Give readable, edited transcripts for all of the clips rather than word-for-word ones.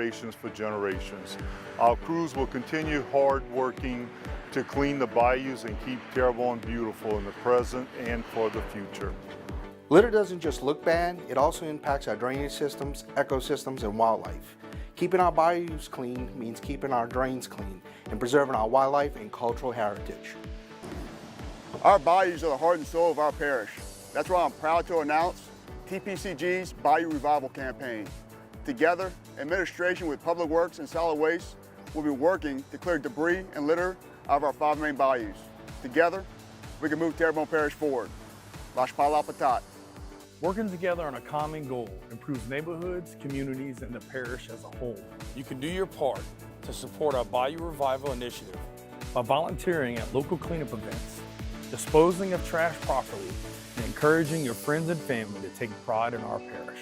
generations for generations. Our crews will continue hard working to clean the bayous and keep Terrebonne beautiful in the present and for the future. Litter doesn't just look bad, it also impacts our drainage systems, ecosystems, and wildlife. Keeping our bayous clean means keeping our drains clean and preserving our wildlife and cultural heritage. Our bayous are the heart and soul of our parish. That's why I'm proud to announce Tpcg's Bayou Revival Campaign. Together, administration with Public Works and Solid Waste will be working to clear debris and litter out of our 5 main bayous. Together, we can move Terrebonne Parish forward. Lafourche Patat. Working together on a common goal improves neighborhoods, communities, and the parish as a whole. You can do your part to support our Bayou Revival initiative By volunteering at local cleanup events, disposing of trash properly, and encouraging your friends and family to take pride in our parish.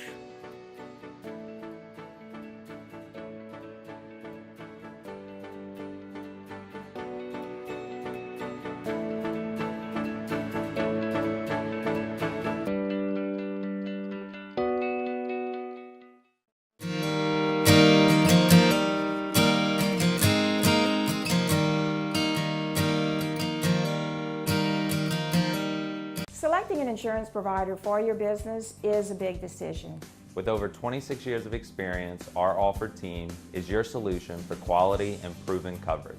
Selecting an insurance provider for your business is a big decision. With over 26 years of experience, our offered team is your solution for quality and proven coverage.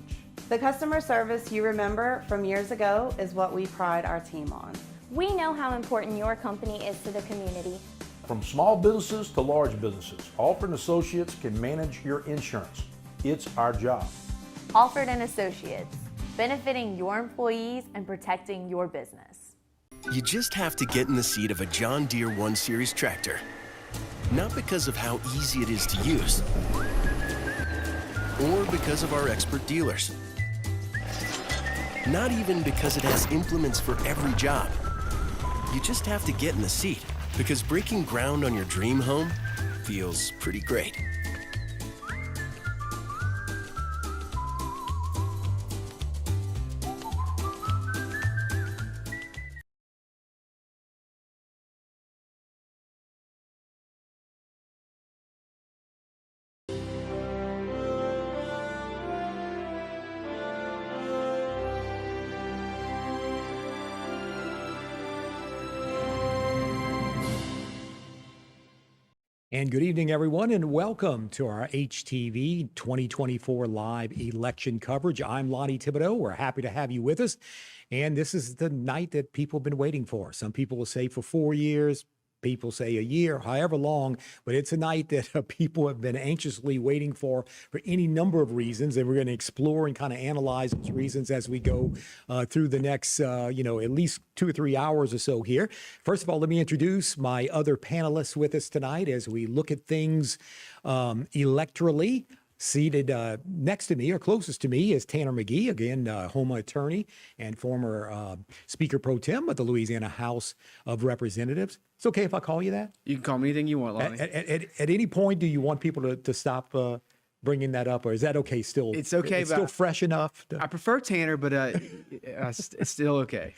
The customer service you remember from years ago is what we pride our team on. We know how important your company is to the community. From small businesses to large businesses, Alford & Associates can manage your insurance. It's our job. Alford & Associates, benefiting your employees and protecting your business. You just have to get in the seat of a John Deere 1 Series tractor. Not because of how easy it is to use, or because of our expert dealers. Not even because it has implements for every job. You just have to get in the seat because breaking ground on your dream home feels pretty great. And good evening, everyone, and welcome to our HTV 2024 live election coverage. I'm Lonnie Thibodeau. We're happy to have you with us. And this is the night that people have been waiting for. Some people will say for 4 years, people say a year, however long, but it's a night that people have been anxiously waiting for any number of reasons. And we're going to explore and kind of analyze those reasons as we go through the next, at least 2 or 3 hours or so here. First of all, let me introduce my other panelists with us tonight as we look at things electorally. Seated next to me or closest to me is Tanner McGee, again, Houma attorney and former Speaker Pro Tem of the Louisiana House of Representatives. It's okay if I call you that? You can call me anything you want, Lonnie. At any point, do you want people to stop bringing that up, or is that okay still? It's okay. It's still fresh enough? I prefer Tanner, but it's still okay.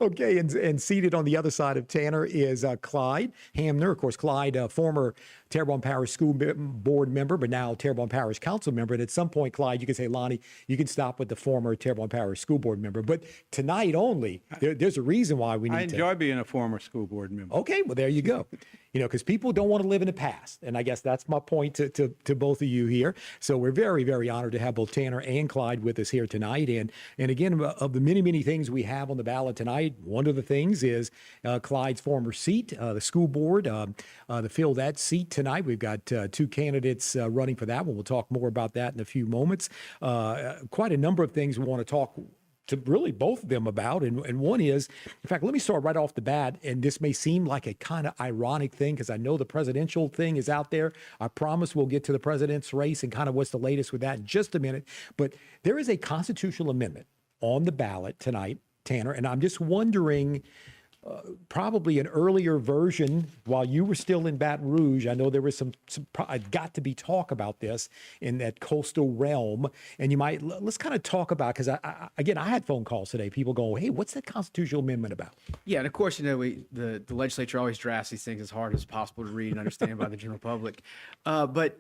Okay, and seated on the other side of Tanner is Clyde Hamner. Of course, Clyde, former Terrebonne Parish School Board member, but now Terrebonne Parish Council member. And at some point, Clyde, you can say, Lonnie, you can stop with the former Terrebonne Parish School Board member. But tonight only, there's a reason why we need to. I enjoy being a former school board member. Okay, well, there you go. Because people don't want to live in the past. And I guess that's my point to both of you here. So we're very, very honored to have both Tanner and Clyde with us here tonight. And again, of the many, many things we have on the ballot tonight, one of the things is Clyde's former seat, the school board, to fill that seat tonight. We've got 2 candidates running for that one. We'll talk more about that in a few moments. Quite a number of things we want to talk to really both of them about. And one is, in fact, let me start right off the bat. And this may seem like a kind of ironic thing because I know the presidential thing is out there. I promise we'll get to the president's race and kind of what's the latest with that in just a minute. But there is a constitutional amendment on the ballot tonight, Tanner, and I'm just wondering probably an earlier version while you were still in Baton Rouge. I know there was some got to be talk about this in that coastal realm. And you might, let's kind of talk about, because again, I had phone calls today, people going, hey, what's that constitutional amendment about? Yeah, and of course, you know, the legislature always drafts these things as hard as possible to read and understand by the general public. But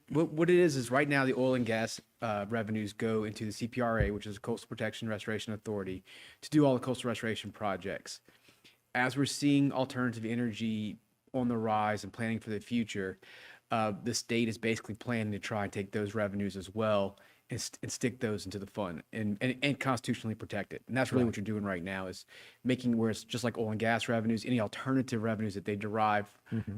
what it is right now the oil and gas revenues go into the CPRA, which is the Coastal Protection Restoration Authority, to do all the coastal restoration projects. As we're seeing alternative energy on the rise and planning for the future, the state is basically planning to try and take those revenues as well and stick those into the fund and constitutionally protect it. And that's really what you're doing right now, is making where it's just like oil and gas revenues, any alternative revenues that they derive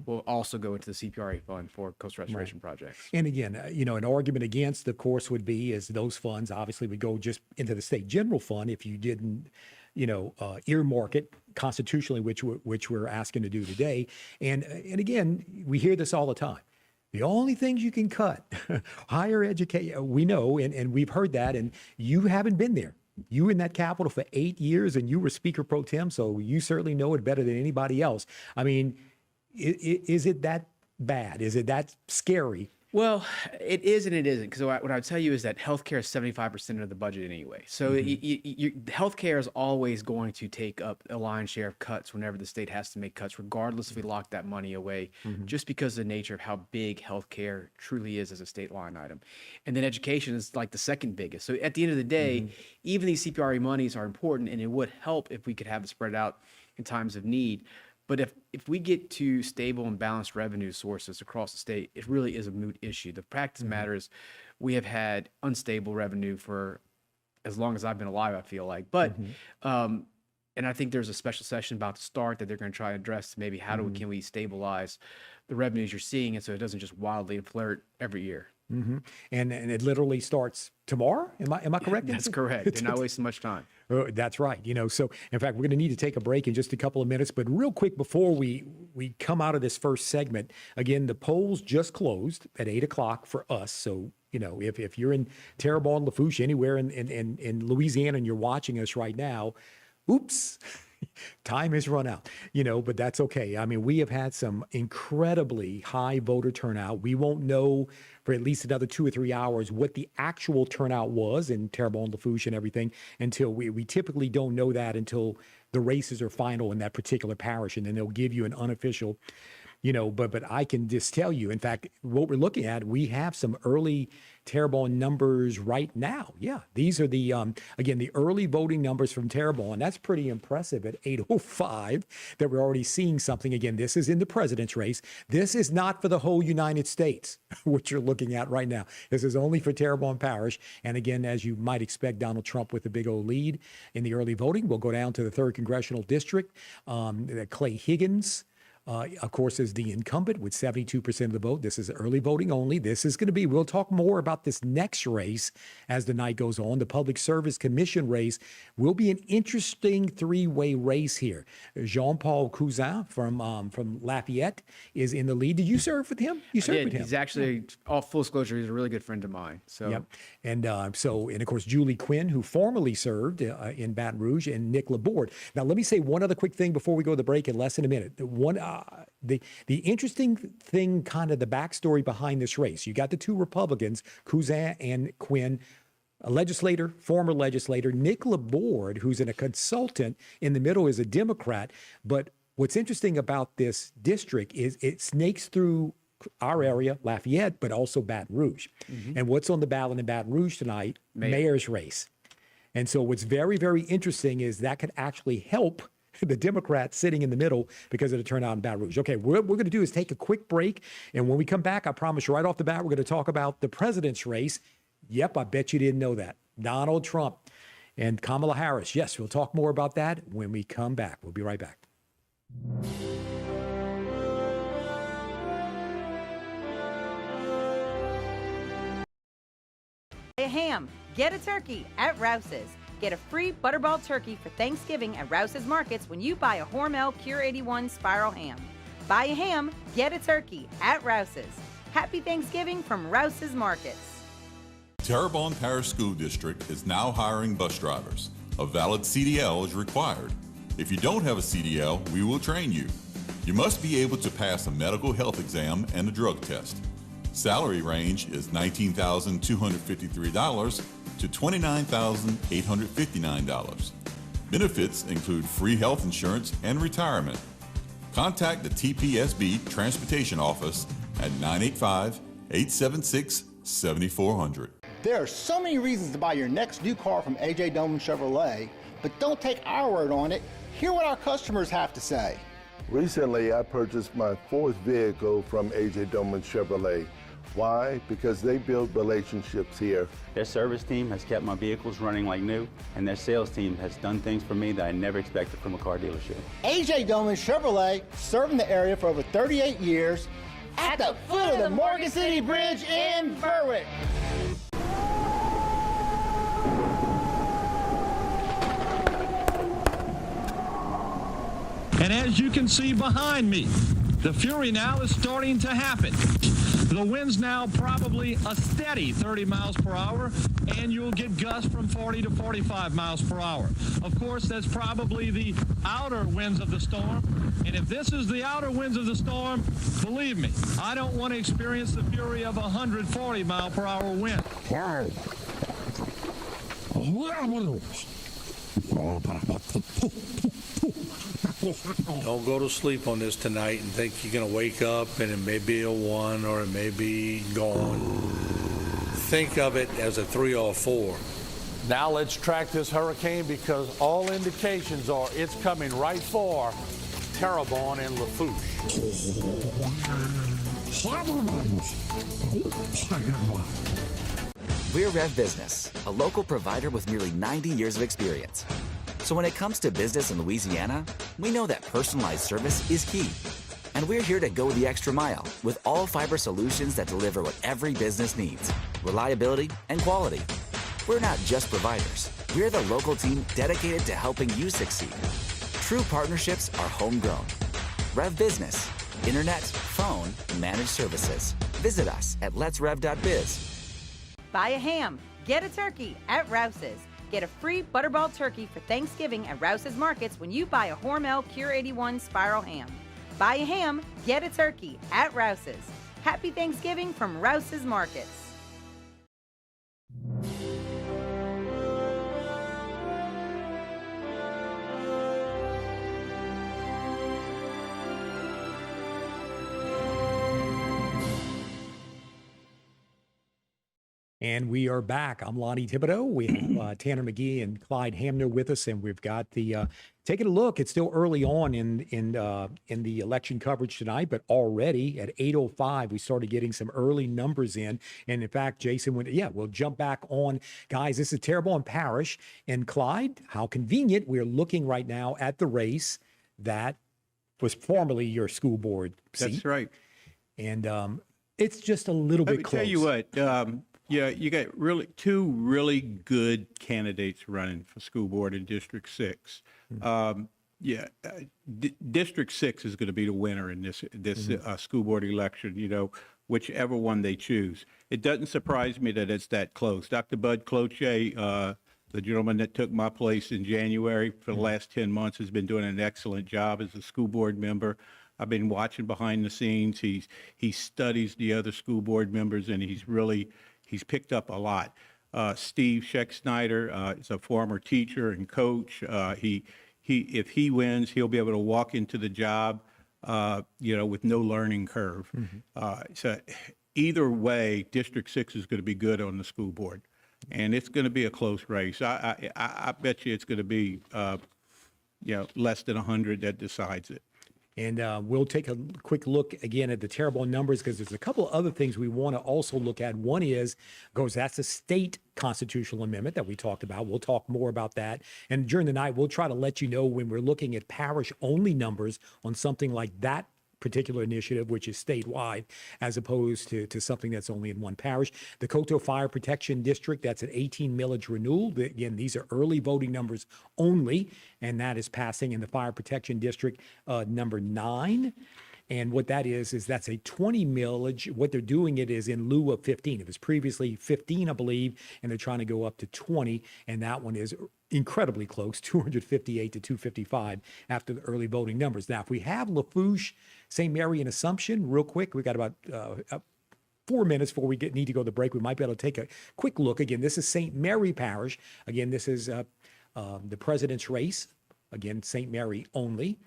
will also go into the CPRA fund for coastal restoration projects. And again, you know, an argument against, of course, would be is those funds obviously would go just into the state general fund if you didn't, you know, earmark it constitutionally, which we're asking to do today. And again, we hear this all the time. The only things you can cut, higher education, we know, and we've heard that, and you haven't been there. You in that Capitol for 8 years, and you were Speaker Pro Tem, so you certainly know it better than anybody else. I mean, is it that bad? Is it that scary? Well, it is and it isn't, because what I would tell you is that healthcare is 75% of the budget anyway. So healthcare is always going to take up a lion's share of cuts whenever the state has to make cuts, regardless if we lock that money away, just because of the nature of how big healthcare truly is as a state line item. And then education is like the second biggest. So at the end of the day, even these CPRA monies are important, and it would help if we could have it spread out in times of need. But if we get to stable and balanced revenue sources across the state, it really is a moot issue. The practice matter is we have had unstable revenue for as long as I've been alive, I feel like. But and I think there's a special session about to start that they're going to try to address maybe how can we stabilize the revenues you're seeing, and so it doesn't just wildly flirt every year. And it literally starts tomorrow. Am I correct? That's correct. They're not wasting much time. That's right. You know, so in fact, we're going to need to take a break in just a couple of minutes. But real quick, before we come out of this first segment, again, the polls just closed at 8 o'clock for us. So, you know, if you're in Terrebonne, Lafourche, anywhere in Louisiana, and you're watching us right now, oops. Time has run out, you know, but that's okay. I mean, we have had some incredibly high voter turnout. We won't know for at least another 2 or 3 hours what the actual turnout was in Terrebonne, Lafourche, and everything until we typically don't know that until the races are final in that particular parish, and then they'll give you an unofficial, you know, but I can just tell you, in fact, what we're looking at, we have some early Terrebonne numbers right now. Yeah, these are the, again, the early voting numbers from Terrebonne. That's pretty impressive at 8:05 that we're already seeing something. Again, this is in the president's race. This is not for the whole United States, which you're looking at right now. This is only for Terrebonne Parish. And again, as you might expect, Donald Trump with a big old lead in the early voting. We'll go down to the 3rd Congressional District. Clay Higgins, of course, is the incumbent with 72% of the vote. This is early voting only. This is going to be, we'll talk more about this next race as the night goes on. The Public Service Commission race will be an interesting three-way race here. Jean-Paul Cousin from Lafayette is in the lead. Did you serve with him? You served with him. He's actually, all full disclosure, he's a really good friend of mine. So. Yep. And and of course, Julie Quinn, who formerly served in Baton Rouge, and Nick Laborde. Now, let me say one other quick thing before we go to the break in less than a minute. The interesting thing, kind of the backstory behind this race, you got the two Republicans, Cousin and Quinn, a legislator, former legislator. Nick Laborde, who's a consultant in the middle, is a Democrat. But what's interesting about this district is it snakes through our area, Lafayette, but also Baton Rouge. And what's on the ballot in Baton Rouge tonight? Mayor's race. And so what's very, very interesting is that could actually help the Democrats sitting in the middle because of the turnout in Baton Rouge. Okay, what we're going to do is take a quick break. And when we come back, I promise you right off the bat, we're going to talk about the president's race. Yep, I bet you didn't know that. Donald Trump and Kamala Harris. Yes, we'll talk more about that when we come back. We'll be right back. Buy a ham, get a turkey at Rouse's. Get a free Butterball turkey for Thanksgiving at Rouse's Markets when you buy a Hormel Cure 81 Spiral ham. Buy a ham, get a turkey at Rouse's. Happy Thanksgiving from Rouse's Markets. Terrebonne Parish School District is now hiring bus drivers. A valid CDL is required. If you don't have a CDL, we will train you. You must be able to pass a medical health exam and a drug test. Salary range is $19,253 to $29,859. Benefits include free health insurance and retirement. Contact the TPSB Transportation Office at 985-876-7400. There are so many reasons to buy your next new car from A.J. Doman Chevrolet, but don't take our word on it. Hear what our customers have to say. Recently, I purchased my fourth vehicle from A.J. Doman Chevrolet. Why? Because they build relationships here. Their service team has kept my vehicles running like new, and their sales team has done things for me that I never expected from a car dealership. A.J. Doman Chevrolet, serving the area for over 38 years, at the foot of the Morgan City Bridge in Berwick. And as you can see behind me, the fury now is starting to happen. The wind's now probably a steady 30 miles per hour, and you'll get gusts from 40 to 45 miles per hour. Of course, that's probably the outer winds of the storm. And if this is the outer winds of the storm, believe me, I don't want to experience the fury of a 140 mile per hour wind. Don't go to sleep on this tonight and think you're going to wake up and it may be a 1 or it may be gone. Think of it as a 3 or a 4. Now let's track this hurricane because all indications are it's coming right for Terrebonne and Lafourche. We're Rev Business, a local provider with nearly 90 years of experience. So when it comes to business in Louisiana, we know that personalized service is key. And we're here to go the extra mile with all fiber solutions that deliver what every business needs: reliability and quality. We're not just providers. We're the local team dedicated to helping you succeed. True partnerships are homegrown. Rev Business, internet, phone, managed services. Visit us at letsrev.biz. Buy a ham, get a turkey at Rouse's. Get a free Butterball turkey for Thanksgiving at Rouse's Markets when you buy a Hormel Cure 81 spiral ham. Buy a ham, get a turkey at Rouse's. Happy Thanksgiving from Rouse's Markets. And we are back. I'm Lonnie Thibodeau. We have Tanner McGee and Clyde Hamner with us, and we've got the taking a look. It's still early on in the election coverage tonight, but already at 8:05 we started getting some early numbers in. And in fact, Jason went. Yeah, we'll jump back on, guys. This is Terrebonne Parish and Clyde. How convenient! We're looking right now at the race that was formerly your school board seat. That's right. And it's just a little bit close. Let me tell you what. Yeah, you got two really good candidates running for school board in District 6. District 6 is going to be the winner in this school board election, whichever one they choose. It doesn't surprise me that it's that close. Dr. Bud Cloche, the gentleman that took my place in January for the last 10 months, has been doing an excellent job as a school board member. I've been watching behind the scenes. He studies the other school board members, and he's picked up a lot. Steve Scheck-Snyder is a former teacher and coach. If he wins, he'll be able to walk into the job, with no learning curve. So either way, District 6 is going to be good on the school board, and it's going to be a close race. I bet you it's going to be, less than 100 that decides it. And we'll take a quick look again at the Terrebonne numbers because there's a couple of other things we want to also look at. One that's a state constitutional amendment that we talked about. We'll talk more about that. And during the night, we'll try to let you know when we're looking at parish-only numbers on something like that particular initiative, which is statewide, as opposed to something that's only in one parish. The Coteau Fire Protection District, that's an 18 millage renewal. Again, these are early voting numbers only, and that is passing in the Fire Protection District number 9. And what that is that's a 20 millage. What they're doing it is in lieu of 15. It was previously 15, I believe, and they're trying to go up to 20. And that one is incredibly close, 258 to 255 after the early voting numbers. Now, if we have Lafourche, St. Mary, and Assumption, real quick, we got about 4 minutes before we need to go to the break. We might be able to take a quick look. Again, this is St. Mary Parish. Again, this is the president's race. Again, St. Mary only.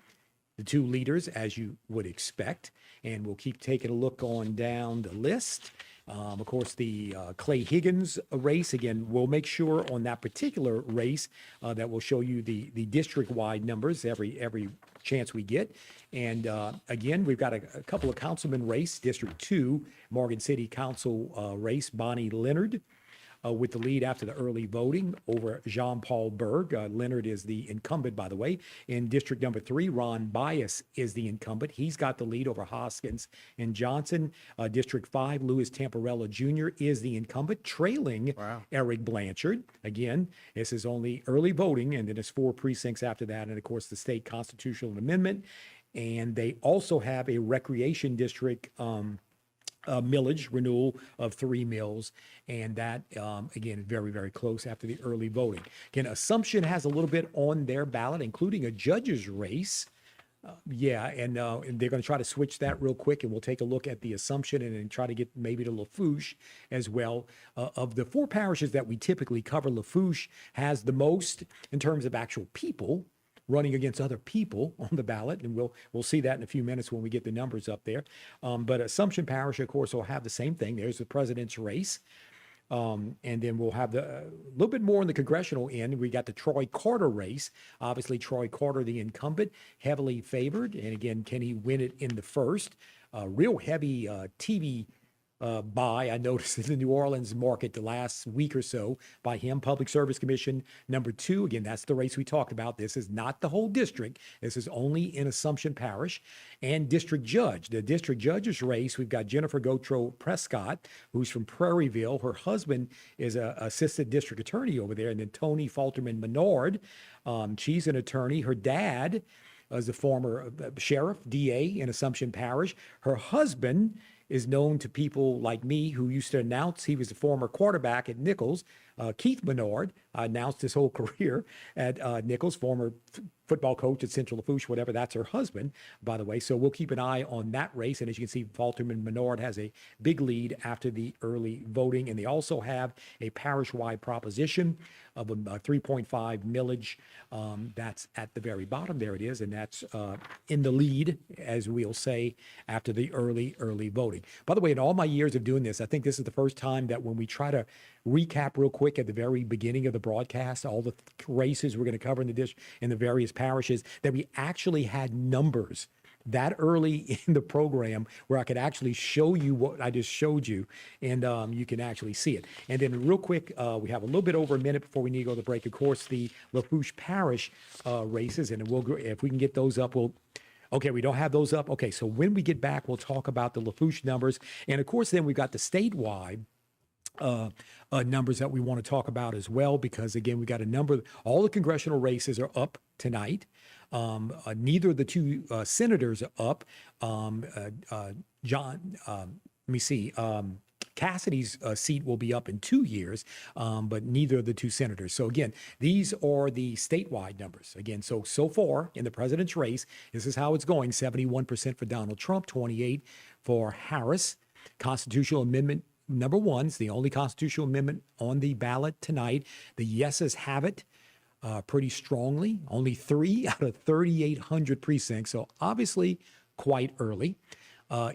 The two leaders, as you would expect. And we'll keep taking a look on down the list. Of course, the Clay Higgins race, again, we'll make sure on that particular race that we'll show you the district-wide numbers every chance we get. And again, we've got a couple of councilman race, District 2, Morgan City Council race, Bonnie Leonard with the lead after the early voting over Jean-Paul Berg. Leonard is the incumbent, by the way. In District number 3, Ron Bias is the incumbent. He's got the lead over Hoskins and Johnson. District 5, Louis Tamparella Jr. is the incumbent, trailing Eric Blanchard. Again, this is only early voting, and then there's 4 precincts after that, and of course the state constitutional amendment. And they also have a recreation district millage renewal of 3 mills, and that again very, very close after the early voting. Again, Assumption has a little bit on their ballot, including a judge's race. And they're going to try to switch that real quick, and we'll take a look at the Assumption and then try to get maybe to Lafourche as well. Of the 4 parishes that we typically cover, Lafourche has the most in terms of actual people running against other people on the ballot, and we'll see that in a few minutes when we get the numbers up there. But Assumption Parish, of course, will have the same thing. There's the president's race. And then we'll have a little bit more in the congressional end. We got the Troy Carter race. Obviously, Troy Carter, the incumbent, heavily favored. And again, can he win it in the first? Real heavy TV buy, I noticed in the New Orleans market the last week or so by him. Public Service Commission number 2. Again, that's the race we talked about. This is not the whole district. This is only in Assumption Parish. And District Judge. The District Judge's race, we've got Jennifer Gautreaux Prescott, who's from Prairieville. Her husband is an assistant district attorney over there. And then Tony Falterman Menard. She's an attorney. Her dad is a former sheriff, DA in Assumption Parish. Her husband is known to people like me who used to announce. He was the former quarterback at Nichols. Keith Menard announced his whole career at Nichols, former football coach at Central Lafourche, whatever. That's her husband, by the way. So we'll keep an eye on that race. And as you can see, Falterman Menard has a big lead after the early voting. And they also have a parish-wide proposition of a 3.5 millage. That's at the very bottom. There it is. And that's in the lead, as we'll say, after the early voting. By the way, in all my years of doing this, I think this is the first time that when we try to recap real quick at the very beginning of the broadcast, all the races we're going to cover in the various parishes, that we actually had numbers that early in the program where I could actually show you what I just showed you, and you can actually see it. And then real quick, we have a little bit over a minute before we need to go to the break. Of course, the Lafourche Parish races, and if we can get those up, okay, we don't have those up. Okay, so when we get back, we'll talk about the Lafourche numbers. And of course, then we've got the statewide numbers that we want to talk about as well, because again, we got a number, all the congressional races are up tonight. Neither of the 2 senators are up. Cassidy's seat will be up in 2 years, but neither of the 2 senators. So again, these are the statewide numbers. Again, so far in the president's race, this is how it's going. 71% for Donald Trump, 28% for Harris. Constitutional amendment number 1 is the only constitutional amendment on the ballot tonight. The yeses have it pretty strongly. Only 3 out of 3,800 precincts. So obviously quite early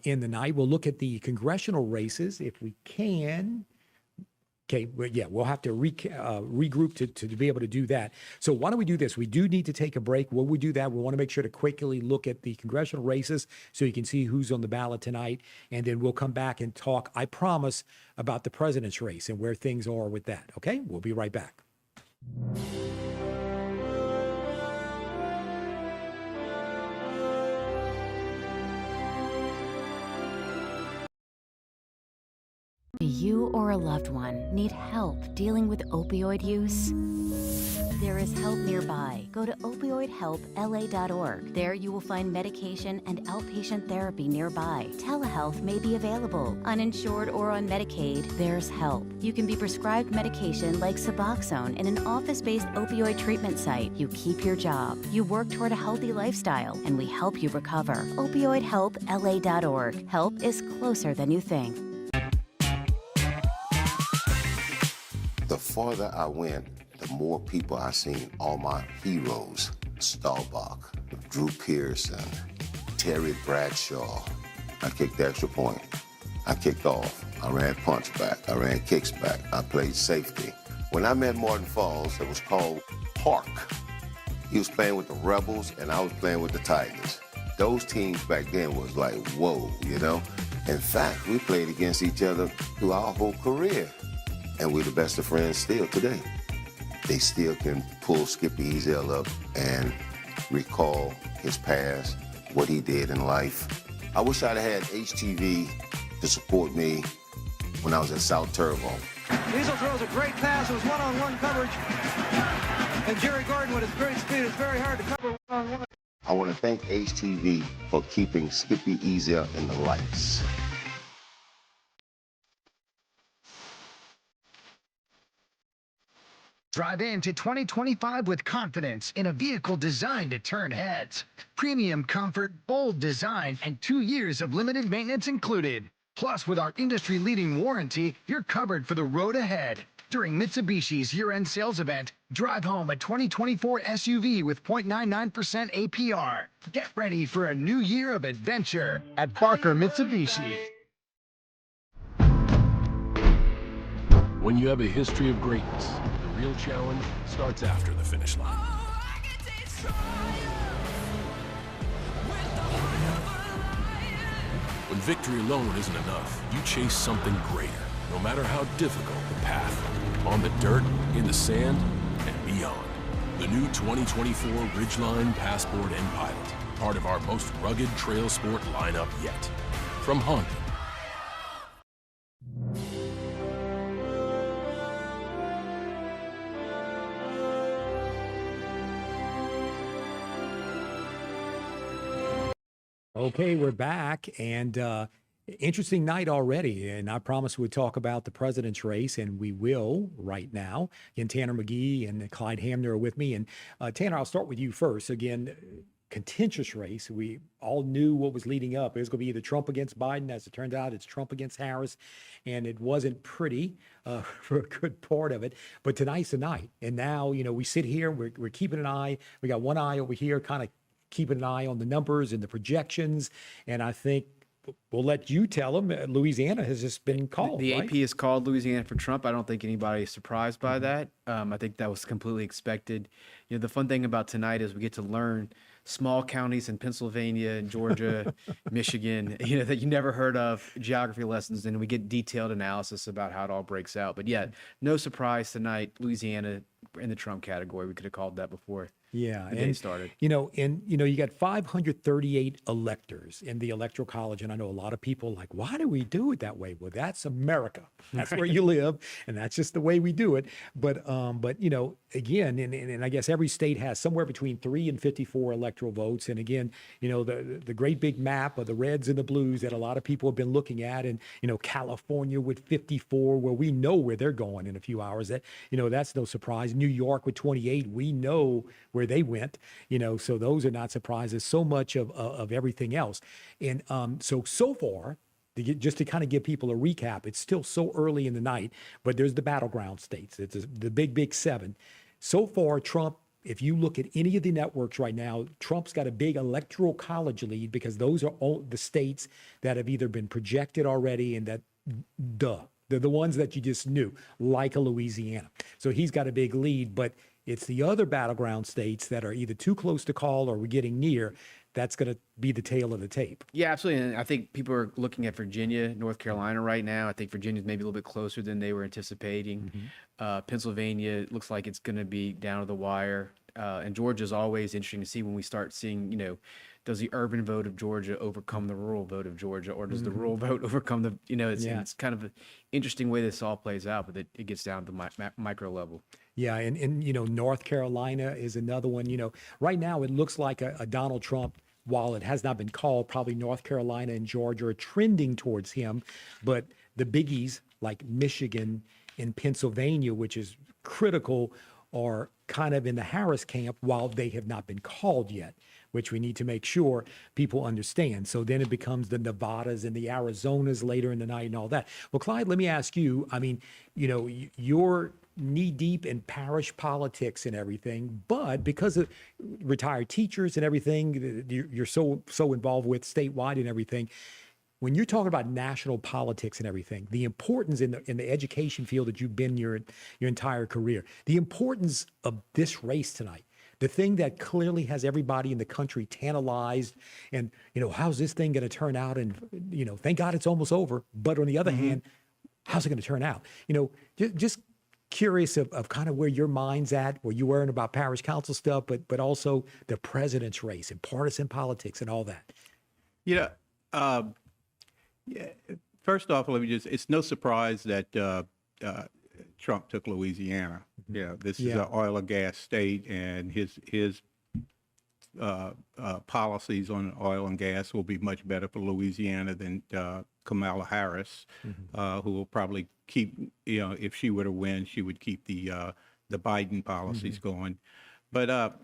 in the night. We'll look at the congressional races if we can. Okay, well, yeah, we'll have to regroup to be able to do that. So why don't we do this? We do need to take a break. When we do that, we want to make sure to quickly look at the congressional races so you can see who's on the ballot tonight. And then we'll come back and talk, I promise, about the president's race and where things are with that. Okay, we'll be right back. Do you or a loved one need help dealing with opioid use? There is help nearby. Go to opioidhelpla.org. There you will find medication and outpatient therapy nearby. Telehealth may be available. Uninsured or on Medicaid, there's help. You can be prescribed medication like Suboxone in an office-based opioid treatment site. You keep your job. You work toward a healthy lifestyle, and we help you recover. Opioidhelpla.org. Help is closer than you think. The farther I went, the more people I seen, all my heroes, Staubach, Drew Pearson, Terry Bradshaw. I kicked the extra point. I kicked off. I ran punch back. I ran kicks back. I played safety. When I met Martin Falls, it was called Park. He was playing with the Rebels, and I was playing with the Tigers. Those teams back then was like, whoa, you know? In fact, we played against each other through our whole career. And we're the best of friends still today. They still can pull Skippy Ezel up and recall his past, what he did in life. I wish I'd had HTV to support me when I was at South Terrebonne. Ezel throws a great pass. It was one-on-one coverage. And Jerry Gordon, with his great speed, is very hard to cover one-on-one. I want to thank HTV for keeping Skippy Ezel in the lights. Drive into 2025 with confidence in a vehicle designed to turn heads. Premium comfort, bold design, and 2 years of limited maintenance included. Plus, with our industry-leading warranty, you're covered for the road ahead. During Mitsubishi's year-end sales event, drive home a 2024 SUV with 0.99% APR. Get ready for a new year of adventure at Barker Mitsubishi. When you have a history of greatness, the real challenge starts after the finish line. When victory alone isn't enough, you chase something greater, no matter how difficult the path. On the dirt, in the sand, and beyond. The new 2024 Ridgeline, Passport, and Pilot, part of our most rugged trail sport lineup yet. From Honda. Okay, we're back, and interesting night already. And I promised we'd talk about the president's race, and we will right now. Again, Tanner McGee and Clyde Hamner are with me. And Tanner, I'll start with you first. Again, contentious race. We all knew what was leading up. It was going to be either Trump against Biden. As it turned out, it's Trump against Harris. And it wasn't pretty for a good part of it. But tonight's the night. And now, you know, we sit here, we're keeping an eye. We got one eye over here, kind of keeping an eye on the numbers and the projections. And I think we'll let you tell them Louisiana has just been called. The right? AP has called Louisiana for Trump. I don't think anybody is surprised by that. I think that was completely expected. You know, the fun thing about tonight is we get to learn small counties in Pennsylvania, Georgia, Michigan, you know, that you never heard of, geography lessons, and we get detailed analysis about how it all breaks out. But yeah, no surprise tonight, Louisiana in the Trump category. We could have called that before. Yeah, the day started. You know, you got 538 electors in the Electoral College, and I know a lot of people like, why do we do it that way? Well, that's America. That's where you live, and that's just the way we do it. But you know, again, and I guess every state has somewhere between 3 and 54 electoral votes. And again, you know, the great big map of the reds and the blues that a lot of people have been looking at, and you know, California with 54, where we know where they're going in a few hours. That, you know, that's no surprise. New York with 28, we know where they went, you know, so those are not surprises. So much of everything else. And so far, just to kind of give people a recap, it's still so early in the night, but there's the battleground states. It's the big 7. So far, Trump, if you look at any of the networks right now, Trump's got a big electoral college lead because those are all the states that have either been projected already and that, they're the ones that you just knew, like a Louisiana. So he's got a big lead, but it's the other battleground states that are either too close to call or we're getting near. That's going to be the tail of the tape. Yeah, absolutely. And I think people are looking at Virginia, North Carolina right now. I think Virginia's maybe a little bit closer than they were anticipating. Pennsylvania looks like it's going to be down to the wire. And Georgia's always interesting to see when we start seeing, you know, does the urban vote of Georgia overcome the rural vote of Georgia, or does the rural vote overcome the, it's kind of an interesting way this all plays out, but it gets down to the micro level. Yeah, and North Carolina is another one. Right now it looks like a Donald Trump, while it has not been called, probably North Carolina and Georgia are trending towards him, but the biggies like Michigan and Pennsylvania, which is critical, are kind of in the Harris camp while they have not been called yet, which we need to make sure people understand. So then it becomes the Nevadas and the Arizonas later in the night and all that. Well, Clyde, let me ask you, you're knee deep in parish politics and everything, but because of retired teachers and everything, you're so involved with statewide and everything. When you're talking about national politics and everything, the importance in the education field that you've been your entire career, the importance of this race tonight, the thing that clearly has everybody in the country tantalized, and how's this thing going to turn out? And thank God it's almost over. But on the other hand, how's it going to turn out? Just curious of kind of where your mind's at, where you weren't about parish council stuff, but also the president's race and partisan politics and all that. Yeah. First off, it's no surprise that Trump took Louisiana. This is an oil and gas state, and his policies on oil and gas will be much better for Louisiana than Kamala Harris, who will probably keep, if she were to win, she would keep the Biden policies going. But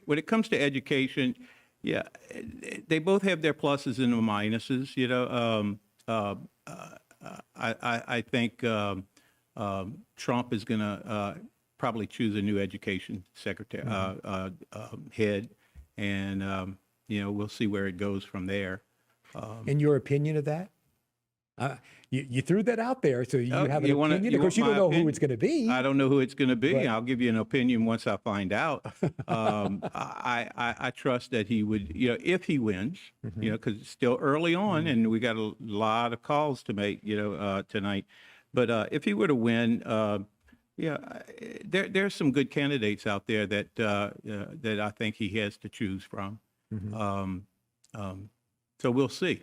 when it comes to education, they both have their pluses and their minuses. I think Trump is going to probably choose a new education secretary head, and we'll see where it goes from there. In your opinion of that? You threw that out there, so you have an opinion. Of course, you don't know who it's going to be. I don't know who it's going to be. I'll give you an opinion once I find out. I trust that he would, if he wins, because it's still early on, and we got a lot of calls to make, tonight. But if he were to win, there's some good candidates out there that I think he has to choose from. So we'll see.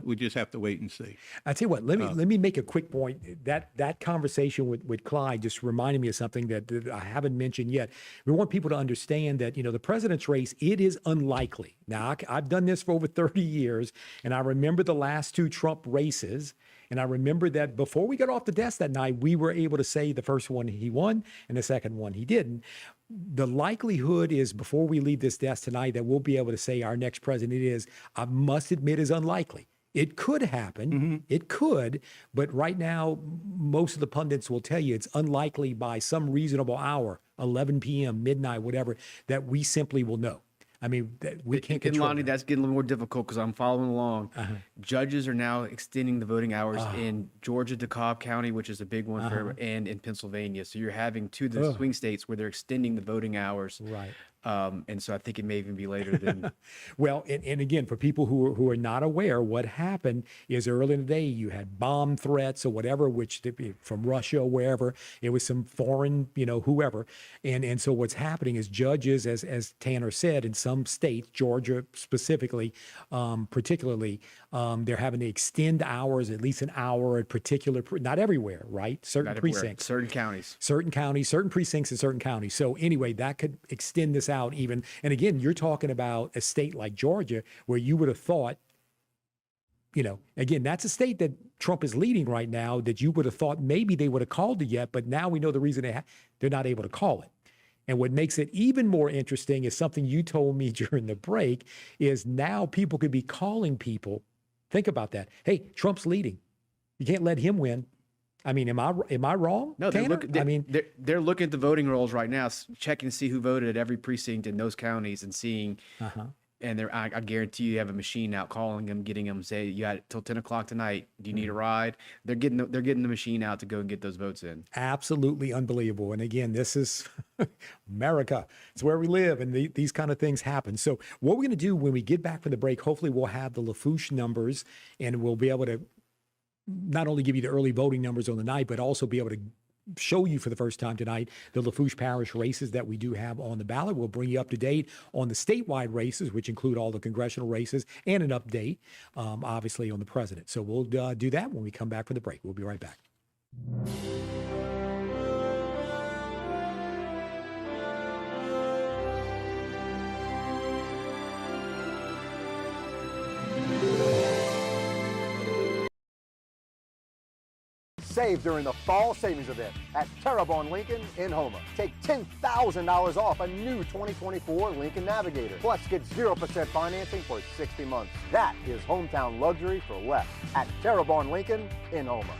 We just have to wait and see. I tell you what, let me make a quick point. That conversation with Clyde just reminded me of something that I haven't mentioned yet. We want people to understand that, the president's race, it is unlikely. Now, I've done this for over 30 years, and I remember the last two Trump races, and I remember that before we got off the desk that night, we were able to say the first one he won and the second one he didn't. The likelihood is, before we leave this desk tonight, that we'll be able to say our next president is, I must admit, is unlikely. It could happen. It could. But right now, most of the pundits will tell you it's unlikely by some reasonable hour, 11 p.m., midnight, whatever, that we simply will know. I mean, we can't control Lonnie, that's getting a little more difficult because I'm following along. Judges are now extending the voting hours in Georgia, DeKalb County, which is a big one for everyone, and in Pennsylvania. So you're having two of the swing states where they're extending the voting hours. Right. And so I think it may even be later than. Well, and again, for people who are not aware, what happened is early in the day you had bomb threats or whatever, which from Russia or wherever, it was some foreign, whoever. And so what's happening is judges, as Tanner said, in some states, Georgia specifically, particularly, they're having to extend hours, at least an hour at particular, not everywhere, right? Certain precincts. Certain counties, certain precincts in certain counties. So anyway, that could extend this out even. And again, you're talking about a state like Georgia where you would have thought, again, that's a state that Trump is leading right now, that you would have thought maybe they would have called it yet, but now we know the reason they're not able to call it. And what makes it even more interesting is something you told me during the break, is now people could be calling people. Think about that. Hey, Trump's leading. You can't let him win. I mean, am I wrong? No, they're looking at the voting rolls right now, checking to see who voted at every precinct in those counties and seeing. And I guarantee you have a machine out calling them, getting them, say, you got till 10 o'clock tonight. Do you need a ride? They're getting the machine out to go and get those votes in. Absolutely unbelievable. And again, this is America. It's where we live, and these kind of things happen. So what we're going to do when we get back from the break, hopefully we'll have the Lafourche numbers, and we'll be able to not only give you the early voting numbers on the night, but also be able to show you for the first time tonight the Lafourche Parish races that we do have on the ballot. We'll bring you up to date on the statewide races, which include all the congressional races, and an update, obviously, on the president. So we'll do that when we come back from the break. We'll be right back. Save during the fall savings event at Terrebonne Lincoln in Houma. Take $10,000 off a new 2024 Lincoln Navigator. Plus, get 0% financing for 60 months. That is hometown luxury for less at Terrebonne Lincoln in Houma.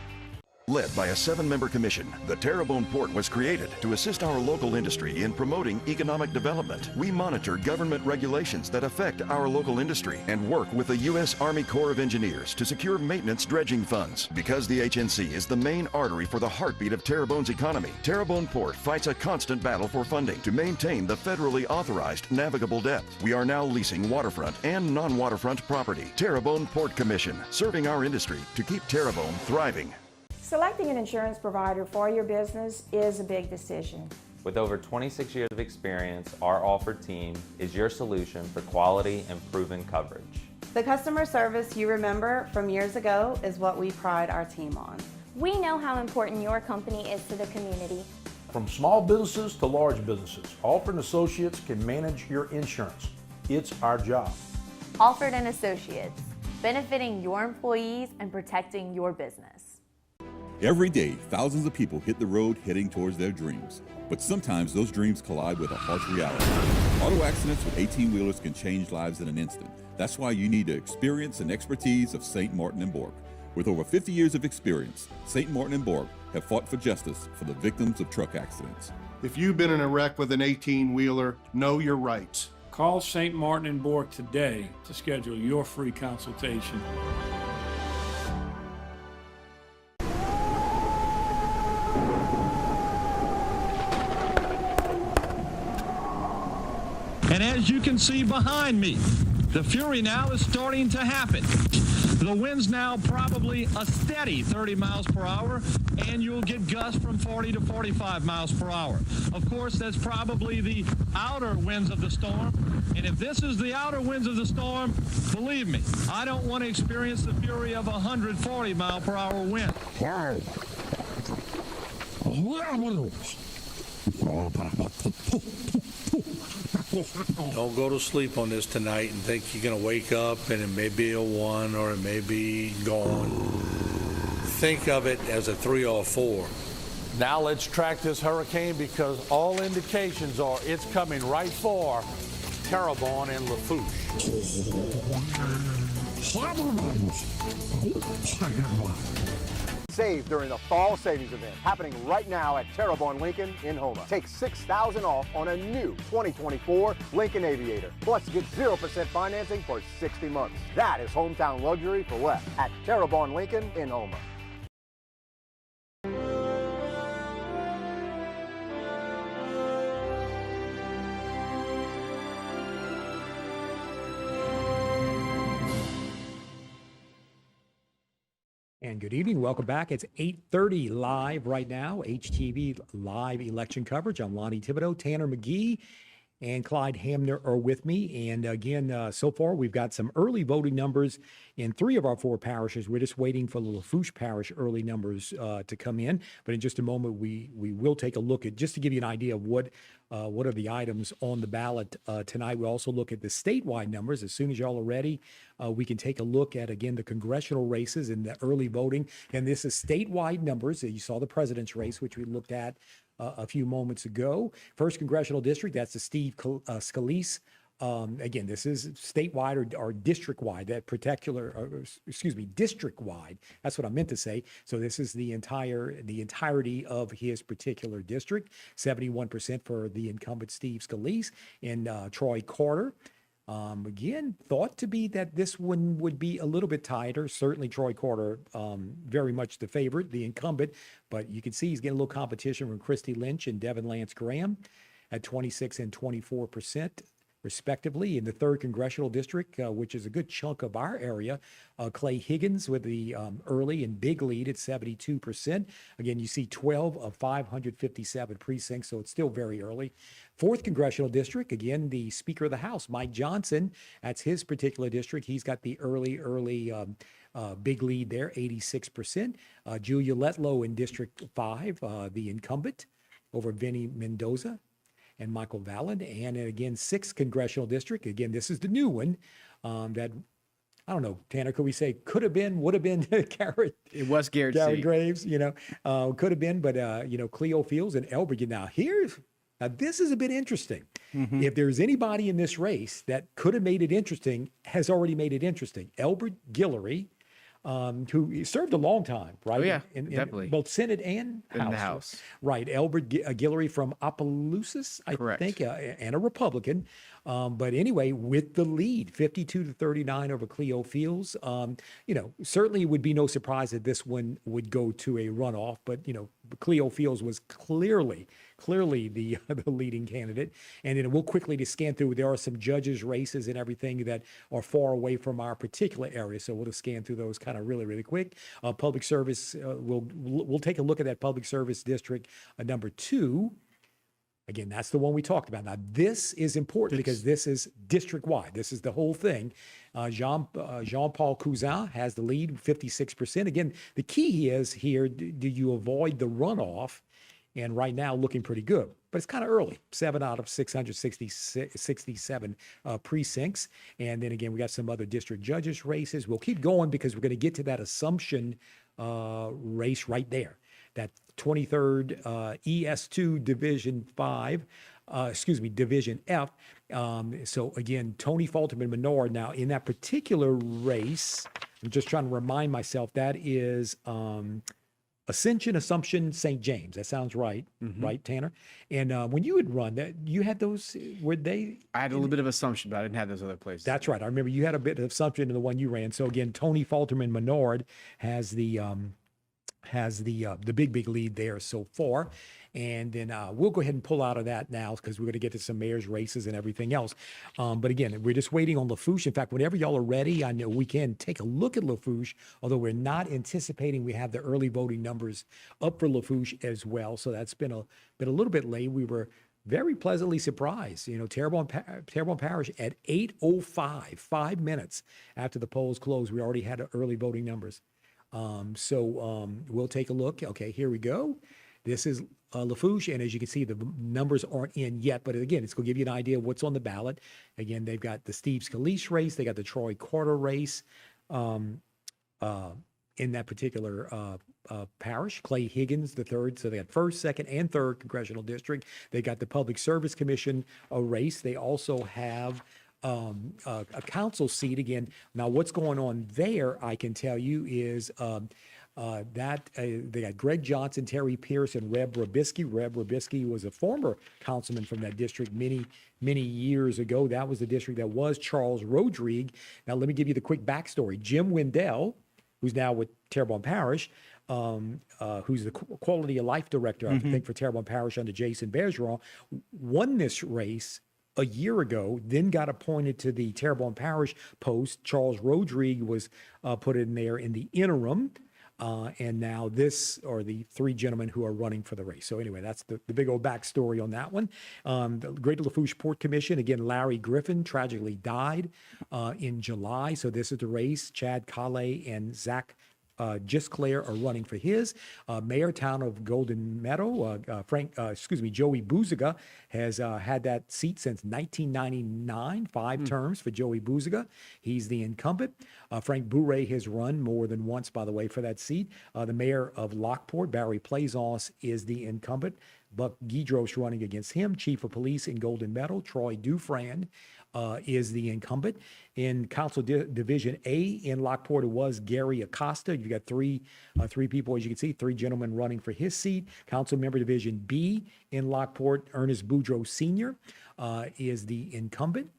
Led by a 7-member commission, the Terrebonne Port was created to assist our local industry in promoting economic development. We monitor government regulations that affect our local industry and work with the U.S. Army Corps of Engineers to secure maintenance dredging funds. Because the HNC is the main artery for the heartbeat of Terrebonne's economy, Terrebonne Port fights a constant battle for funding to maintain the federally authorized navigable depth. We are now leasing waterfront and non-waterfront property. Terrebonne Port Commission, serving our industry to keep Terrebonne thriving. Selecting an insurance provider for your business is a big decision. With over 26 years of experience, our offered team is your solution for quality and proven coverage. The customer service you remember from years ago is what we pride our team on. We know how important your company is to the community. From small businesses to large businesses, Alford & Associates can manage your insurance. It's our job. Alford & Associates, benefiting your employees and protecting your business. Every day, thousands of people hit the road heading towards their dreams. But sometimes those dreams collide with a harsh reality. Auto accidents with 18-wheelers can change lives in an instant. That's why you need the experience and expertise of St. Martin & Bork. With over 50 years of experience, St. Martin & Bork have fought for justice for the victims of truck accidents. If you've been in a wreck with an 18-wheeler, know your rights. Call St. Martin & Bork today to schedule your free consultation. And as you can see behind me, the fury now is starting to happen. The wind's now probably a steady 30 miles per hour, and you'll get gusts from 40 to 45 miles per hour. Of course, that's probably the outer winds of the storm. And if this is the outer winds of the storm, believe me, I don't want to experience the fury of a 140 mile per hour wind. Don't go to sleep on this tonight and think you're going to wake up and it may be a 1 or it may be gone. Think of it as a 3 or a 4. Now let's track this hurricane because all indications are it's coming right for Terrebonne and Lafourche. Save during the fall savings event happening right now at Terrebonne Lincoln in Houma. Take $6,000 off on a new 2024 Lincoln Aviator. Plus, get 0% financing for 60 months. That is hometown luxury for less at Terrebonne Lincoln in Houma. And good evening. Welcome back. It's 8:30 live right now. HTV live election coverage. I'm Lonnie Thibodeau, Tanner McGee, and Clyde Hamner are with me. And again, so far we've got some early voting numbers in 3 of our 4 parishes. We're just waiting for the Lafourche Parish early numbers to come in. But in just a moment, we will take a look at, just to give you an idea of what are the items on the ballot tonight. We'll also look at the statewide numbers. As soon as y'all are ready, we can take a look at, again, the congressional races and the early voting. And this is statewide numbers. You saw the president's race, which we looked at a few moments ago. First congressional district, that's the Steve Scalise. Again, this is statewide or district-wide, district-wide. That's what I meant to say. So this is the entirety of his particular district. 71% for the incumbent Steve Scalise and Troy Carter. Again, thought to be that this one would be a little bit tighter. Certainly Troy Carter, very much the favorite, the incumbent, but you can see he's getting a little competition from Christy Lynch and Devin Lance Graham at 26 and 24%. respectively. In the 3rd Congressional District, which is a good chunk of our area, Clay Higgins with the early and big lead at 72%. Again, you see 12 of 557 precincts, so it's still very early. 4th Congressional District, again, the Speaker of the House, Mike Johnson, that's his particular district. He's got the early big lead there, 86%. Julia Letlow in District 5, the incumbent over Vinnie Mendoza and Michael Valland. And again, 6th Congressional District. Again, this is the new one that, I don't know, Tanner, could we say could have been, would have been Garrett? It was Garrett Graves, could have been, but, Cleo Fields and Elbert. Now, this is a bit interesting. Mm-hmm. If there's anybody in this race that could have made it interesting, has already made it interesting. Elbert Guillory, who served a long time, right? Oh, yeah, definitely. In both Senate and House. In the House. Right. Elbert Guillory from Opelousas, I think, and a Republican. But anyway, with the lead, 52-39 over Cleo Fields. Certainly it would be no surprise that this one would go to a runoff, but, Cleo Fields was clearly the leading candidate. And then we'll quickly to scan through. There are some judges' races and everything that are far away from our particular area, so we'll just scan through those kind of really, really quick. Public service, we'll take a look at that public service district number 2. Again, that's the one we talked about. Now, this is important because this is district-wide. This is the whole thing. Jean-Paul Cousin has the lead, 56%. Again, the key is here, do you avoid the runoff? And right now, looking pretty good. But it's kind of early, 7 out of 667 precincts. And then again, we got some other district judges races. We'll keep going because we're going to get to that Assumption race right there. That 23rd ES2 Division 5, Division F. So again, Tony Falterman Menard. Now in that particular race, I'm just trying to remind myself, that is Assumption, St. James. That sounds right, right, Tanner? And when you had run that, you had those, were they? I had a little bit of Assumption, but I didn't have those other places. That's right. I remember you had a bit of Assumption in the one you ran. So again, Tony Falterman Menard has the big lead there so far. And then we'll go ahead and pull out of that now because we're going to get to some mayor's races and everything else. But again, we're just waiting on Lafourche. In fact, whenever y'all are ready, I know we can take a look at Lafourche, although we're not anticipating we have the early voting numbers up for Lafourche as well. So that's been a little bit late. We were very pleasantly surprised. Terrebonne Parish at 8:05, 5 minutes after the polls closed, we already had early voting numbers. We'll take a look. Okay, here we go. This is Lafourche, and as you can see, the numbers aren't in yet, but again, it's going to give you an idea of what's on the ballot. Again, they've got the Steve Scalise race, they got the Troy Carter race in that particular parish. Clay Higgins, the third, so they got 1st, 2nd, and 3rd Congressional District. They got the Public Service Commission race. They also have a council seat again. Now, what's going on there, I can tell you, is they got Greg Johnson, Terry Pierce, and Reb Robisky. Reb Robisky was a former councilman from that district many years ago. That was the district that was Charles Rodrigue. Now, let me give you the quick backstory. Jim Wendell, who's now with Terrebonne Parish, who's the Quality of Life Director, I think, for Terrebonne Parish under Jason Bergeron, won this race a year ago, then got appointed to the Terrebonne Parish post. Charles Rodrigue was put in there in the interim. And now this are the 3 gentlemen who are running for the race. So anyway, that's the big old backstory on that one. The Greater Lafourche Port Commission, again, Larry Griffin tragically died in July. So this is the race. Chad Calais and Zach Gisclair are running for his. Mayor town of Golden Meadow, Joey Buziga has had that seat since 1999, 5 terms for Joey Buziga. He's the incumbent. Frank Bourret has run more than once, by the way, for that seat. The mayor of Lockport, Barry Plaisance, is the incumbent. Buck Guidros running against him. Chief of Police in Golden Meadow, Troy Dufran, is the incumbent. In Council Division A in Lockport, it was Gary Acosta. You've got three people, as you can see, 3 gentlemen running for his seat. Council Member Division B in Lockport, Ernest Boudreau Sr. Is the incumbent.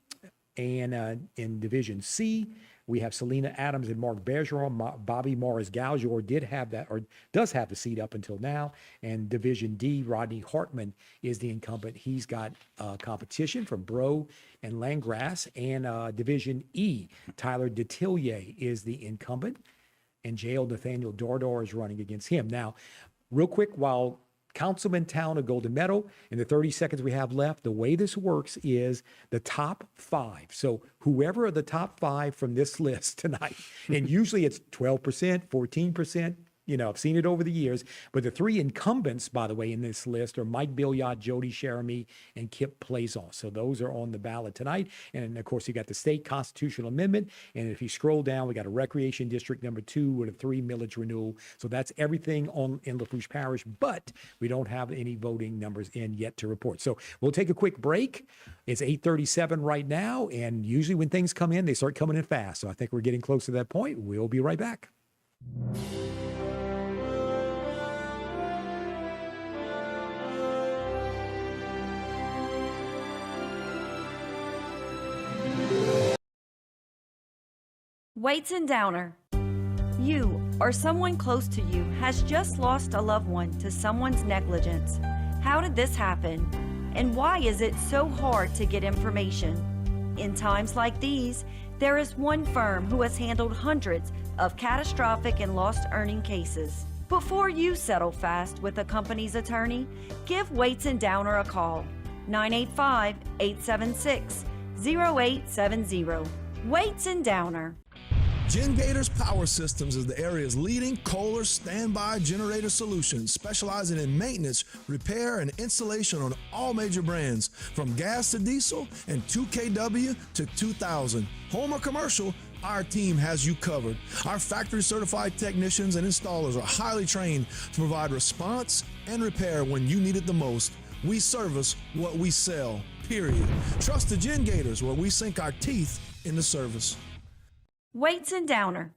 And in Division C, we have Selena Adams and Mark Bergeron. Bobby Morris Gauger did have that, or does have the seat up until now. And Division D, Rodney Hartman is the incumbent. He's got competition from Bro and Landgrass. And Division E, Tyler Detillier is the incumbent. And Jail Nathaniel Dordor is running against him. Now, real quick, while Councilman Town of Golden Meadow, in the 30 seconds we have left, the way this works is the top 5. So whoever are the top 5 from this list tonight, and usually it's 12%, 14%, I've seen it over the years, but the 3 incumbents, by the way, in this list are Mike Billiot, Jody Cherami, and Kip Plaisance. So those are on the ballot tonight. And of course, you got the state constitutional amendment. And if you scroll down, we got a recreation district number 2 with a 3 millage renewal. So that's everything in Lafourche Parish, but we don't have any voting numbers in yet to report. So we'll take a quick break. It's 8:37 right now. And usually when things come in, they start coming in fast. So I think we're getting close to that point. We'll be right back. Waits and Downer. You or someone close to you has just lost a loved one to someone's negligence. How did this happen? And why is it so hard to get information? In times like these, there is one firm who has handled hundreds of catastrophic and lost earning cases. Before you settle fast with a company's attorney, give Waits and Downer a call. 985-876-0870. Waits and Downer. Gen Gators Power Systems is the area's leading Kohler standby generator solution, specializing in maintenance, repair, and installation on all major brands, from gas to diesel and 2kW to 2000. Home or commercial, our team has you covered. Our factory-certified technicians and installers are highly trained to provide response and repair when you need it the most. We service what we sell, period. Trust the Gen Gators, where we sink our teeth into service. Waits and Downer.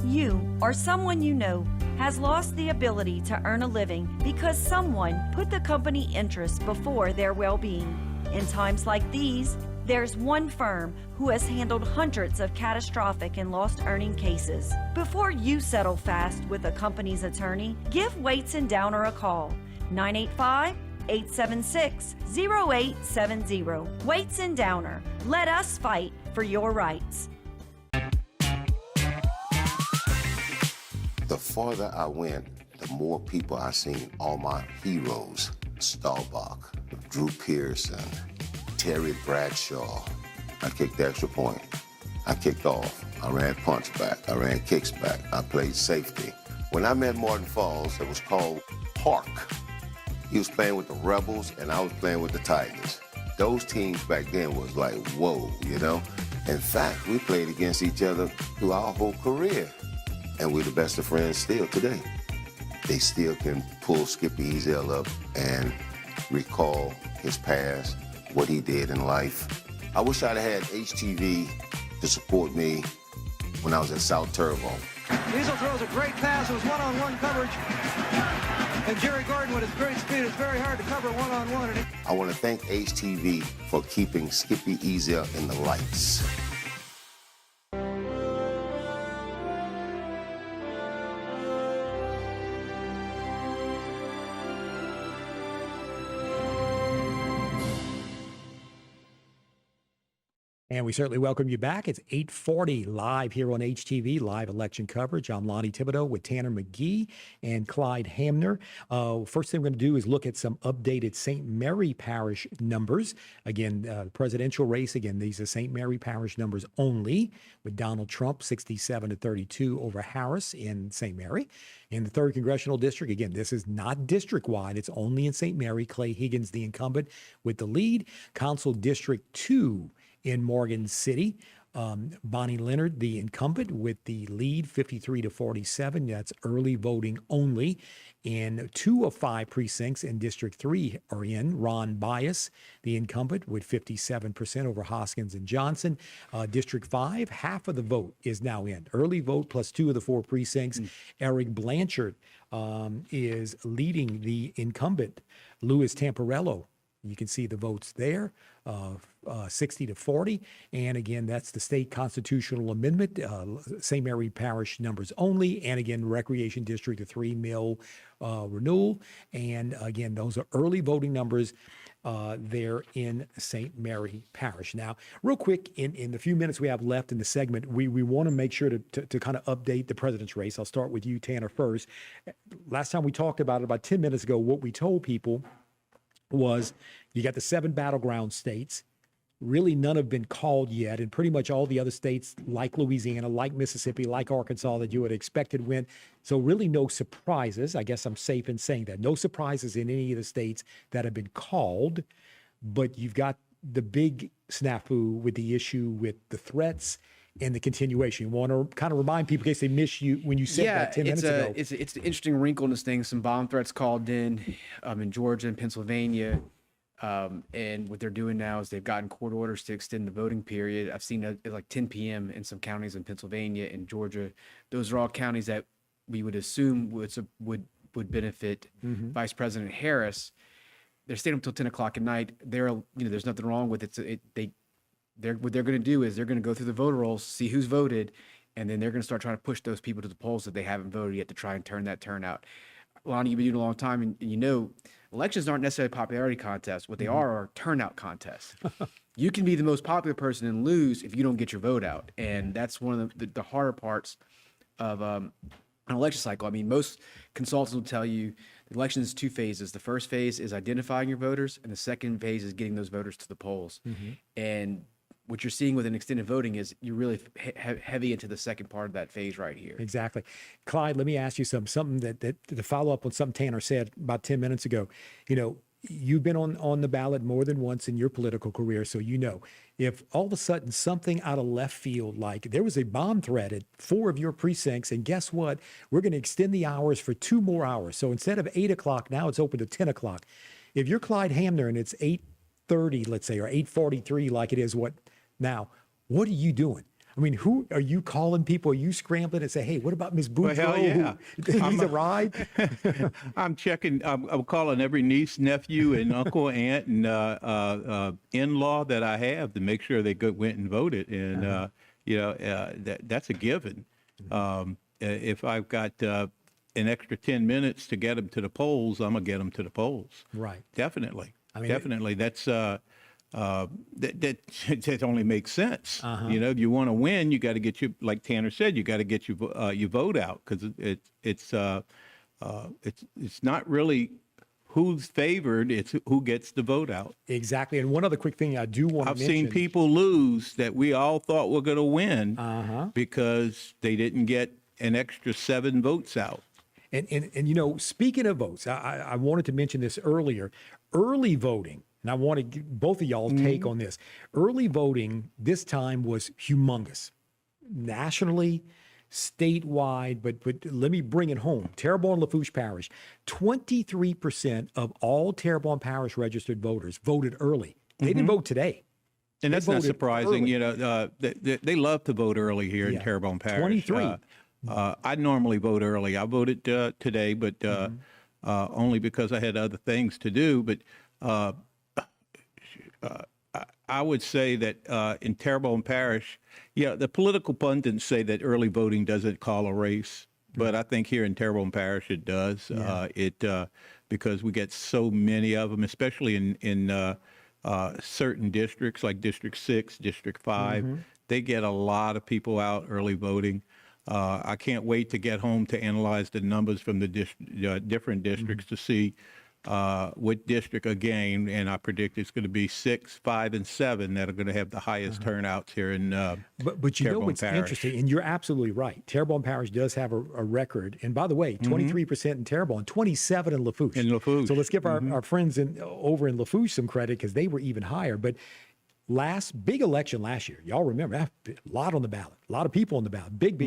You or someone you know has lost the ability to earn a living because someone put the company interests before their well-being. In times like these, there's one firm who has handled hundreds of catastrophic and lost earning cases. Before you settle fast with a company's attorney, give Waits and Downer a call. 985-876-0870. Waits and Downer. Let us fight for your rights. The farther I went, the more people I seen, all my heroes, Staubach, Drew Pearson, Terry Bradshaw. I kicked the extra point. I kicked off. I ran punch back. I ran kicks back. I played safety. When I met Martin Falls, it was called Park. He was playing with the Rebels, and I was playing with the Tigers. Those teams back then was like, whoa, In fact, we played against each other through our whole career. And we're the best of friends still today. They still can pull Skippy Ezel up and recall his past, what he did in life. I wish I'd had HTV to support me when I was at South Terrebonne. Ezel throws a great pass. It was one-on-one coverage. And Jerry Gordon, with his great speed, it's very hard to cover one-on-one. I want to thank HTV for keeping Skippy Ezel in the lights. And we certainly welcome you back. It's 8:40 live here on HTV, live election coverage. I'm Lonnie Thibodeau with Tanner McGee and Clyde Hamner. First thing we're going to do is look at some updated St. Mary Parish numbers. Again, presidential race, again, these are St. Mary Parish numbers only, with Donald Trump 67-32 over Harris in St. Mary. In the 3rd Congressional District, again, this is not district-wide. It's only in St. Mary. Clay Higgins, the incumbent, with the lead. Council District 2 in Morgan City, Bonnie Leonard, the incumbent, with the lead, 53-47. That's early voting only. In 2 of 5 precincts in District 3 are in. Ron Bias, the incumbent, with 57% over Hoskins and Johnson. District 5, half of the vote is now in. Early vote plus 2 of the 4 precincts. Eric Blanchard is leading the incumbent. Louis Tamparello You can see the votes there, 60 to 40. And again, that's the state constitutional amendment, St. Mary Parish numbers only. And again, recreation district, a 3 mil renewal. And again, those are early voting numbers there in St. Mary Parish. Now, real quick, in the few minutes we have left in the segment, we want to make sure to kind of update the president's race. I'll start with you, Tanner, first. Last time we talked about it, about 10 minutes ago, what we told people was you got the 7 battleground states. Really, none have been called yet, and pretty much all the other states, like Louisiana, like Mississippi, like Arkansas, that you had expected went. So really no surprises. I guess I'm safe in saying that. No surprises in any of the states that have been called, but you've got the big snafu with the issue with the threats and the continuation. You want to kind of remind people in case they miss you when you said that 10 minutes ago. It's an interesting wrinkle in this thing. Some bomb threats called in Georgia and Pennsylvania. And what they're doing now is they've gotten court orders to extend the voting period. I've seen it at like 10 p.m. in some counties in Pennsylvania and Georgia. Those are all counties that we would assume would benefit Vice President Harris. They're staying up until 10 o'clock at night. There's nothing wrong with it. What they're going to do is they're going to go through the voter rolls, see who's voted, and then they're going to start trying to push those people to the polls that they haven't voted yet to try and turn that turnout. Lonnie, you've been doing it a long time, and you know elections aren't necessarily popularity contests. What they are turnout contests. You can be the most popular person and lose if you don't get your vote out, and that's one of the harder parts of an election cycle. I mean, most consultants will tell you the election is 2 phases. The first phase is identifying your voters, and the second phase is getting those voters to the polls. And what you're seeing with an extended voting is you're really heavy into the second part of that phase right here. Exactly. Clyde, let me ask you something that to follow up on something Tanner said about 10 minutes ago. You know, you've been on the ballot more than once in your political career, so you know, if all of a sudden something out of left field, like there was a bomb threat at 4 of your precincts, and guess what? We're going to extend the hours for 2 more hours. So instead of 8 o'clock, now it's open to 10 o'clock. If you're Clyde Hamner and it's 8:30, let's say, or 8:43 like it is now, what are you doing? I mean, who are you calling people? Are you scrambling and say, hey, what about Ms. Boudreaux? Well, hell yeah. He's arrived? I'm checking. I'm calling every niece, nephew, and uncle, aunt, and in-law that I have to make sure they went and voted. And, that's a given. If I've got an extra 10 minutes to get them to the polls, I'm going to get them to the polls. Right. Definitely. I mean, definitely. That's... that only makes sense. You know, if you want to win, you got to get like Tanner said, you got to get your vote out, because it's not really who's favored, it's who gets the vote out. Exactly. And one other quick thing I do want to mention. I've seen people lose that we all thought were going to win because they didn't get an extra 7 votes out. And you know, speaking of votes, I wanted to mention this earlier. Early voting. And I want to get both of y'all take on this. Early voting this time was humongous, nationally, statewide. But let me bring it home. Terrebonne Lafourche Parish, 23% of all Terrebonne Parish registered voters voted early. They didn't vote today. And that's not surprising. Early. You know, they love to vote early here in Terrebonne Parish. 23. I normally vote early. I voted today, but only because I had other things to do. But I would say that in Terrebonne Parish, the political pundits say that early voting doesn't call a race, but I think here in Terrebonne Parish it does. Because we get so many of them, especially in certain districts like District 6, District 5. They get a lot of people out early voting. I can't wait to get home to analyze the numbers from the different districts to see what district again, and I predict it's going to be 6, 5, and 7 that are going to have the highest turnouts here in but you know what's interesting, and you're absolutely right. Terrebonne Parish does have a record, and by the way, 23% in Terrebonne, 27 in Lafourche. So let's give our friends over in Lafourche some credit, because they were even higher. But big election last year, y'all remember, a lot on the ballot, a lot of people on the ballot, big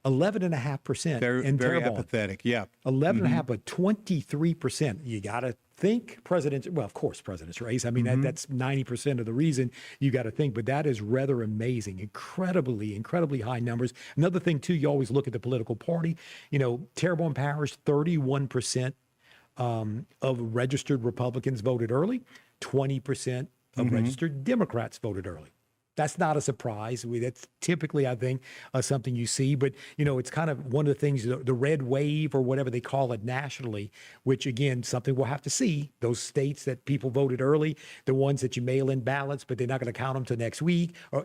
11.5% in very Terrebonne. apathetic, 11.5, but 23%. You got to think of course, president's race. I mean, that's 90% of the reason you got to think, but that is rather amazing. Incredibly high numbers. Another thing too, you always look at the political party. You know, Terrebonne Parish, 31% of registered Republicans voted early. 20% of registered Democrats voted early. That's not a surprise. That's typically, I think, something you see. But, it's kind of one of the things, the red wave or whatever they call it nationally, which, again, something we'll have to see. Those states that people voted early, the ones that you mail in ballots, but they're not going to count them till next week. Or,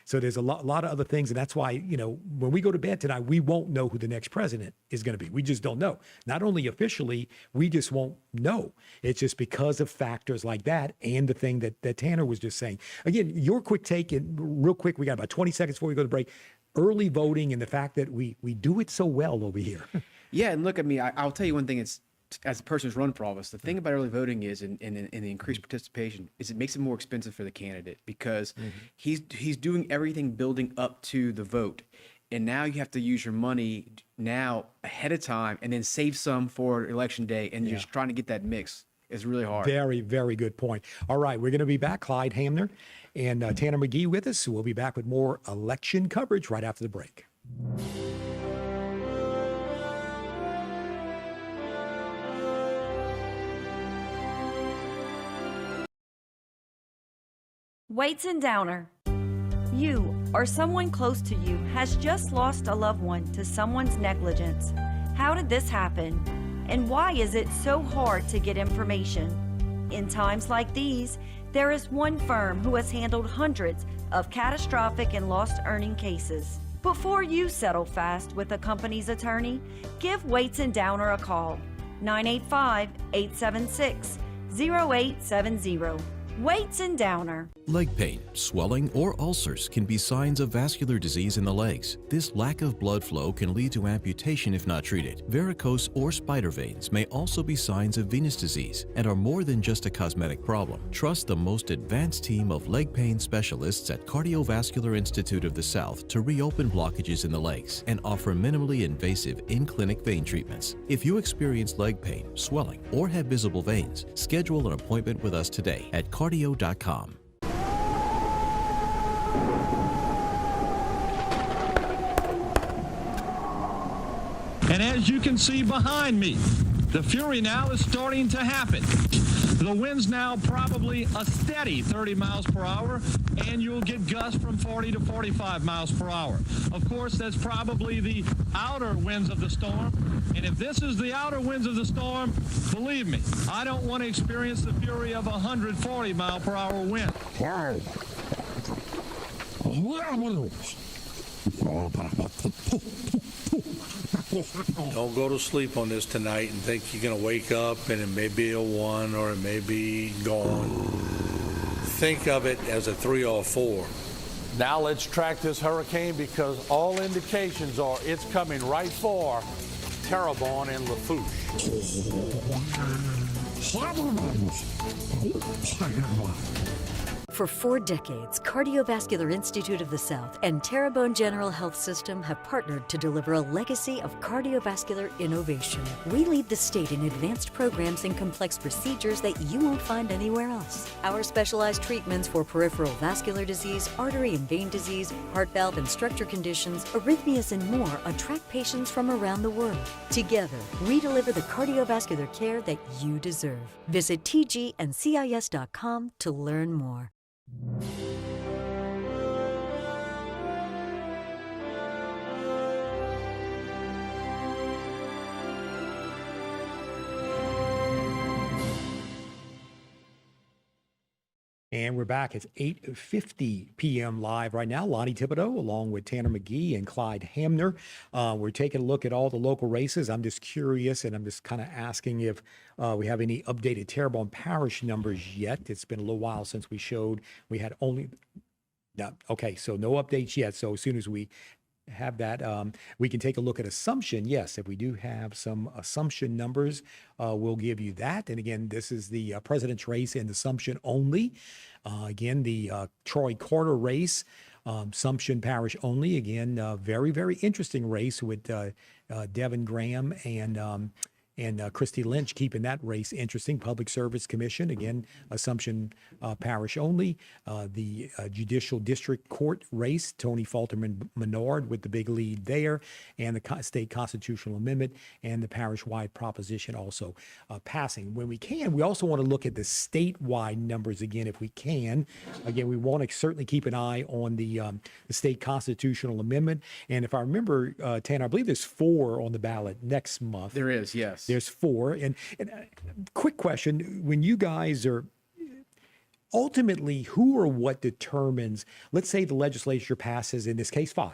so there's a lot of other things. And that's why, when we go to bed tonight, we won't know who the next president is going to be. We just don't know. Not only officially, we just won't know. It's just because of factors like that and the thing that Tanner was just saying. Again, your quick take, and real quick, we got about 20 seconds before we go to break. Early voting and the fact that we do it so well over here. Yeah, and look at me. I'll tell you one thing. It's as a person who's run for office, the thing about early voting is, and the increased participation, is it makes it more expensive for the candidate because he's doing everything building up to the vote. And now you have to use your money now ahead of time and then save some for election day. And you're just trying to get that mix. It's really hard. Very, very good point. All right, we're going to be back. Clyde Hamner and Tanner McGee with us. We'll be back with more election coverage right after the break. Weights and Downer. You or someone close to you has just lost a loved one to someone's negligence. How did this happen? And why is it so hard to get information? In times like these, there is one firm who has handled hundreds of catastrophic and lost earning cases. Before you settle fast with a company's attorney, give Weights and Downer a call. 985-876-0870. Weights and Downer. Leg pain, swelling, or ulcers can be signs of vascular disease in the legs. This lack of blood flow can lead to amputation if not treated. Varicose or spider veins may also be signs of venous disease and are more than just a cosmetic problem. Trust the most advanced team of leg pain specialists at Cardiovascular Institute of the South to reopen blockages in the legs and offer minimally invasive in-clinic vein treatments. If you experience leg pain, swelling, or have visible veins, schedule an appointment with us today at cardio.com. And as you can see behind me, the fury now is starting to happen. The wind's now probably a steady 30 miles per hour, and you'll get gusts from 40 to 45 miles per hour. Of course, that's probably the outer winds of the storm. And if this is the outer winds of the storm, believe me, I don't want to experience the fury of a 140 mile per hour wind. Don't go to sleep on this tonight and think you're going to wake up and it may be a 1 or it may be gone. Think of it as a 3 or a 4. Now let's track this hurricane because all indications are it's coming right for Terrebonne and Lafourche. For 4 decades, Cardiovascular Institute of the South and Terrebonne General Health System have partnered to deliver a legacy of cardiovascular innovation. We lead the state in advanced programs and complex procedures that you won't find anywhere else. Our specialized treatments for peripheral vascular disease, artery and vein disease, heart valve and structure conditions, arrhythmias, and more attract patients from around the world. Together, we deliver the cardiovascular care that you deserve. Visit tgandcis.com to learn more. And we're back. It's 8:50 p.m. live right now. Lonnie Thibodeau along with Tanner McGee and Clyde Hamner. We're taking a look at all the local races. I'm just curious, and I'm just kind of asking if we have any updated Terrebonne Parish numbers yet. It's been a little while since we showed. We had only... No, okay, so no updates yet. So as soon as we have that, we can take a look at Assumption. Yes, if we do have some Assumption numbers, we'll give you that. And again, this is the president's race in Assumption only. Again, the Troy Carter race, Assumption Parish only. Again, very, very interesting race with Devin Graham and and Christy Lynch keeping that race interesting. Public Service Commission, again, Assumption Parish only. The Judicial District Court race, Tony Falterman Menard with the big lead there, and the State Constitutional Amendment and the parish-wide proposition also passing. When we can, we also want to look at the statewide numbers again, if we can. Again, we want to certainly keep an eye on the State Constitutional Amendment. And if I remember, Tanner, I believe there's 4 on the ballot next month. There is, yes. There's 4. And quick question, when you guys are ultimately, who or what determines, let's say the legislature passes, in this case, 5.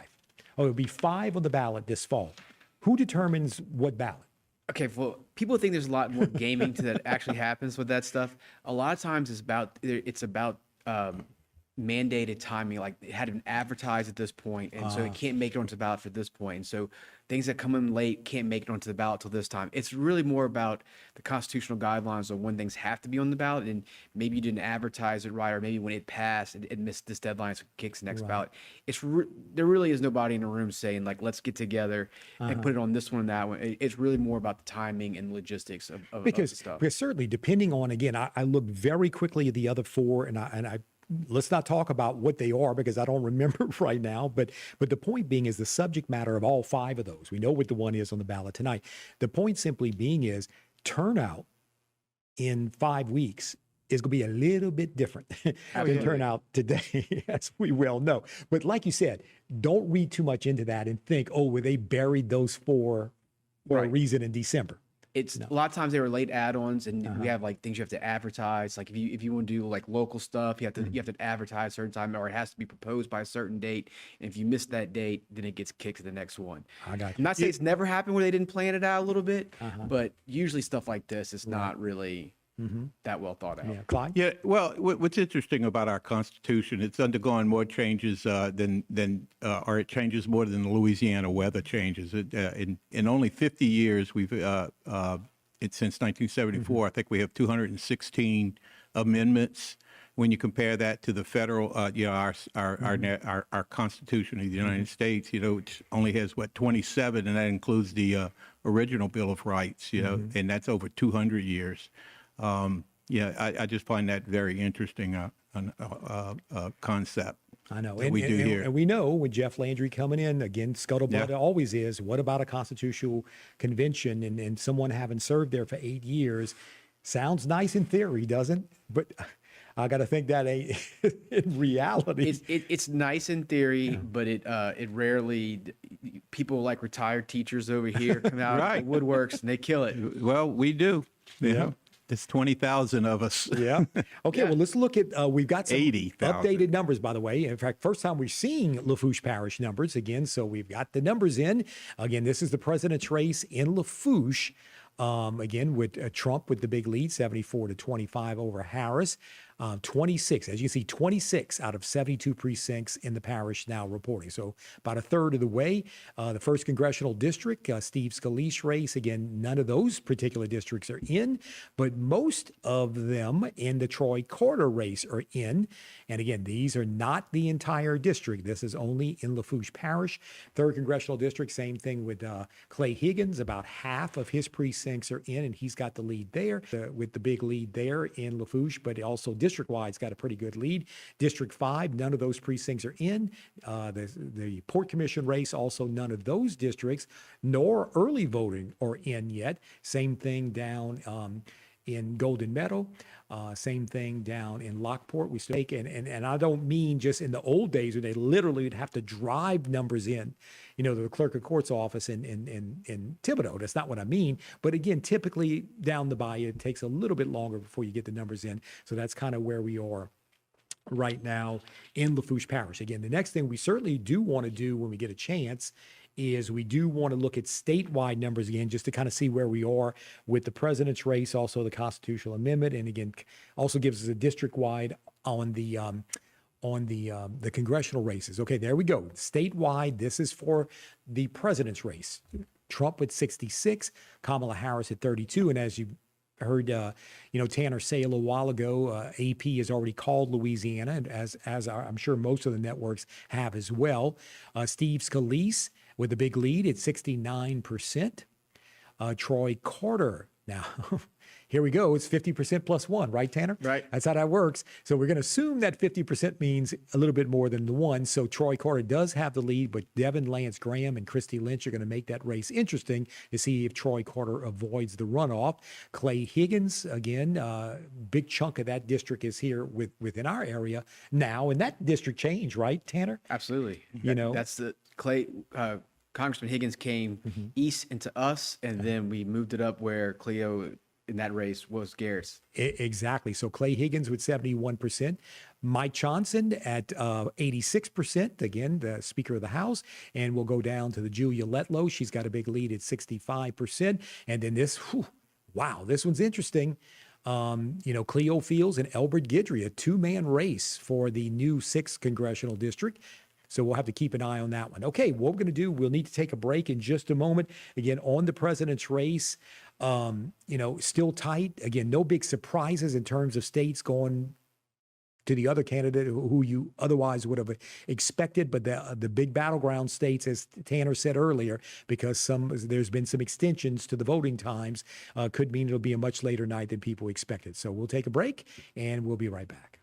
Oh, it'll be 5 on the ballot this fall. Who determines what ballot? Okay, well, people think there's a lot more gaming to that actually happens with that stuff. A lot of times it's about mandated timing, like it had been advertised at this point, and so it can't make it onto the ballot for this point. And so things that come in late can't make it onto the ballot till this time. It's really more about the constitutional guidelines on when things have to be on the ballot, and maybe you didn't advertise it right, or maybe when it passed, it missed this deadline, so it kicks the next ballot. There really is nobody in the room saying, like, let's get together and put it on this one and that one. It's really more about the timing and logistics of the stuff. Because certainly, depending on, again, I looked very quickly at the other 4, and I let's not talk about what they are because I don't remember right now. But the point being is the subject matter of all 5 of those. We know what the one is on the ballot tonight. The point simply being is turnout in 5 weeks is going to be a little bit different than turnout today, as we well know. But like you said, don't read too much into that and think, oh, well, they buried those 4 for a reason in December. A lot of times they were late add-ons, and we have like things you have to advertise. Like if you want to do like local stuff, you have to advertise a certain time, or it has to be proposed by a certain date. And if you miss that date, then it gets kicked to the next one. I got you. I'm not saying it's never happened where they didn't plan it out a little bit, but usually stuff like this is not really that well thought out. Yeah, Clyde? Yeah, well, what's interesting about our Constitution, it's undergone more changes or it changes more than the Louisiana weather changes. In only 50 years, we've since 1974, I think we have 216 amendments. When you compare that to the federal, our Constitution of the United States, it only has 27, and that includes the original Bill of Rights, and that's over 200 years. I just find that very interesting concept. I know. We do here. And we know with Jeff Landry coming in, again, scuttlebutt always is, what about a constitutional convention and someone having served there for 8 years? Sounds nice in theory, doesn't? But I got to think that ain't in reality. It's nice in theory, but it rarely, people like retired teachers over here come out of the woodworks and they kill it. Well, we do. Yeah. There's 20,000 of us. Yeah. Okay, well, let's look at, we've got some 80,000 updated numbers, by the way. In fact, first time we're seeing Lafourche Parish numbers again, so we've got the numbers in. Again, this is the president's race in Lafourche. Again, with Trump with the big lead, 74-25 over Harris. 26, as you see, 26 out of 72 precincts in the parish now reporting. So about a third of the way. The first congressional district, Steve Scalise race, again, none of those particular districts are in, but most of them in the Troy Carter race are in. And again, these are not the entire district. This is only in Lafourche Parish. Third congressional district, same thing with Clay Higgins. About half of his precincts are in, and he's got the lead there, with the big lead there in Lafourche, but also district-wide's got a pretty good lead. District 5, none of those precincts are in. The Port Commission race, also none of those districts, nor early voting are in yet. Same thing down in Golden Meadow. Same thing down in Lockport. We still take, and I don't mean just in the old days when they literally would have to drive numbers in, to the clerk of court's office in Thibodaux. That's not what I mean. But again, typically down the bayou, it takes a little bit longer before you get the numbers in. So that's kind of where we are right now in Lafourche Parish. Again, the next thing we certainly do want to do when we get a chance is we do want to look at statewide numbers again, just to kind of see where we are with the president's race, also the constitutional amendment, and again, also gives us a district-wide on the congressional races. Okay, there we go. Statewide, this is for the president's race. Trump with 66, Kamala Harris at 32, and as you heard, Tanner say a little while ago, AP has already called Louisiana, and as I'm sure most of the networks have as well. Steve Scalise with the big lead at 69%. Troy Carter. Now, here we go. It's 50% plus one, right, Tanner? Right. That's how that works. So we're going to assume that 50% means a little bit more than the one. So Troy Carter does have the lead, but Devin Lance Graham and Christy Lynch are going to make that race interesting to see if Troy Carter avoids the runoff. Clay Higgins, again, big chunk of that district is here within our area now, and that district changed, right, Tanner? Absolutely. That's the Clay. Congressman Higgins came east into us, and then we moved it up where Cleo in that race was Garrett's. Exactly. So Clay Higgins with 71%, Mike Johnson at 86%, again, the Speaker of the House, and we'll go down to the Julia Letlow. She's got a big lead at 65%. And then this, this one's interesting. Cleo Fields and Elbert Guidry, a two-man race for the new 6th congressional district. So we'll have to keep an eye on that one. Okay, what we're going to do, we'll need to take a break in just a moment. Again, on the president's race, still tight. Again, no big surprises in terms of states going to the other candidate who you otherwise would have expected. But the big battleground states, as Tanner said earlier, because there's been some extensions to the voting times, could mean it'll be a much later night than people expected. So we'll take a break, and we'll be right back.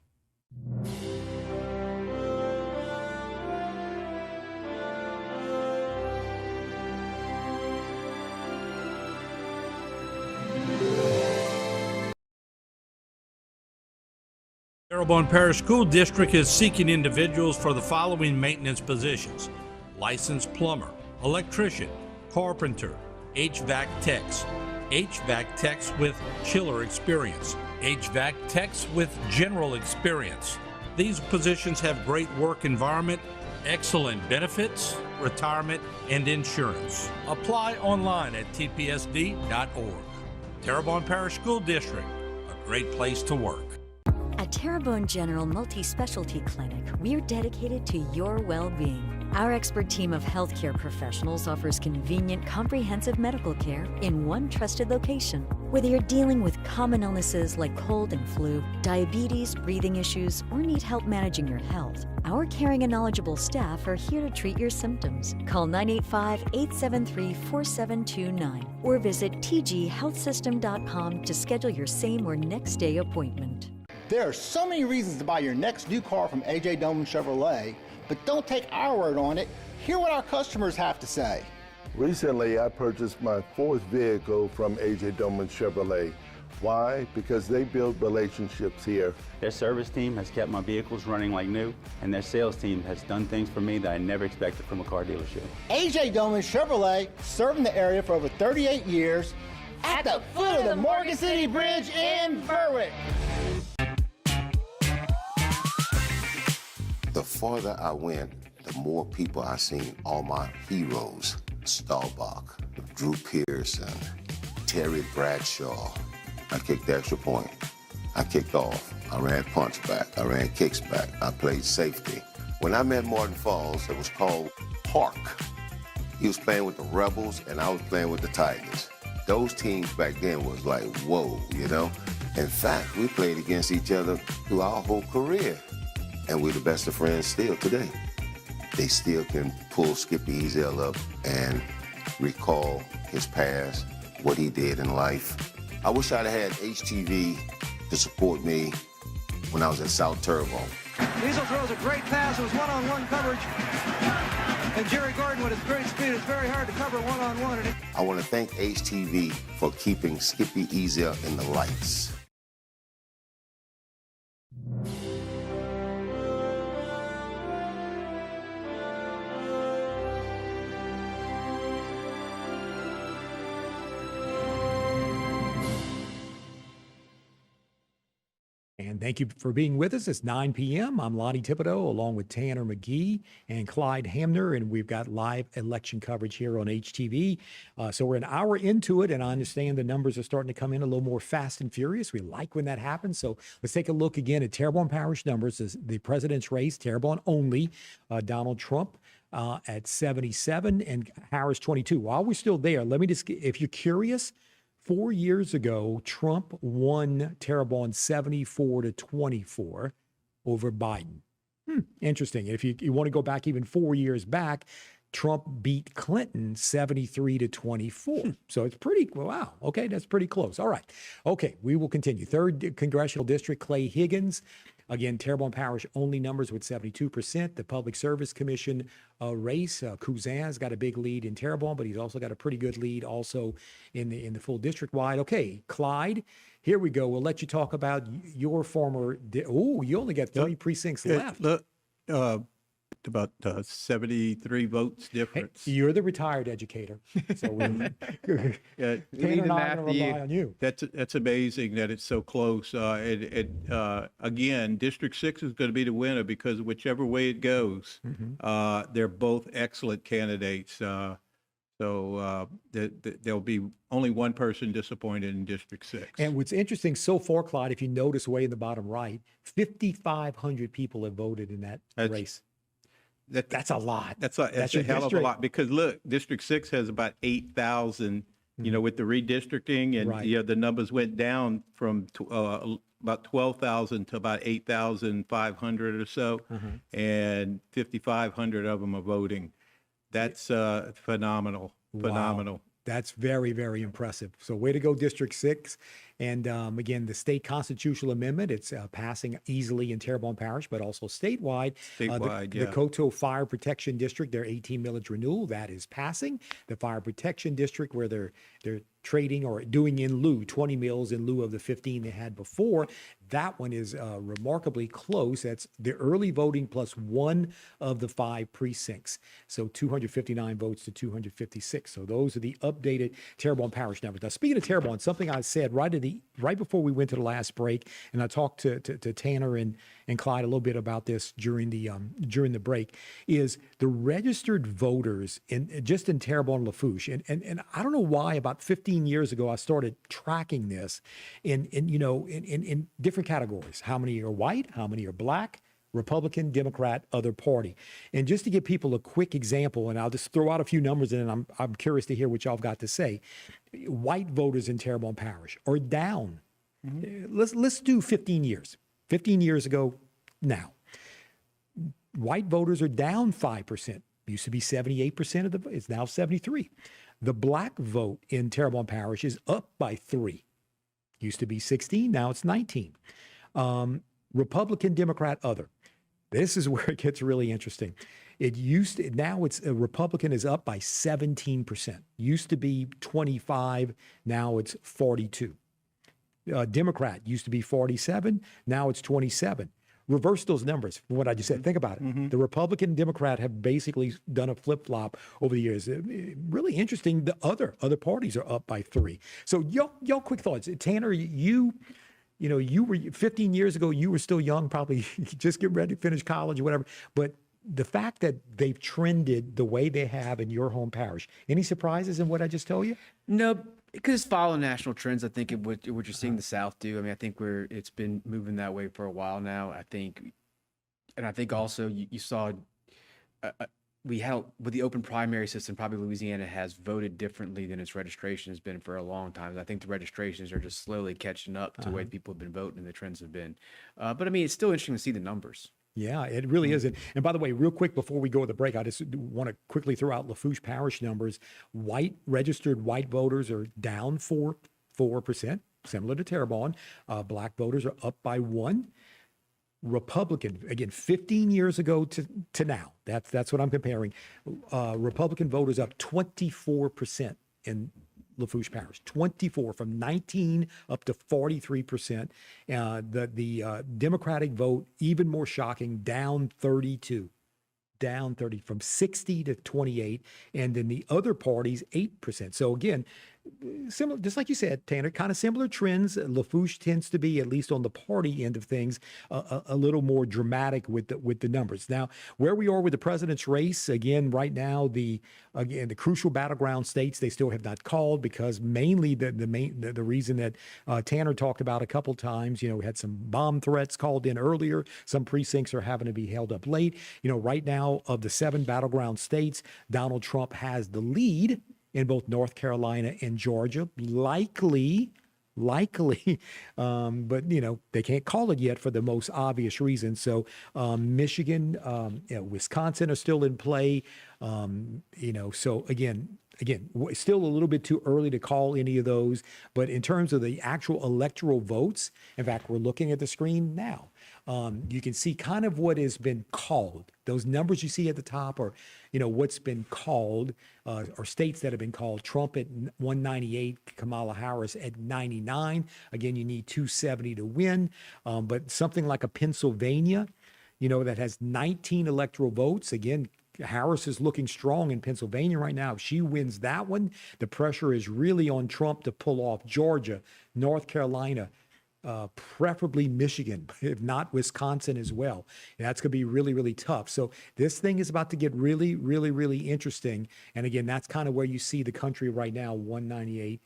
Terrebonne Parish School District is seeking individuals for the following maintenance positions: licensed plumber, electrician, carpenter, HVAC techs with chiller experience, HVAC techs with general experience. These positions have great work environment, excellent benefits, retirement, and insurance. Apply online at tpsd.org. Terrebonne Parish School District, a great place to work. At Terrebonne General Multi-Specialty Clinic, we're dedicated to your well-being. Our expert team of healthcare professionals offers convenient, comprehensive medical care in one trusted location. Whether you're dealing with common illnesses like cold and flu, diabetes, breathing issues, or need help managing your health, our caring and knowledgeable staff are here to treat your symptoms. Call 985-873-4729 or visit tghealthsystem.com to schedule your same or next day appointment. There are so many reasons to buy your next new car from A.J. Doman Chevrolet, but don't take our word on it. Hear what our customers have to say. Recently, I purchased my 4th vehicle from A.J. Doman Chevrolet. Why? Because they build relationships here. Their service team has kept my vehicles running like new, and their sales team has done things for me that I never expected from a car dealership. A.J. Doman Chevrolet, serving the area for over 38 years, at the foot of the Morgan City Bridge in Berwick. The farther I went, the more people I seen all my heroes. Staubach, Drew Pearson, Terry Bradshaw. I kicked the extra point. I kicked off. I ran punch back. I ran kicks back. I played safety. When I met Martin Falls, it was called Park. He was playing with the Rebels, and I was playing with the Tigers. Those teams back then was like, whoa, you know? In fact, we played against each other through our whole career. And we're the best of friends still today. They still can pull Skippy Ezel up and recall his past, what he did in life. I wish I'd had HTV to support me when I was at South Terrebonne. Ezel throws a great pass. It was one-on-one coverage. And Jerry Gordon, with his great speed, it's very hard to cover one-on-one. I want to thank HTV for keeping Skippy Ezel in the lights. And thank you for being with us. It's 9 p.m. I'm Lonnie Thibodeau, along with Tanner McGee and Clyde Hamner, and we've got live election coverage here on HTV. So we're an hour into it, and I understand the numbers are starting to come in a little more fast and furious. We like when that happens. So let's take a look again at Terrebonne Parish numbers. The president's race, Terrebonne only, Donald Trump at 77 and Harris 22. While we're still there, let me just, if you're curious, 4 years ago, Trump won Terrebonne 74-24 over Biden. Interesting. If you want to go back even 4 years back, Trump beat Clinton 73-24. So it's pretty, wow. Okay, that's pretty close. All right. Okay, we will continue. 3rd Congressional District, Clay Higgins. Again, Terrebonne Parish only numbers with 72%. The Public Service Commission race, Cousin's got a big lead in Terrebonne, but he's also got a pretty good lead also in the full district-wide. Okay, Clyde, here we go. We'll let you talk about your former, you only got 3 precincts left. Look, about 73 votes difference. Hey, you're the retired educator, so Tanner and I are going to rely on you. That's amazing that it's so close. Again, District 6 is going to be the winner because whichever way it goes, they're both excellent candidates. So there'll be only one person disappointed in District 6. And what's interesting so far, Clyde, if you notice way in the bottom right, 5,500 people have voted in that race. That's a lot. That's a hell of a lot because look, District 6 has about 8,000, with the redistricting and the numbers went down from about 12,000 to about 8,500 or so, and 5,500 of them are voting. That's phenomenal. Wow. That's very, very impressive. So way to go, District 6. And again, the state constitutional amendment, it's passing easily in Terrebonne Parish, but also statewide. The Coteau Fire Protection District, their 18 millage renewal, that is passing. The Fire Protection District, where they're trading or doing in lieu, 20 mills in lieu of the 15 they had before. That one is remarkably close. That's the early voting plus one of the 5 precincts. So 259 votes to 256. So those are the updated Terrebonne Parish numbers. Now, speaking of Terrebonne, something I said right before we went to the last break, and I talked to Tanner and Clyde a little bit about this during the break, is the registered voters in Terrebonne and Lafourche. And I don't know why about 15 years ago I started tracking this in different categories. How many are white? How many are black? Republican, Democrat, other party. And just to give people a quick example, and I'll just throw out a few numbers and I'm curious to hear what y'all have got to say. White voters in Terrebonne Parish are down. Let's do 15 years. 15 years ago now. White voters are down 5%. Used to be 78% of the vote. It's now 73. The black vote in Terrebonne Parish is up by 3. Used to be 16, now it's 19. Republican, Democrat, other. This is where it gets really interesting. Now it's a Republican is up by 17%. Used to be 25, now it's 42. Democrat used to be 47, now it's 27. Reverse those numbers from what I just said. Think about it. The Republican and Democrat have basically done a flip-flop over the years. Really interesting. The other parties are up by 3. So y'all quick thoughts. Tanner, you were 15 years ago, you were still young, probably just getting ready to finish college or whatever. But the fact that they've trended the way they have in your home parish, any surprises in what I just told you? No, because it's following national trends. I think what you're seeing the South do. I mean, I think it's been moving that way for a while now. I think also you saw we had with the open primary system. Probably Louisiana has voted differently than its registration has been for a long time. I think the registrations are just slowly catching up to the way people have been voting and the trends have been. But I mean, it's still interesting to see the numbers. Yeah, it really is. And by the way, real quick before we go to the break, I just want to quickly throw out Lafourche Parish numbers. Registered white voters are down 4%, similar to Terrebonne. Black voters are up by 1. Republican, again, 15 years ago to now. That's what I'm comparing. Republican voters up 24% in Lafourche Parish, 24 from 19 up to 43%. The Democratic vote, even more shocking, down 32. Down 30 from 60 to 28, and then the other parties 8%. So again, similar, just like you said, Tanner, kind of similar trends. Lafourche tends to be, at least on the party end of things, a little more dramatic with the numbers. Now, where we are with the president's race, again, right now, the crucial battleground states they still have not called because mainly the reason that Tanner talked about a couple times. We had some bomb threats called in earlier. Some precincts are having to be held up late. Right now, of the 7 battleground states, Donald Trump has the lead in both North Carolina and Georgia. Likely likely, but they can't call it yet for the most obvious reason. So Michigan, Wisconsin are still in play. So again, still a little bit too early to call any of those. But in terms of the actual electoral votes, in fact, we're looking at the screen now. You can see kind of what has been called. Those numbers you see at the top are, what's been called, or states that have been called. Trump at 198, Kamala Harris at 99. Again, you need 270 to win. But something like a Pennsylvania, that has 19 electoral votes. Again, Harris is looking strong in Pennsylvania right now. If she wins that one, the pressure is really on Trump to pull off Georgia, North Carolina, preferably Michigan, if not Wisconsin as well. And that's going to be really, really tough. So this thing is about to get really, really, really interesting. And again, that's kind of where you see the country right now, 198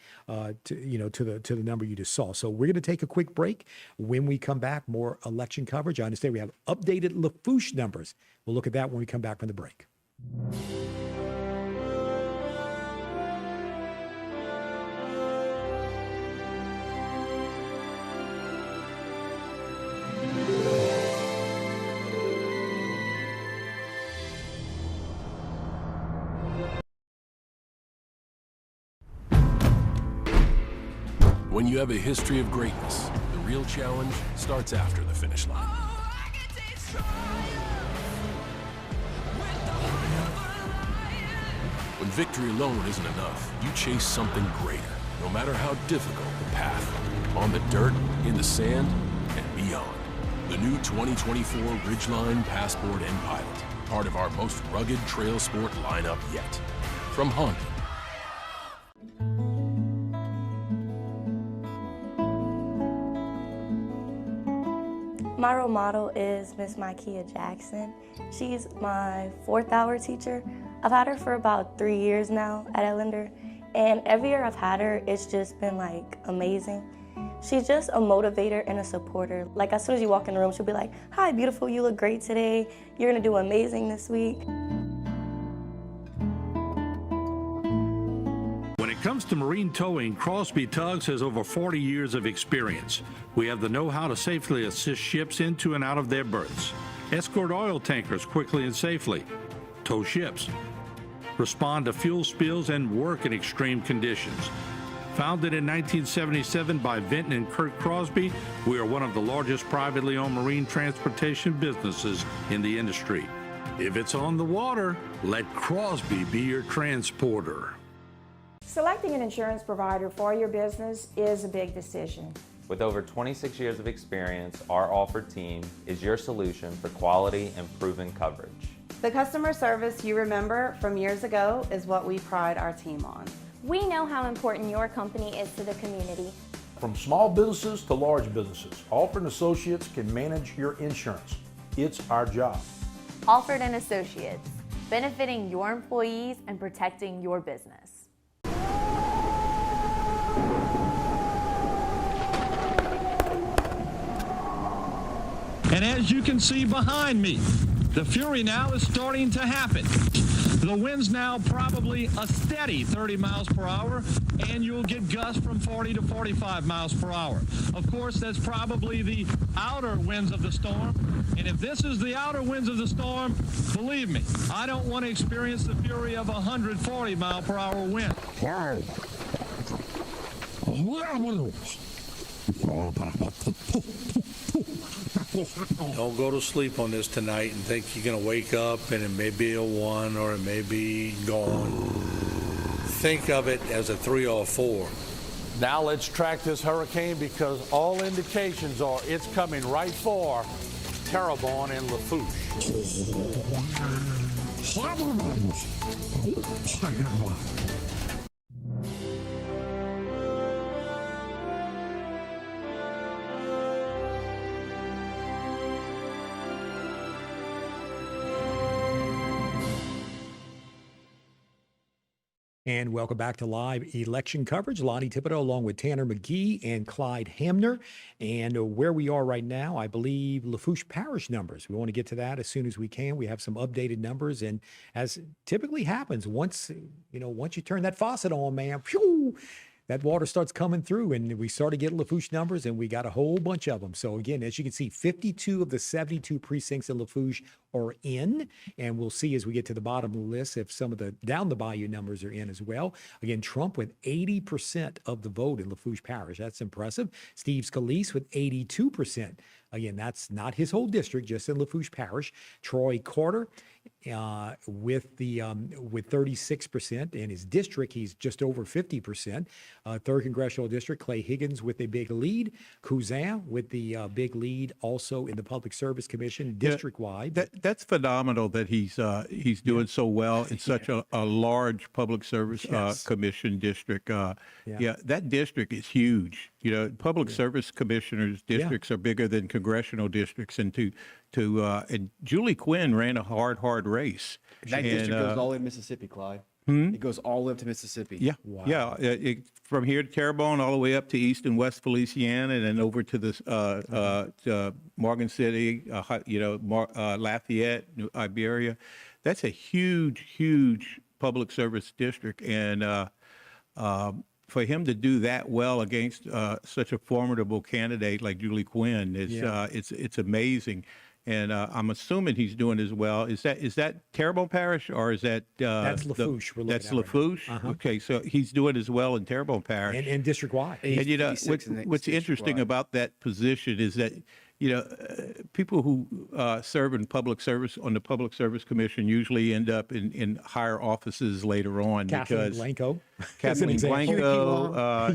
to the number you just saw. So we're going to take a quick break. When we come back, more election coverage. I understand we have updated Lafourche numbers. We'll look at that when we come back from the break. When you have a history of greatness, the real challenge starts after the finish line. When victory alone isn't enough, you chase something greater, no matter how difficult the path. On the dirt, in the sand, and beyond. The new 2024 Ridgeline Passport and Pilot, part of our most rugged trail sport lineup yet. From Honda. My role model is Miss Micaiah Jackson. She's my 4th hour teacher. I've had her for about 3 years now at Ellender, and every year I've had her, it's just been like amazing. She's just a motivator and a supporter. Like as soon as you walk in the room, she'll be like, "Hi, beautiful, you look great today. You're gonna do amazing this week." When it comes to marine towing, Crosby Tugs has over 40 years of experience. We have the know-how to safely assist ships into and out of their berths, escort oil tankers quickly and safely, tow ships, respond to fuel spills, and work in extreme conditions. Founded in 1977 by Vinton and Kurt Crosby, we are one of the largest privately owned marine transportation businesses in the industry. If it's on the water, let Crosby be your transporter. Selecting an insurance provider for your business is a big decision. With over 26 years of experience, our Alford team is your solution for quality and proven coverage. The customer service you remember from years ago is what we pride our team on. We know how important your company is to the community. From small businesses to large businesses, Alford & Associates can manage your insurance. It's our job. Alford & Associates, benefiting your employees and protecting your business. And as you can see behind me, the fury now is starting to happen. The wind's now probably a steady 30 miles per hour, and you'll get gusts from 40 to 45 miles per hour. Of course, that's probably the outer winds of the storm. And if this is the outer winds of the storm, believe me, I don't want to experience the fury of a 140 mile per hour wind. Don't go to sleep on this tonight and think you're going to wake up and it may be a 1 or it may be gone. Think of it as a 3 or a 4. Now let's track this hurricane because all indications are it's coming right for Terrebonne and Lafourche. And welcome back to live election coverage. Lonnie Thibodeau along with Tanner McGee and Clyde Hamner. And where we are right now, I believe Lafourche Parish numbers. We want to get to that as soon as we can. We have some updated numbers. And as typically happens, once you turn that faucet on, man, phew, that water starts coming through, and we start to get Lafourche numbers, and we got a whole bunch of them. So again, as you can see, 52 of the 72 precincts in Lafourche are in, and we'll see as we get to the bottom of the list if some of the down the bayou numbers are in as well. Again, Trump with 80% of the vote in Lafourche Parish. That's impressive. Steve Scalise with 82%. Again, that's not his whole district, just in Lafourche Parish. Troy Carter with 36%. In his district, he's just over 50%. Third Congressional District, Clay Higgins with a big lead. Cousin with the big lead also in the Public Service Commission district-wide. That's phenomenal that he's doing so well in such a large Public Service Commission district. That district is huge. You know, Public Service Commissioners districts are bigger than congressional districts, and and Julie Quinn ran a hard race. That district goes all the way to Mississippi, Clyde. It goes all the way up to Mississippi. Yeah, wow. From here to Terrebonne, all the way up to East and West Feliciana, and then over to the Morgan City, Lafayette, Iberia. That's a huge public service district, and for him to do that well against such a formidable candidate like Julie Quinn it's amazing. And I'm assuming he's doing as well. Is that Terrebonne Parish, or is that that's Lafourche? That's Lafourche. Okay, so he's doing as well in Terrebonne Parish and district wide. And you know what's interesting about that position is that people who serve in public service on the Public Service Commission usually end up in higher offices later on. Kathleen Blanco. Kathleen Blanco.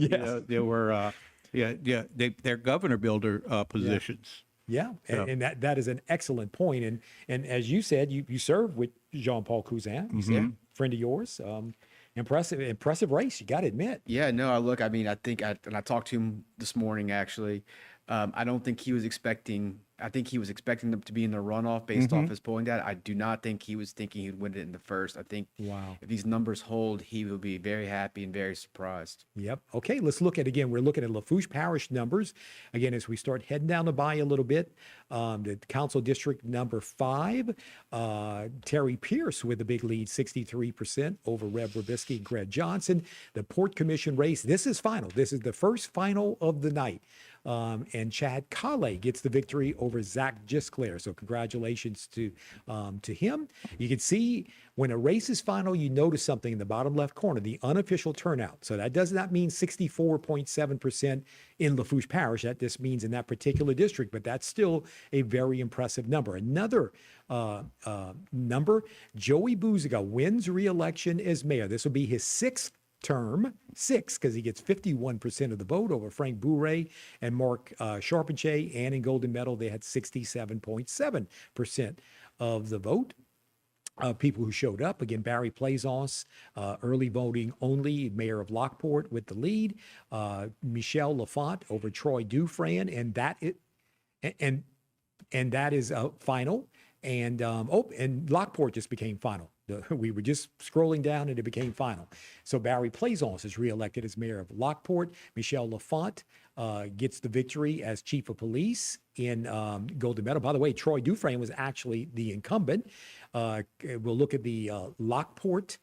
There were they're governor builder positions. Yeah, and that is an excellent point. And as you said, you served with Jean-Paul Cousin, you said, friend of yours. Impressive race, you got to admit. Yeah, no, look, I mean, I think, and I talked to him this morning, actually. I don't think he was expecting, I think he was expecting them to be in the runoff based off his polling data. I do not think he was thinking he'd win it in the first. I think if these numbers hold, he will be very happy and very surprised. Yep. Okay, let's look at, again, we're looking at Lafourche Parish numbers. Again, as we start heading down the bayou a little bit, the council district number 5, Terry Pierce with a big lead, 63% over Reb Robisky and Greg Johnson. The Port Commission race, this is final. This is the first final of the night. And Chad Kale gets the victory over Zach Gisclair. So congratulations to him. You can see when a race is final, you notice something in the bottom left corner, the unofficial turnout. So that does not mean 64.7% in Lafourche Parish. That just means in that particular district, but that's still a very impressive number. Another number, Joey Bouziga wins re-election as mayor. This will be his 6th term, 6, because he gets 51% of the vote over Frank Bourret and Mark Charpentier, and in Golden Medal, they had 67.7% of the vote. People who showed up, again, Barry Plaisance, early voting only, mayor of Lockport with the lead, Michelle Lafont over Troy Dufresne, and that is final. And Lockport just became final. We were just scrolling down and it became final. So Barry Plaisance is reelected as mayor of Lockport. Michelle Lafont gets the victory as chief of police in Golden Medal. By the way, Troy Dufresne was actually the incumbent. We'll look at the Lockport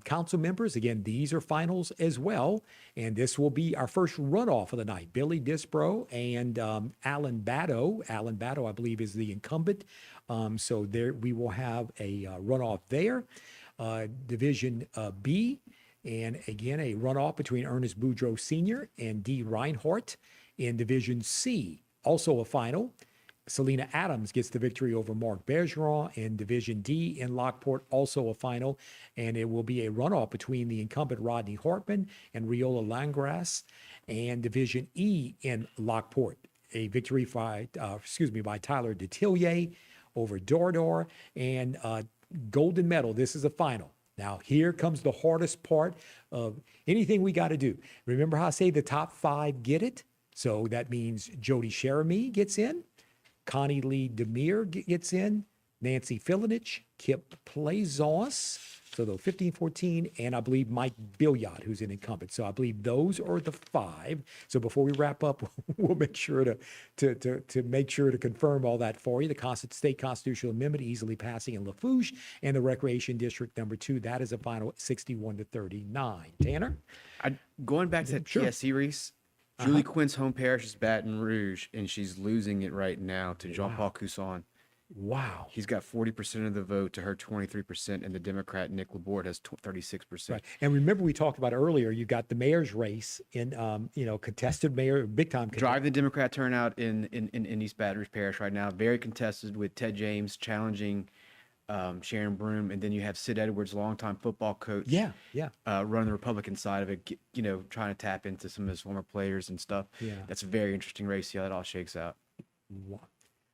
council members. Again, these are finals as well. And this will be our first runoff of the night. Billy Disbro and Alan Batto. Alan Batto, I believe, is the incumbent. So there we will have a runoff there. Division B, and again, a runoff between Ernest Boudreaux Sr. and Dee Reinhardt. In Division C, also a final. Selena Adams gets the victory over Mark Bergeron. In Division D in Lockport, also a final. And it will be a runoff between the incumbent Rodney Hartman and Riola Langras. And Division E in Lockport, a victory by Tyler Detillier over Dordor. And Golden Medal, this is a final. Now, here comes the hardest part of anything we got to do. Remember how I say the top 5 get it? So that means Jody Cherami gets in, Connie Lee Demir gets in, Nancy Filinich, Kip Plaisance, so the 15-14, and I believe Mike Billiard, who's an incumbent. So I believe those are the 5. So before we wrap up, we'll make sure to confirm all that for you. The state constitutional amendment easily passing in Lafourche, and the recreation district number 2, that is a final 61-39. Tanner? Going back to that PSC race, Julie Quinn's home parish is Baton Rouge, and she's losing it right now to Jean-Paul Cousson. Wow. He's got 40% of the vote to her 23%, and the Democrat Nick Laborde has 36%. Right. And remember, we talked about earlier, you got the mayor's race in, contested mayor, big time. Drive the Democrat turnout in East Baton Rouge Parish right now. Very contested with Ted James challenging Sharon Broom. And then you have Sid Edwards, longtime football coach. Running the Republican side of it, trying to tap into some of his former players and stuff. Yeah. That's a very interesting race. See how that all shakes out. Wow.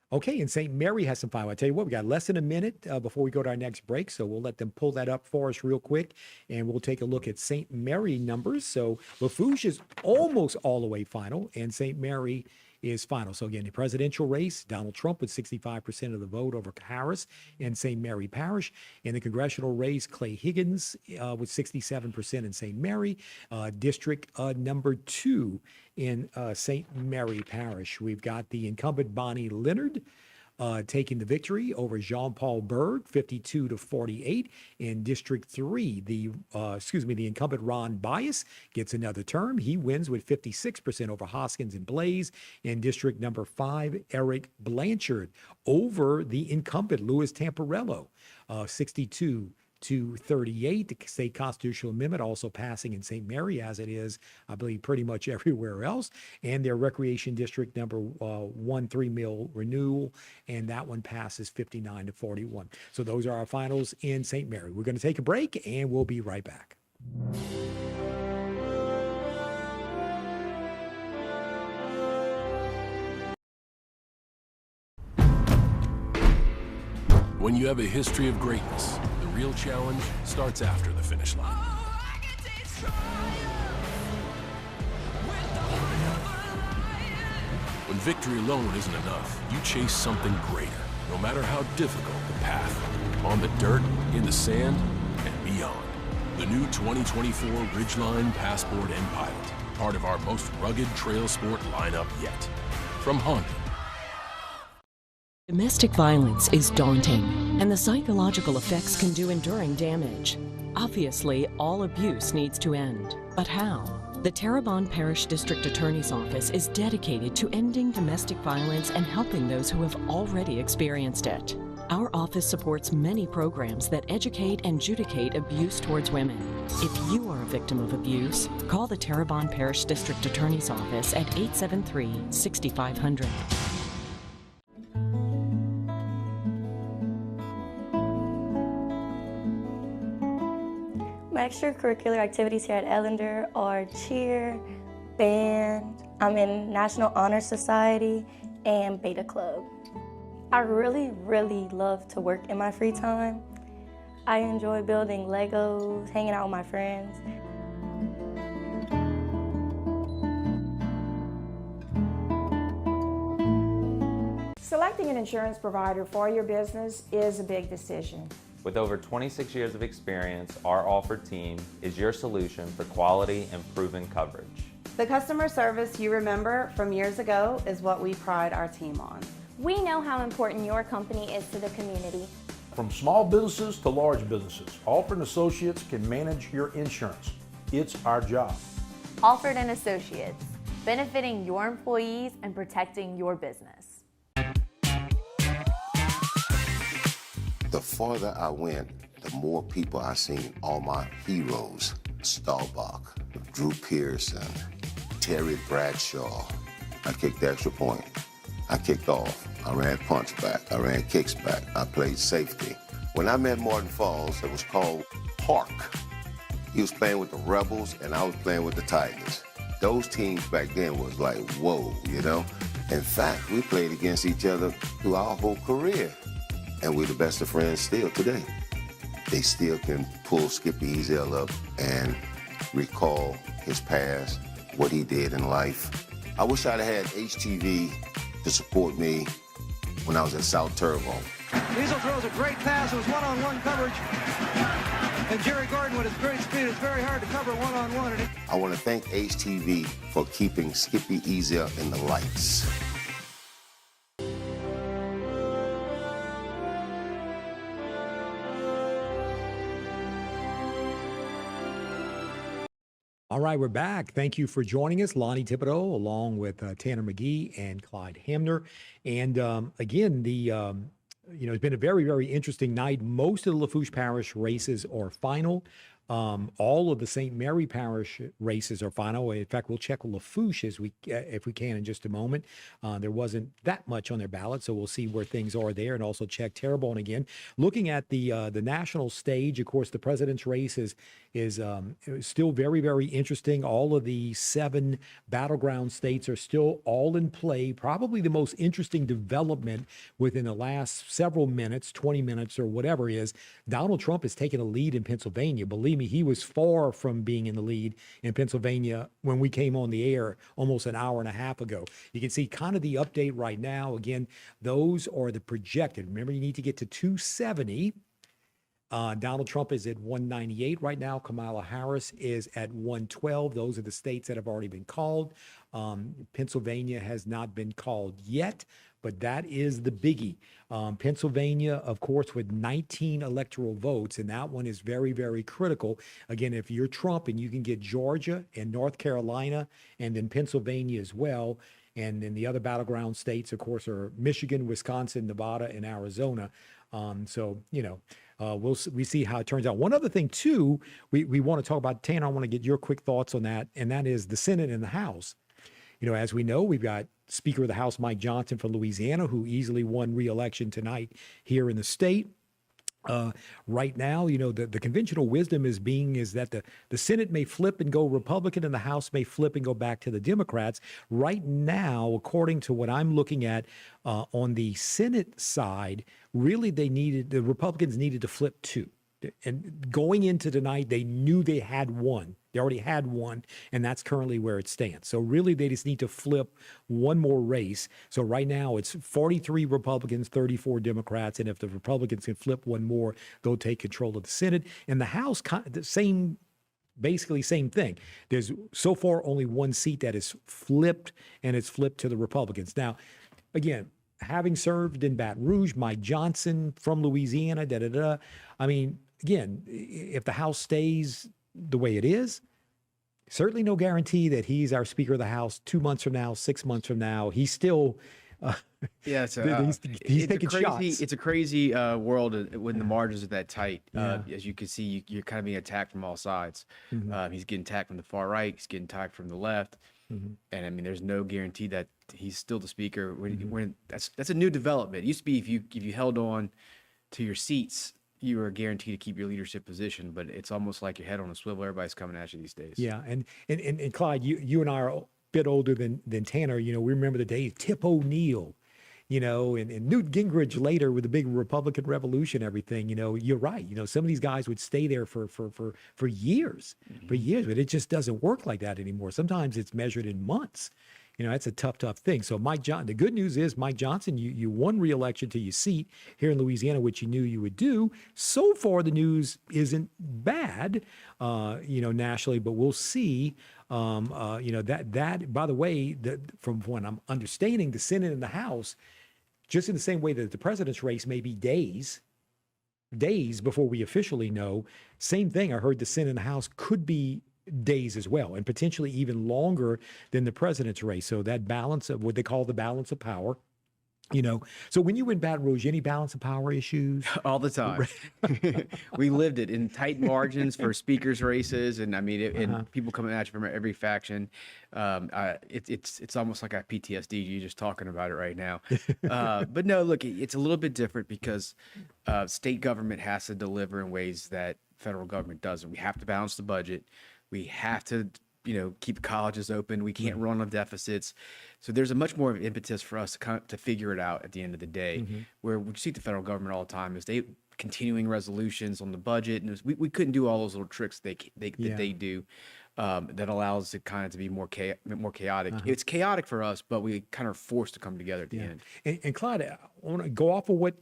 Okay, and St. Mary has some final. I tell you what, we got less than a minute before we go to our next break, so we'll let them pull that up for us real quick, and we'll take a look at St. Mary numbers. So Lafourche is almost all the way final, and St. Mary is final. So again, the presidential race, Donald Trump with 65% of the vote over Harris in St. Mary Parish. In the congressional race, Clay Higgins with 67% in St. Mary. District number 2 in St. Mary Parish. We've got the incumbent Bonnie Leonard taking the victory over Jean-Paul Berg, 52-48. In District 3, the incumbent Ron Bias gets another term. He wins with 56% over Hoskins and Blaze. In District number 5, Eric Blanchard over the incumbent Louis Tamparello, 62-38. The state constitutional amendment also passing in St. Mary, as it is, I believe, pretty much everywhere else. And their recreation district number 1, 3 mill renewal, and that one passes 59-41. So those are our finals in St. Mary. We're going to take a break, and we'll be right back. When you have a history of greatness, the real challenge starts after the finish line. When victory alone isn't enough, you chase something greater, no matter how difficult the path, on the dirt, in the sand, and beyond. The new 2024 Ridgeline Passport and Pilot, part of our most rugged trail sport lineup yet. From Honda. Domestic violence is daunting, and the psychological effects can do enduring damage. Obviously, all abuse needs to end. But how? The Terrebonne Parish District Attorney's Office is dedicated to ending domestic violence and helping those who have already experienced it. Our office supports many programs that educate and adjudicate abuse towards women. If you are a victim of abuse, call the Terrebonne Parish District Attorney's Office at 873-6500. My extracurricular activities here at Ellender are cheer, band, I'm in National Honor Society, and Beta Club. I really love to work in my free time. I enjoy building Legos, hanging out with my friends. Selecting an insurance provider for your business is a big decision. With over 26 years of experience, our Alford team is your solution for quality and proven coverage. The customer service you remember from years ago is what we pride our team on. We know how important your company is to the community. From small businesses to large businesses, Alford & Associates can manage your insurance. It's our job. Alford & Associates, benefiting your employees and protecting your business. The farther I went, the more people I seen, all my heroes, Staubach, Drew Pearson, Terry Bradshaw. I kicked the extra point. I kicked off. I ran punch back. I ran kicks back. I played safety. When I met Martin Falls, it was called Park. He was playing with the Rebels, and I was playing with the Tigers. Those teams back then was like, whoa, you know? In fact, we played against each other through our whole career. And we're the best of friends still today. They still can pull Skippy Ezel up and recall his past, what he did in life. I wish I'd had HTV to support me when I was at South Terrebonne. Ezel throws a great pass. It was one-on-one coverage. And Jerry Gordon, with his great speed, it's very hard to cover one-on-one. I want to thank HTV for keeping Skippy Ezel in the lights. All All right, we're back. Thank you for joining us, Lonnie Thibodeau, along with Tanner McGee and Clyde Hamner. And again, it's been a very, very interesting night. Most of the Lafourche Parish races are final. All of the St. Mary Parish races are final. In fact, we'll check Lafourche if we can in just a moment. There wasn't that much on their ballot, so we'll see where things are there, and also check Terrebonne again. Looking at the national stage, of course, the president's race is still very, very interesting. All of the 7 battleground states are still all in play. Probably the most interesting development within the last several minutes, 20 minutes or whatever is, Donald Trump has taken a lead in Pennsylvania. Believe me, he was far from being in the lead in Pennsylvania when we came on the air almost an hour and a half ago. You can see kind of the update right now. Again, those are the projected. Remember, you need to get to 270. Donald Trump is at 198 right now. Kamala Harris is at 112. Those are the states that have already been called. Pennsylvania has not been called yet, but that is the biggie. Pennsylvania, of course, with 19 electoral votes, and that one is very, very critical. Again, if you're Trump and you can get Georgia and North Carolina and then Pennsylvania as well, and then the other battleground states, of course, are Michigan, Wisconsin, Nevada, and Arizona. We see how it turns out. One other thing, too, we want to talk about, Tanner, I want to get your quick thoughts on that, and that is the Senate and the House. As we know, we've got Speaker of the House Mike Johnson from Louisiana, who easily won re-election tonight here in the state. Right now, the conventional wisdom is that the Senate may flip and go Republican and the House may flip and go back to the Democrats. Right now, according to what I'm looking at on the Senate side, really the Republicans needed to flip 2. And going into tonight, they knew they had one. They already had one, and that's currently where it stands. So really, they just need to flip one more race. So right now, it's 43 Republicans, 34 Democrats, and if the Republicans can flip one more, they'll take control of the Senate. And the House, basically same thing. There's so far only one seat that is flipped, and it's flipped to the Republicans. Now, again, having served in Baton Rouge, Mike Johnson from Louisiana, again, if the House stays the way it is, certainly no guarantee that he's our Speaker of the House 2 months from now, 6 months from now. He's still he's taking shots. It's a crazy world when the margins are that tight. As you can see, you're kind of being attacked from all sides. Mm-hmm. He's getting attacked from the far right. He's getting attacked from the left. Mm-hmm. And there's no guarantee that he's still the Speaker. That's a new development. It used to be if you held on to your seats, you are guaranteed to keep your leadership position, but it's almost like your head on a swivel. Everybody's coming at you these days. Yeah, and Clyde, you and I are a bit older than Tanner. We remember the days, Tip O'Neill, and Newt Gingrich later with the big Republican Revolution, everything. You're right. Some of these guys would stay there for years, but it just doesn't work like that anymore. Sometimes it's measured in months. That's a tough thing. So the good news is, Mike Johnson, you won re-election to your seat here in Louisiana, which you knew you would do. So far, the news isn't bad, nationally, but we'll see. That by the way, from what I'm understanding, the Senate and the House, just in the same way that the president's race may be days before we officially know, same thing. I heard the Senate and the House could be days as well, and potentially even longer than the president's race. So that balance of what they call the balance of power, So when you were in Baton Rouge, any balance of power issues? All the time. We lived it in tight margins for speakers races, and and people coming at you from every faction. It's almost like a PTSD. You're just talking about it right now. But no, look, it's a little bit different because state government has to deliver in ways that federal government doesn't. We have to balance the budget. We have to, keep colleges open. We can't run on deficits. So there's a much more of impetus for us to figure it out at the end of the day. Mm-hmm. Where we see the federal government all the time is they continuing resolutions on the budget, and we couldn't do all those little tricks that they do. That allows it kind of to be more chaotic. It's chaotic for us, but we kind of forced to come together at the end. And Clyde, I want to go off of what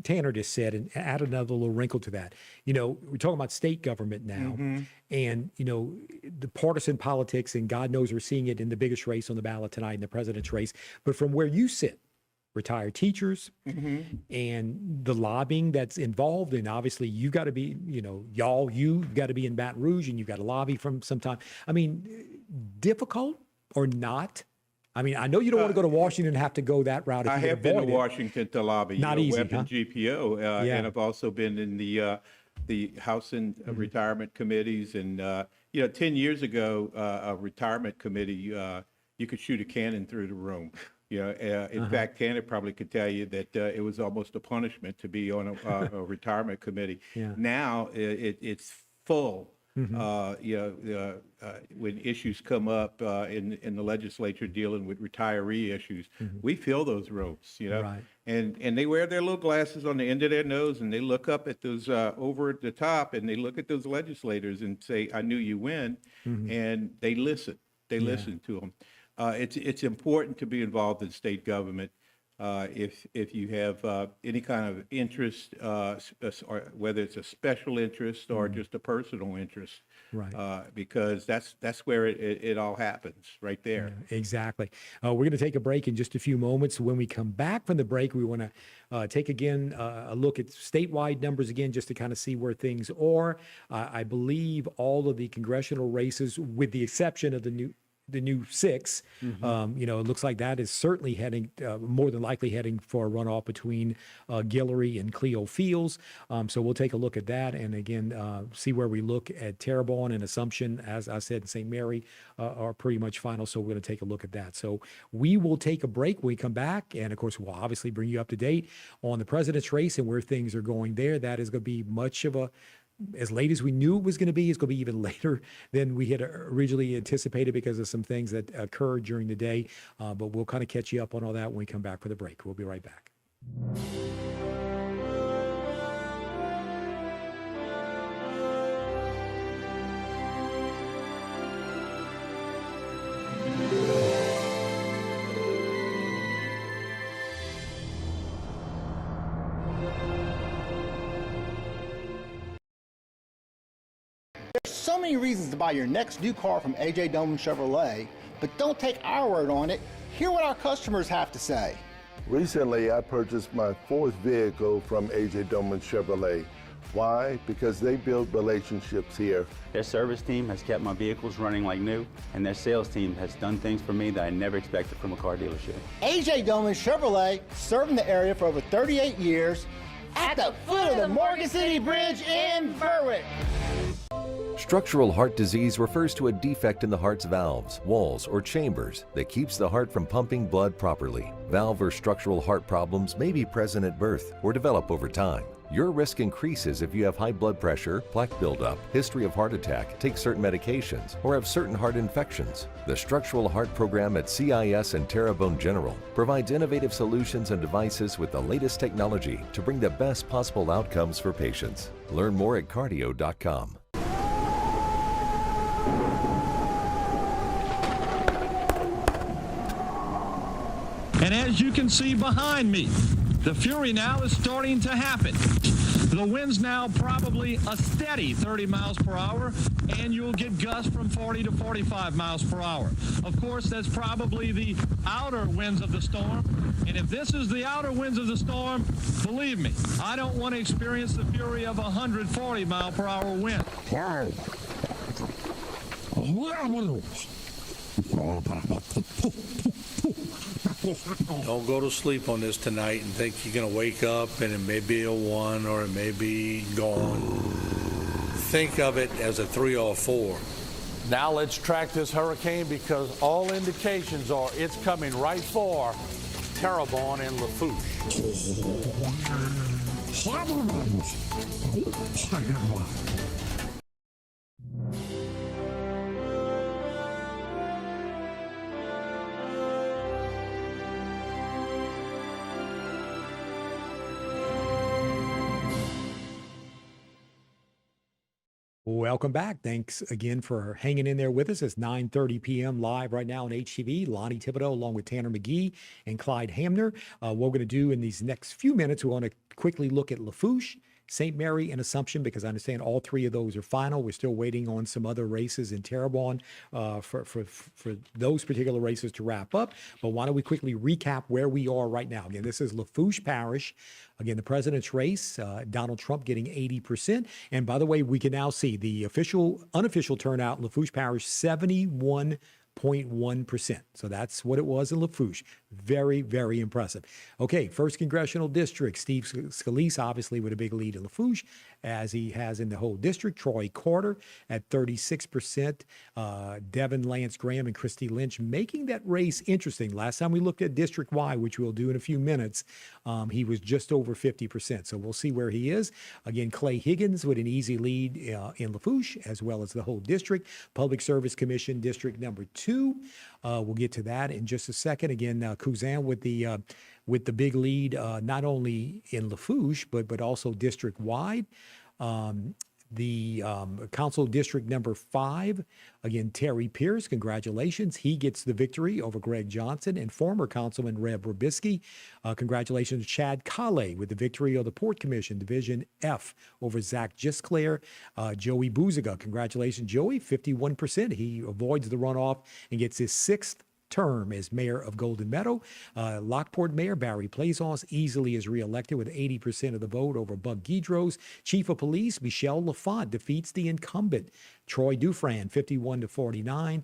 Tanner just said and add another little wrinkle to that. We're talking about state government now, and the partisan politics, and God knows we're seeing it in the biggest race on the ballot tonight in the president's race. But from where you sit, retired teachers, and the lobbying that's involved. And obviously you've got to be, you've got to be in Baton Rouge and you've got to lobby from some time. I mean, difficult or not? I mean, I know you don't want to go to Washington and have to go that route. If I you have been to avoid it. Washington to lobby. Not easy, Web and huh? GPO, Yeah. and I've also been in the House and retirement committees. And 10 years ago, a retirement committee, you could shoot a cannon through the room. In fact, Tanner probably could tell you that it was almost a punishment to be on a retirement committee. Yeah. Now it's full. When issues come up in the legislature dealing with retiree issues, we fill those rooms, Right. and they wear their little glasses on the end of their nose, and they look up at those over at the top, and they look at those legislators and say, "I knew you win," and they listen. They listen to them. It's important to be involved in state government. If you have any kind of interest, or whether it's a special interest or just a personal interest, Right. Because that's where it all happens, right there. Yeah, exactly. We're going to take a break in just a few moments. When we come back from the break, we want to take again a look at statewide numbers again, just to kind of see where things are. I believe all of the congressional races, with the exception of the new 6, it looks like that is certainly heading, more than likely heading for a runoff between Guillory and Cleo Fields. So we'll take a look at that, and again, see where we look at Terrebonne and Assumption, as I said, and St. Mary are pretty much final. So we're going to take a look at that. So we will take a break when we come back. And of course, we'll obviously bring you up to date on the president's race and where things are going there. That is going to be much of as late as we knew it was going to be. It's going to be even later than we had originally anticipated because of some things that occurred during the day. But we'll kind of catch you up on all that when we come back for the break. We'll be right back. There's so many reasons to buy your next new car from AJ Doman Chevrolet, but don't take our word on it. Hear what our customers have to say. Recently, I purchased my 4th vehicle from AJ Doman Chevrolet. Why? Because they build relationships here. Their service team has kept my vehicles running like new, and their sales team has done things for me that I never expected from a car dealership. AJ Doman Chevrolet, serving the area for over 38 years, at the foot of the Morgan City Bridge in Berwick. Structural heart disease refers to a defect in the heart's valves, walls, or chambers that keeps the heart from pumping blood properly. Valve or structural heart problems may be present at birth or develop over time. Your risk increases if you have high blood pressure, plaque buildup, history of heart attack, take certain medications, or have certain heart infections. The Structural Heart Program at CIS and Terrebonne General provides innovative solutions and devices with the latest technology to bring the best possible outcomes for patients. Learn more at cardio.com. And as you can see behind me, the fury now is starting to happen. The wind's now probably a steady 30 miles per hour, and you'll get gusts from 40 to 45 miles per hour. Of course, that's probably the outer winds of the storm. And if this is the outer winds of the storm, believe me, I don't want to experience the fury of a 140 mile per hour wind. Don't go to sleep on this tonight and think you're going to wake up and it may be a 1 or it may be gone. Think of it as a 3 or a 4. Now let's track this hurricane because all indications are it's coming right for Terrebonne and Lafourche. Welcome back. Thanks again for hanging in there with us. It's 9:30 p.m. live right now on HTV. Lonnie Thibodeau along with Tanner McGee and Clyde Hamner. What we're going to do in these next few minutes, we want to quickly look at Lafourche, St. Mary and Assumption, because I understand all three of those are final. We're still waiting on some other races in Terrebonne for those particular races to wrap up. But why don't we quickly recap where we are right now? Again, this is Lafourche Parish. Again, the president's race, Donald Trump getting 80%. And by the way, we can now see the unofficial turnout in Lafourche Parish, 71.1%. So that's what it was in Lafourche. Very, very impressive. Okay, first congressional district. Steve Scalise, obviously, with a big lead in Lafourche, as he has in the whole district. Troy Carter at 36%. Devin Lance Graham and Christy Lynch making that race interesting. Last time we looked at District Y, which we'll do in a few minutes, he was just over 50%. So we'll see where he is. Again, Clay Higgins with an easy lead in Lafourche, as well as the whole district. Public Service Commission, District number 2. We'll get to that in just a second. Again, Cousin with the big lead, not only in Lafourche, but also district-wide. The council district number 5, again, Terry Pierce, congratulations. He gets the victory over Greg Johnson and former councilman Reb Robisky. Congratulations, Chad Kale with the victory of the Port Commission, Division F, over Zach Gisclair. Joey Buziga, congratulations, Joey, 51%. He avoids the runoff and gets his 6th term as mayor of Golden Meadow. Lockport Mayor Barry Plazos easily is reelected with 80% of the vote over Bug Guidros. Chief of Police Michelle Lafont defeats the incumbent Troy Dufran 51-49.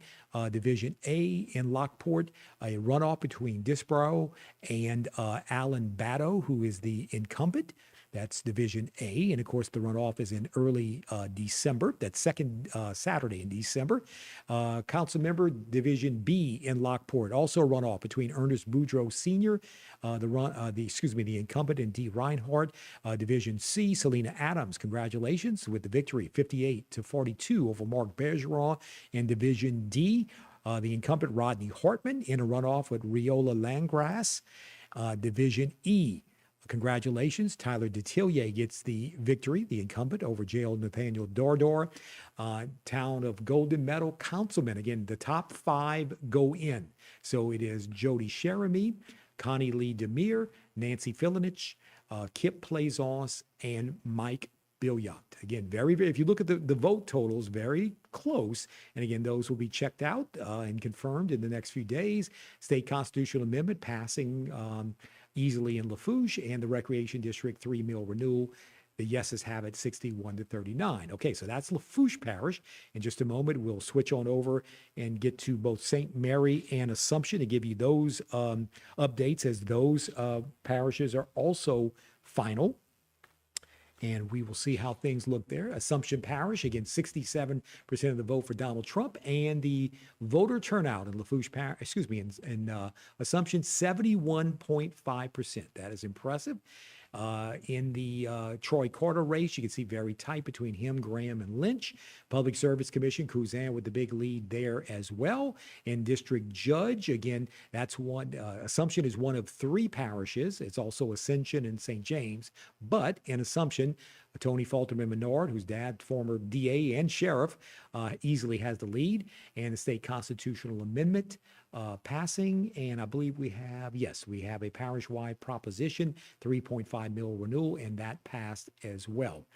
Division A in Lockport, a runoff between Disbrow and Alan Batto, who is the incumbent. That's Division A. And of course, the runoff is in early December. That's second Saturday in December. Council member Division B in Lockport, also a runoff between Ernest Boudreaux Sr., the incumbent, and D. Reinhardt. Division C, Selena Adams, congratulations with the victory, 58-42 over Mark Bergeron. And Division D, the incumbent Rodney Hartman in a runoff with Riola Landgrass. Division E, congratulations, Tyler Detillier gets the victory, the incumbent, over Jail Nathaniel Dordor. Town of Golden Meadow councilman, again, the top 5 go in. So it is Jody Sheremy, Connie Lee Demir, Nancy Filinich, Kip Plazos, and Mike Billiot. Again, very, very, if you look at the vote totals, very close. And again, those will be checked out and confirmed in the next few days. State constitutional amendment passing easily in Lafourche, and the Recreation District 3 mill renewal. The yeses have it 61-39. Okay, so that's Lafourche Parish. In just a moment, we'll switch on over and get to both St. Mary and Assumption to give you those updates, as those parishes are also final. And we will see how things look there. Assumption Parish, again, 67% of the vote for Donald Trump, and the voter turnout in Lafourche Parish, in Assumption, 71.5%. That is impressive. In the Troy Carter race, you can see very tight between him, Graham, and Lynch. Public Service Commission, Cousin with the big lead there as well. In District Judge, again, that's one. Assumption is one of 3 parishes. It's also Ascension and St. James. But in Assumption, Tony Falterman Menard, whose dad, former DA and sheriff, easily has the lead. And the state constitutional amendment passing, and I believe we have a parish-wide proposition, 3.5 mil renewal, and that passed as well.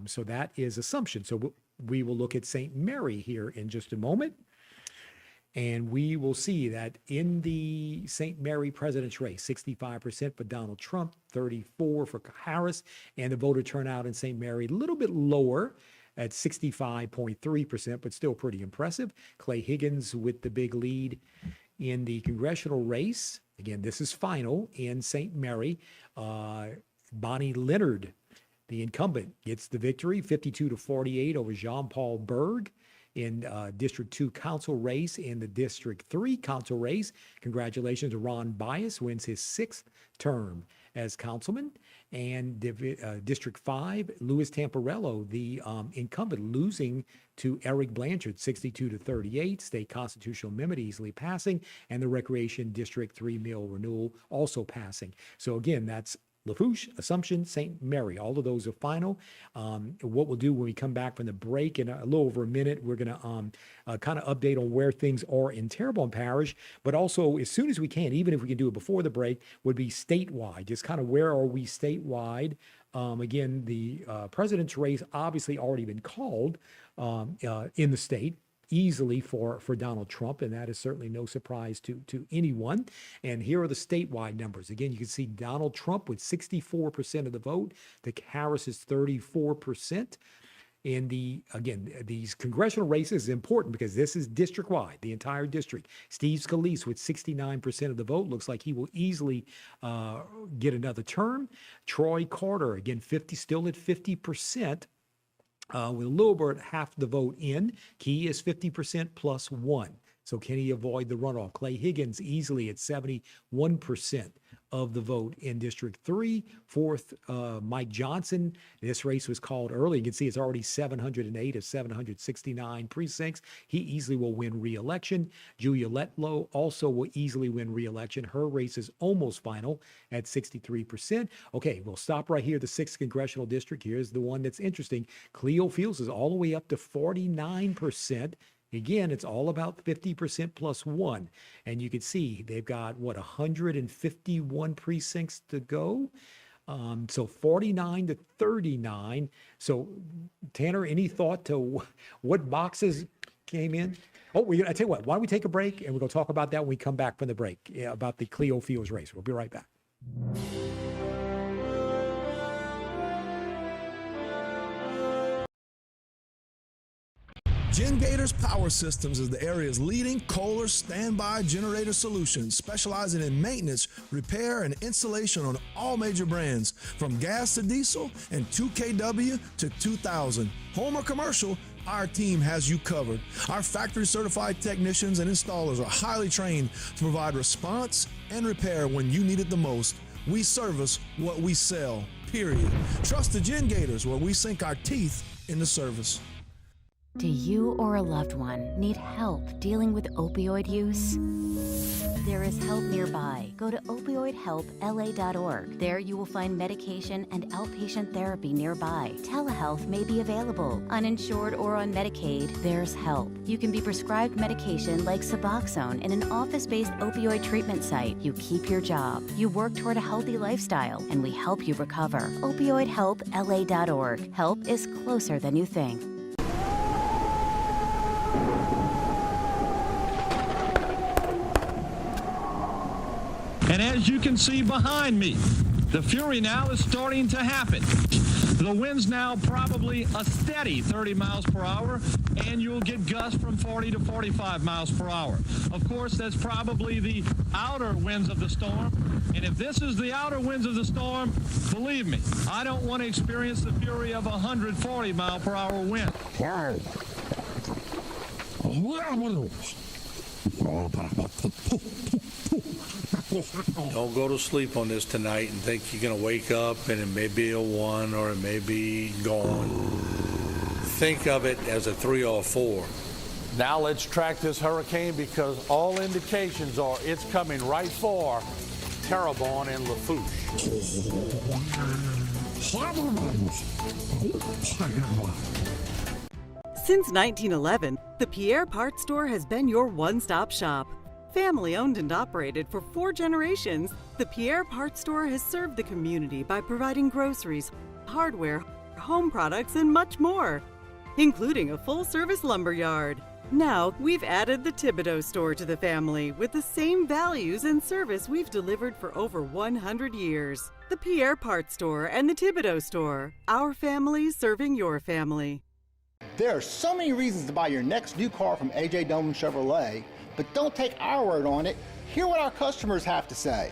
So that is Assumption. So we will look at St. Mary here in just a moment, and we will see that in the St. Mary president's race, 65% for Donald Trump, 34% for Harris, and the voter turnout in St. Mary a little bit lower at 65.3%, but still pretty impressive. Clay Higgins with the big lead in the congressional race. Again, this is final in St. Mary. Bonnie Leonard, the incumbent, gets the victory, 52-48 over Jean-Paul Berg in District 2 council race. In the District 3 council race, congratulations to Ron Bias, wins his 6th term as councilman. And District 5, Louis Tamparello, the incumbent, losing to Eric Blanchard, 62-38. State constitutional amendment easily passing, and the Recreation District 3 mill renewal also passing. So again, that's Lafourche, Assumption, St. Mary. All of those are final. What we'll do when we come back from the break in a little over a minute, we're going to kind of update on where things are in Terrebonne Parish, but also as soon as we can, even if we can do it before the break, would be statewide. Just kind of where are we statewide? Again, the president's race obviously already been called in the state easily for Donald Trump, and that is certainly no surprise to anyone. And here are the statewide numbers. Again, you can see Donald Trump with 64% of the vote. Harris is 34%. In these congressional races is important because this is district-wide, the entire district. Steve Scalise with 69% of the vote. Looks like he will easily get another term. Troy Carter, again, still at 50%. With a little bit half the vote in. Key is 50% plus 1. So can he avoid the runoff? Clay Higgins easily at 71% of the vote in District 3. Fourth, Mike Johnson. This race was called early. You can see it's already 708 of 769 precincts. He easily will win re-election. Julia Letlow also will easily win re-election. Her race is almost final at 63%. Okay, we'll stop right here. The 6th Congressional District. Here's the one that's interesting. Cleo Fields is all the way up to 49%. Again, it's all about 50% plus 1. And you can see they've got, 151 precincts to go. So 49 to 39. So, Tanner, any thought to what boxes came in? I tell you what, why don't we take a break and we're going to talk about that when we come back from the break, about the Cleo Fields race. We'll be right back. GenGators Power Systems is the area's leading Kohler standby generator solution, specializing in maintenance, repair, and installation on all major brands, from gas to diesel and 2kW to 2000. Home or commercial, our team has you covered. Our factory-certified technicians and installers are highly trained to provide response and repair when you need it the most. We service what we sell, period. Trust the GenGators, where we sink our teeth into service. Do you or a loved one need help dealing with opioid use? There is help nearby. Go to opioidhelpla.org. There you will find medication and outpatient therapy nearby. Telehealth may be available. Uninsured or on Medicaid, there's help. You can be prescribed medication like Suboxone in an office-based opioid treatment site. You keep your job. You work toward a healthy lifestyle, and we help you recover. Opioidhelpla.org. Help is closer than you think. And as you can see behind me, the fury now is starting to happen. The wind's now probably a steady 30 miles per hour, and you'll get gusts from 40 to 45 miles per hour. Of course, that's probably the outer winds of the storm. And if this is the outer winds of the storm, believe me, I don't want to experience the fury of a 140 mile per hour wind. Don't go to sleep on this tonight and think you're going to wake up and it may be a 1 or it may be gone. Think of it as a 3 or a 4. Now let's track this hurricane because all indications are it's coming right for Terrebonne and Lafourche. Since 1911, the Pierre Parts Store has been your one-stop shop. Family owned and operated for 4 generations, the Pierre Parts Store has served the community by providing groceries, hardware, home products, and much more, including a full-service lumber yard. Now, we've added the Thibodaux store to the family with the same values and service we've delivered for over 100 years. The Pierre Parts Store and the Thibodaux store, our family serving your family. There are so many reasons to buy your next new car from A.J. Doman Chevrolet, but don't take our word on it. Hear what our customers have to say.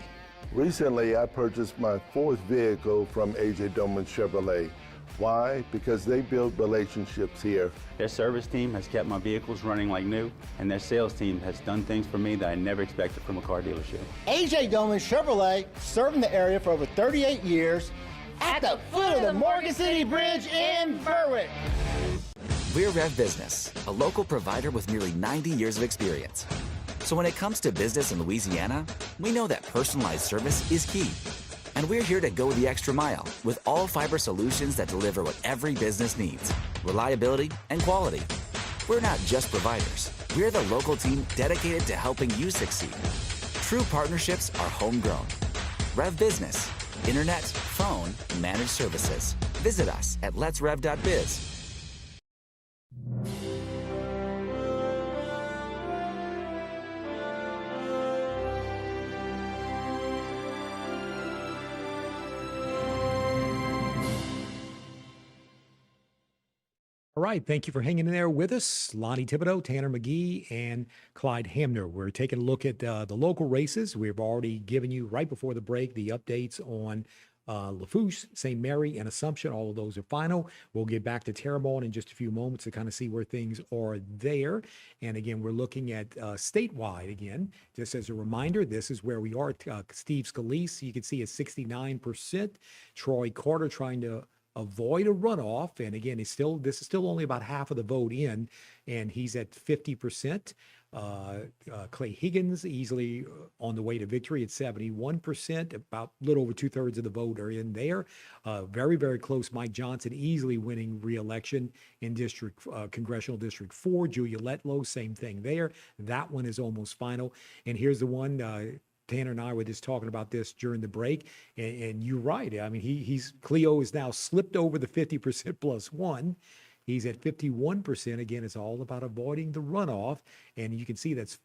Recently, I purchased my 4th vehicle from A.J. Doman Chevrolet. Why? Because they build relationships here. Their service team has kept my vehicles running like new, and their sales team has done things for me that I never expected from a car dealership. A.J. Doman Chevrolet, serving the area for over 38 years, at the foot of the Morgan City Bridge in Berwick. We're Rev Business, a local provider with nearly 90 years of experience. So when it comes to business in Louisiana, we know that personalized service is key. And we're here to go the extra mile with all fiber solutions that deliver what every business needs: reliability and quality. We're not just providers. We're the local team dedicated to helping you succeed. True partnerships are homegrown. Rev Business, internet, phone, managed services. Visit us at letsrev.biz. All right, thank you for hanging in there with us. Lonnie Thibodeau, Tanner McGee, and Clyde Hamner. We're taking a look at the local races. We've already given you, right before the break, the updates on Lafourche, St. Mary, and Assumption. All of those are final. We'll get back to Terrebonne in just a few moments to kind of see where things are there. And again, we're looking at statewide again. Just as a reminder, this is where we are. Steve Scalise, you can see at 69%. Troy Carter trying to avoid a runoff. And again, this is still only about half of the vote in, and he's at 50%. Clay Higgins easily on the way to victory at 71%. About a little over 2/3 of the vote are in there. Very, very close. Mike Johnson easily winning re-election in Congressional District 4. Julia Letlow, same thing there. That one is almost final. And here's the one, Tanner and I were just talking about this during the break, and you're right. I mean, Cleo is now slipped over the 50% plus one. He's at 51%. Again, it's all about avoiding the runoff, and you can see that's,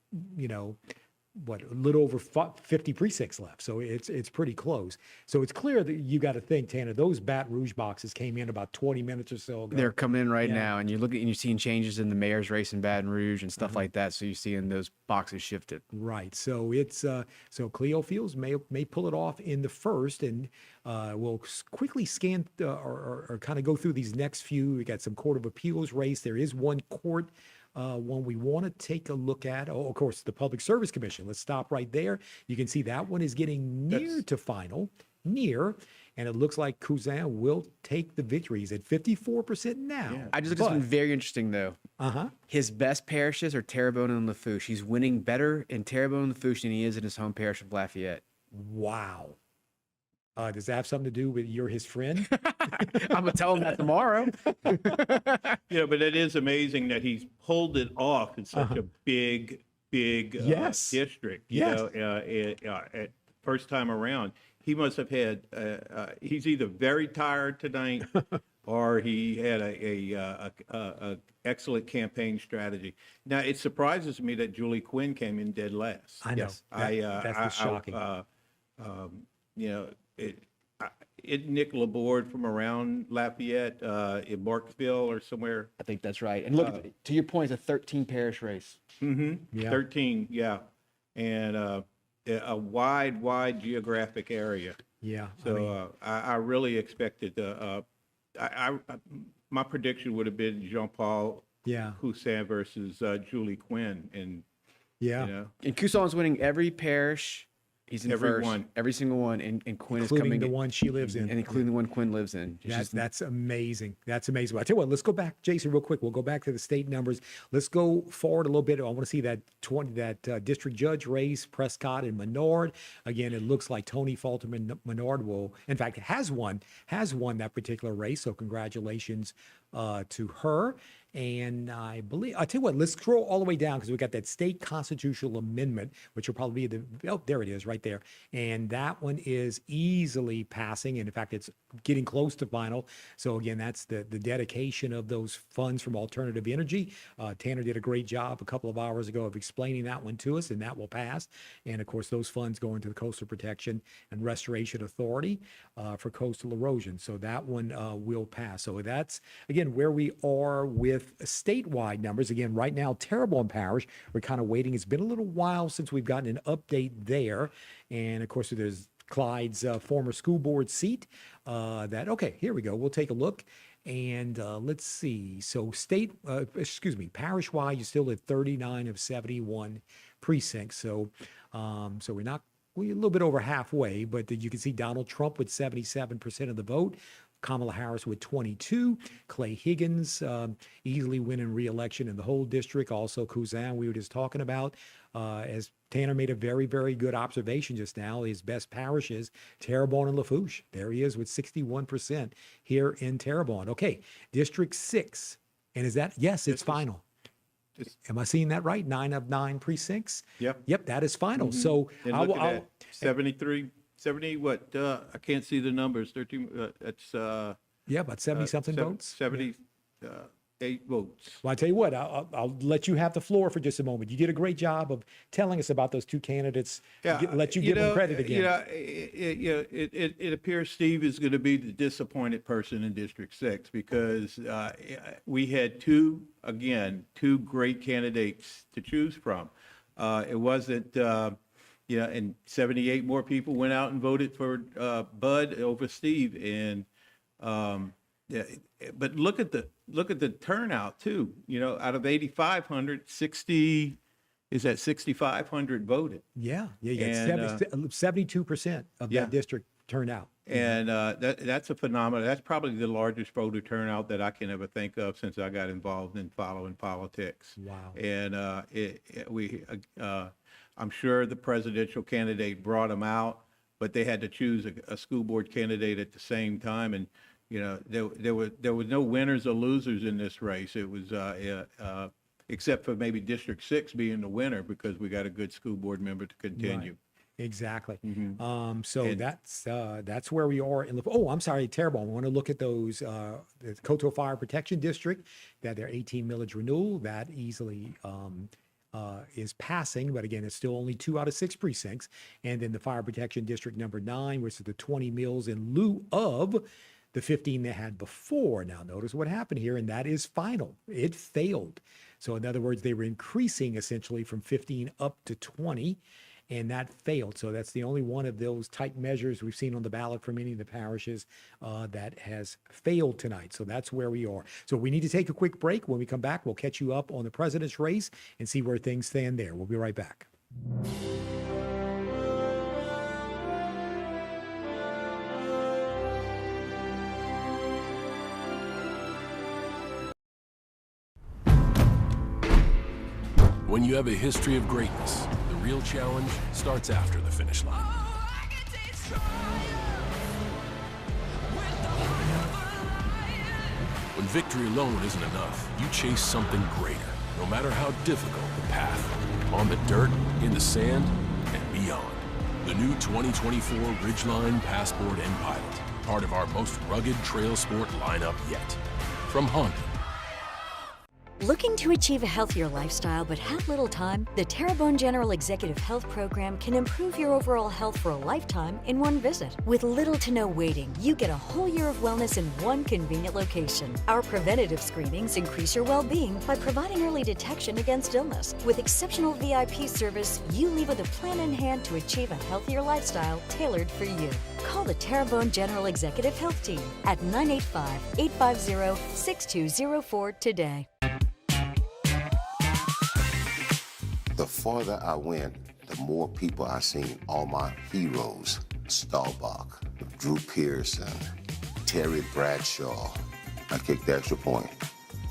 a little over 50 precincts left. So it's pretty close. So it's clear that you got to think, Tanner, those Baton Rouge boxes came in about 20 minutes or so ago. They're coming in right now, and you're seeing changes in the mayor's race in Baton Rouge and stuff like that. So you're seeing those boxes shifted. Right. So it's so Cleo Fields may pull it off in the first, and we'll quickly scan or kind of go through these next few. We got some Court of Appeals race. There is one court one we want to take a look at. Oh, of course, the Public Service Commission. Let's stop right there. You can see that one is getting near to final, and it looks like Cousin will take the victory. He's at 54% now. Yeah. I just think it's been very interesting, though. His best parishes are Terrebonne and Lafourche. He's winning better in Terrebonne and Lafourche than he is in his home parish of Lafayette. Wow. Does that have something to do with you're his friend? I'm going to tell him that tomorrow. But it is amazing that he's pulled it off in such a big district. At first time around, he must have had. He's either very tired tonight, or he had a excellent campaign strategy. Now it surprises me that Julie Quinn came in dead last. I know. That's shocking. Nick Laborde from around Lafayette, in Marksville or somewhere. I think that's right. And look, to your point, it's a 13 parish race. 13, and a wide geographic area. Yeah. So I really expected my prediction would have been Jean-Paul Cousin versus Julie Quinn, and and Cousin's winning every parish. He's in every single one, and Quinn is coming, including the one she lives in, and including the one Quinn lives in. That's amazing. That's amazing. But I tell you what, let's go back, Jason, real quick. We'll go back to the state numbers. Let's go forward a little bit. I want to see that district judge race, Prescott and Menard. Again, it looks like Tony Falterman Menard has won that particular race. So congratulations to her. And I tell you what, let's scroll all the way down because we got that state constitutional amendment, which will probably be there it is right there. And that one is easily passing. And in fact, it's getting close to final. So again, that's the dedication of those funds from alternative energy. Tanner did a great job a couple of hours ago of explaining that one to us, and that will pass. And of course, those funds go into the Coastal Protection and Restoration Authority for coastal erosion. So that one will pass. So that's, again, where we are with statewide numbers. Again, right now, Terrebonne Parish, we're kind of waiting. It's been a little while since we've gotten an update there. And of course, there's Clyde's former school board seat. Okay, here we go. We'll take a look. And let's see. So parish-wide, you're still at 39 of 71 precincts. So we're a little bit over halfway, but you can see Donald Trump with 77% of the vote. Kamala Harris with 22. Clay Higgins easily winning re-election in the whole district. Also, Cousin, we were just talking about. As Tanner made a very, very good observation just now, his best parishes, Terrebonne and Lafourche. There he is with 61% here in Terrebonne. Okay, District 6. And is that, yes, it's final. Am I seeing that right? 9 of 9 precincts? Yep. Yep, that is final. So And look at that, 73, 70, what, I can't see the numbers, 13, that's, yeah, about 70-something votes. 78 votes. Well, I tell you what, I'll let you have the floor for just a moment. You did a great job of telling us about those two candidates. Let you give them credit again. It appears Steve is going to be the disappointed person in District 6 because we had two great candidates to choose from. It wasn't, and 78 more people went out and voted for Bud over Steve, and but look at the turnout too. Out of 8,500, 6,500 voted. Yeah, you got 72% of that district turnout. And that's a phenomenon. That's probably the largest voter turnout that I can ever think of since I got involved in following politics. Wow. And I'm sure the presidential candidate brought them out, but they had to choose a school board candidate at the same time. And there was no winners or losers in this race. It was except for maybe District 6 being the winner because we got a good school board member to continue. Right. Exactly. So that's where we are. I'm sorry, Terrebonne. I want to look at those, the Coteau Fire Protection District, that their 18 millage renewal, that easily is passing, but again, it's still only 2 out of 6 precincts. And then the Fire Protection District number 9, which is the 20 mills in lieu of the 15 they had before. Now, notice what happened here, and that is final. It failed. So in other words, they were increasing essentially from 15 up to 20, and that failed. So that's the only one of those type measures we've seen on the ballot for many of the parishes that has failed tonight. So that's where we are. So we need to take a quick break. When we come back, we'll catch you up on the president's race and see where things stand there. We'll be right back. When you have a history of greatness, the real challenge starts after the finish line. When victory alone isn't enough, you chase something greater, no matter how difficult the path. On the dirt, in the sand, and beyond. The new 2024 Ridgeline Passport and Pilot, part of our most rugged trail sport lineup yet. From Honda. Looking to achieve a healthier lifestyle but have little time? The Terrebonne General Executive Health Program can improve your overall health for a lifetime in one visit. With little to no waiting, you get a whole year of wellness in one convenient location. Our preventative screenings increase your well-being by providing early detection against illness. With exceptional VIP service, you leave with a plan in hand to achieve a healthier lifestyle tailored for you. Call the Terrebonne General Executive Health Team at 985-850-6204 today. The farther I went, the more people I seen, all my heroes, Staubach, Drew Pearson, Terry Bradshaw. I kicked the extra point.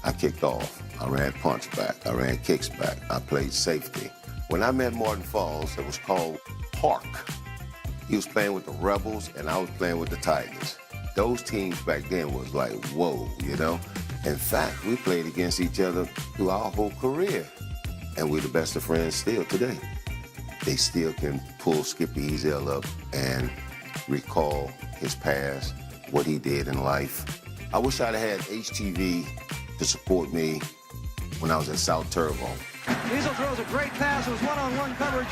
I kicked off. I ran punch back. I ran kicks back. I played safety. When I met Martin Falls, it was called Park. He was playing with the Rebels, and I was playing with the Tigers. Those teams back then was like, whoa, you know? In fact, we played against each other through our whole career. And we're the best of friends still today. They still can pull Skippy Ezel up and recall his past, what he did in life. I wish I'd had HTV to support me when I was at South Terrebonne. Ezel throws a great pass. It was one-on-one coverage.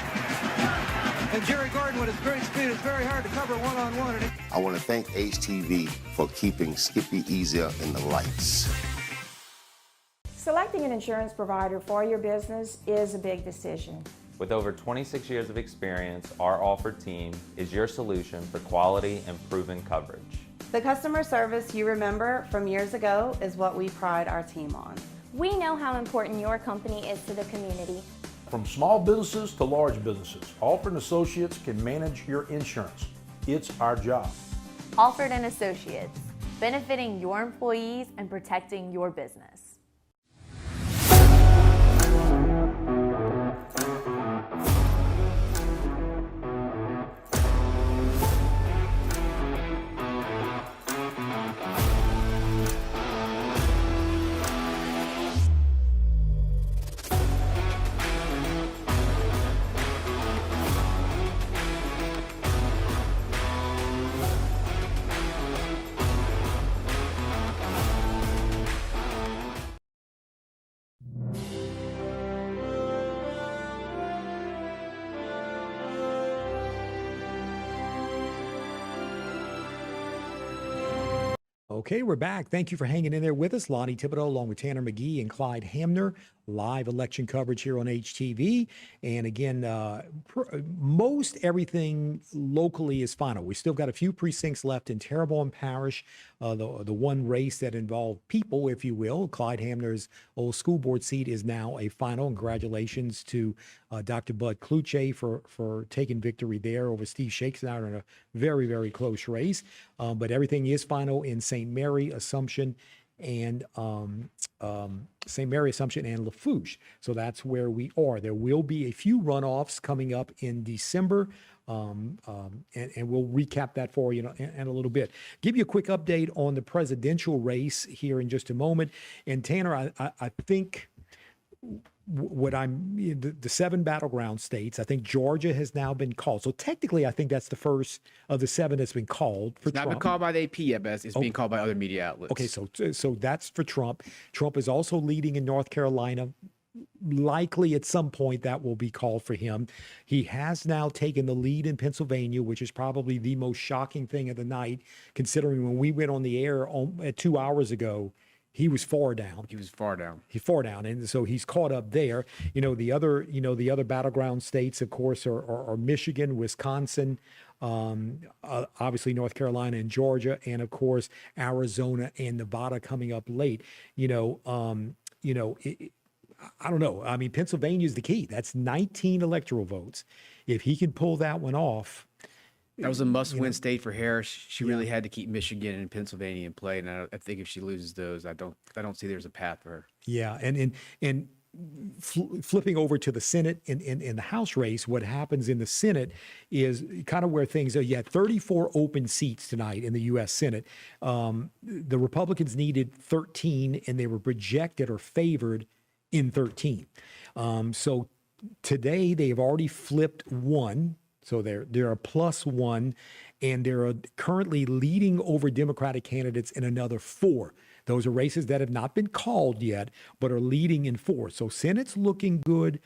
And Jerry Gordon, with his great speed, it's very hard to cover one-on-one. I want to thank HTV for keeping Skippy Ezel in the lights. Selecting an insurance provider for your business is a big decision. With over 26 years of experience, our offered team is your solution for quality and proven coverage. The customer service you remember from years ago is what we pride our team on. We know how important your company is to the community. From small businesses to large businesses, Alford & Associates can manage your insurance. It's our job. Alford & Associates, benefiting your employees and protecting your business. Okay, we're back. Thank you for hanging in there with us. Lonnie Thibodeau along with Tanner McGee and Clyde Hamner. Live election coverage here on HTV. And again, most everything locally is final. We still got a few precincts left in Terrebonne Parish, the one race that involved people, if you will. Clyde Hamner's old school board seat is now a final. Congratulations to Dr. Bud Kluche for taking victory there over Steve Shakespeare in a very, very close race. But everything is final in St. Mary, Assumption, and St. Mary, Assumption, and Lafourche. So that's where we are. There will be a few runoffs coming up in December, and we'll recap that for you in a little bit. Give you a quick update on the presidential race here in just a moment. And Tanner, I think the 7 battleground states, I think Georgia has now been called. So technically, I think that's the first of the 7 that's been called for Trump. Not been called by the AP yet, but it's being called by other media outlets. Okay, so that's for Trump. Trump is also leading in North Carolina. Likely at some point that will be called for him. He has now taken the lead in Pennsylvania, which is probably the most shocking thing of the night, considering when we went on the air 2 hours ago, he was far down. He's far down. And so he's caught up there. The other battleground states, of course, are Michigan, Wisconsin, obviously North Carolina and Georgia, and of course, Arizona and Nevada coming up late. I don't know. I mean, Pennsylvania is the key. That's 19 electoral votes. If he can pull that one off. That was a must-win state for Harris. She really had to keep Michigan and Pennsylvania in play, and I think if she loses those, I don't see there's a path for her. Yeah, and flipping over to the Senate in the House race, what happens in the Senate is kind of where things are. You had 34 open seats tonight in the U.S. Senate. The Republicans needed 13, and they were projected or favored in 13. So today they have already flipped one. So they're a +1, and they're currently leading over Democratic candidates in another 4. Those are races that have not been called yet, but are leading in 4. So Senate's looking good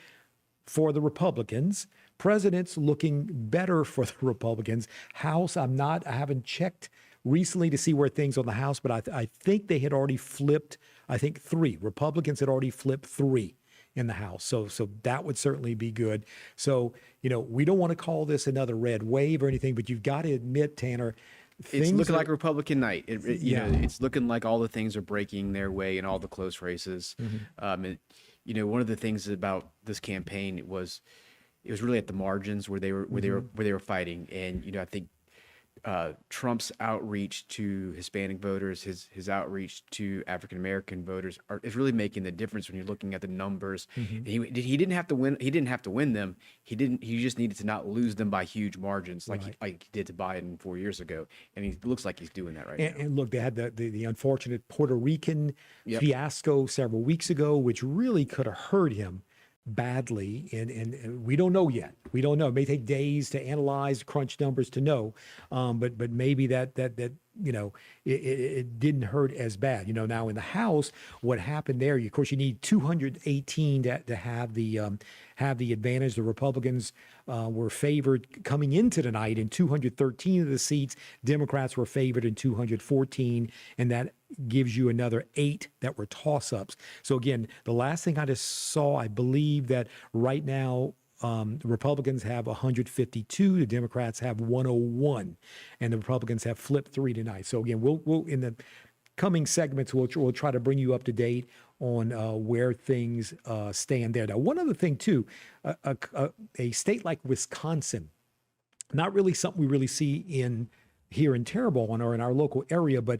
for the Republicans. President's looking better for the Republicans. House, I haven't checked recently to see where things on the House, but I think they had already flipped, 3. Republicans had already flipped 3. In the House. So that would certainly be good. So, we don't want to call this another red wave or anything, but you've got to admit, Tanner, it's looking like a Republican night. It's looking like all the things are breaking their way in all the close races. Mm-hmm. One of the things about this campaign, it was really at the margins where they were fighting. And, I think Trump's outreach to Hispanic voters, his outreach to African American voters is really making the difference when you're looking at the numbers. Mm-hmm. He didn't have to win. He didn't have to win them. He just needed to not lose them by huge margins like he did to Biden 4 years ago. And he looks like he's doing that right now. And look, they had the unfortunate Puerto Rican fiasco several weeks ago, which really could have hurt him badly, and we don't know yet. We don't know. It may take days to analyze, crunch numbers to know, but maybe that it didn't hurt as bad. Now in the House, what happened there? Of course, you need 218 to have the advantage. The Republicans were favored coming into the night in 213 of the seats. Democrats were favored in 214, and that gives you another 8 that were toss-ups. So again, the last thing I just saw, I believe that right now the Republicans have 152, the Democrats have 101, and the Republicans have flipped 3 tonight. So again, we'll in the coming segments, we'll try to bring you up to date on where things stand there. Now, one other thing too, a state like Wisconsin, not really something we really see here in Terrebonne or in our local area, but,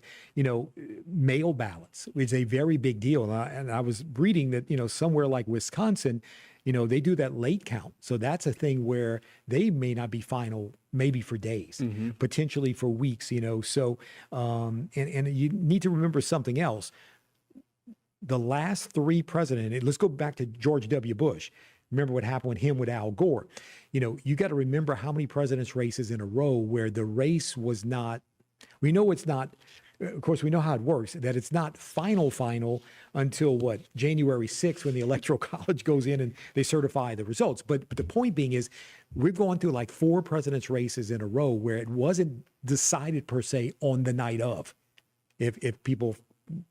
mail ballots is a very big deal. And I was reading that, somewhere like Wisconsin, they do that late count. So that's a thing where they may not be final, maybe for days, potentially for weeks, So, and you need to remember something else. The last 3 presidents, let's go back to George W. Bush. Remember what happened with him with Al Gore. You got to remember how many presidents' races in a row where the race was not, we know it's not, of course, we know how it works, that it's not final until January 6th when the Electoral College goes in and they certify the results. But the point being is we've gone through like 4 presidents' races in a row where it wasn't decided per se on the night of. if people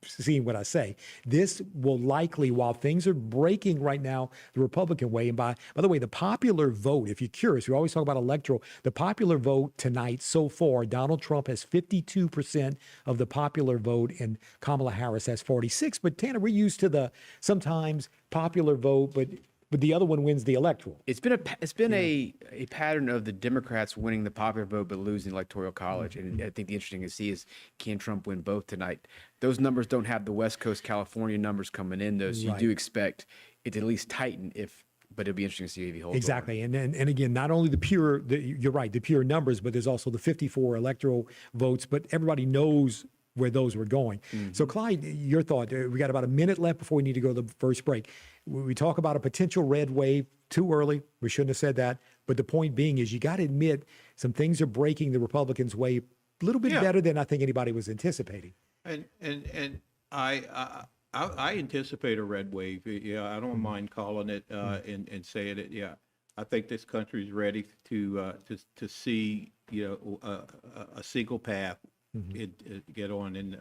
seeing what I say. This will likely, while things are breaking right now the Republican way, and by the way, the popular vote, if you're curious, we always talk about electoral, the popular vote tonight so far, Donald Trump has 52% of the popular vote and Kamala Harris has 46. But Tanner, we're used to the sometimes popular vote, but the other one wins the electoral. It's been a pattern of the Democrats winning the popular vote but losing the electoral college. And I think the interesting to see is, can Trump win both tonight? Those numbers don't have the West Coast California numbers coming in, though. So you do expect it to at least tighten but it'll be interesting to see if he holds exactly. And again, not only you're right, the pure numbers, but there's also the 54 electoral votes, but everybody knows where those were going. So Clyde, your thought, we got about a minute left before we need to go to the first break. We talk about a potential red wave too early. We shouldn't have said that. But the point being is you got to admit some things are breaking the Republicans' way a little bit better than I think anybody was anticipating. And I anticipate a red wave. Yeah, I don't mind calling it and saying it. Yeah, I think this country is ready to see a single path. Get on and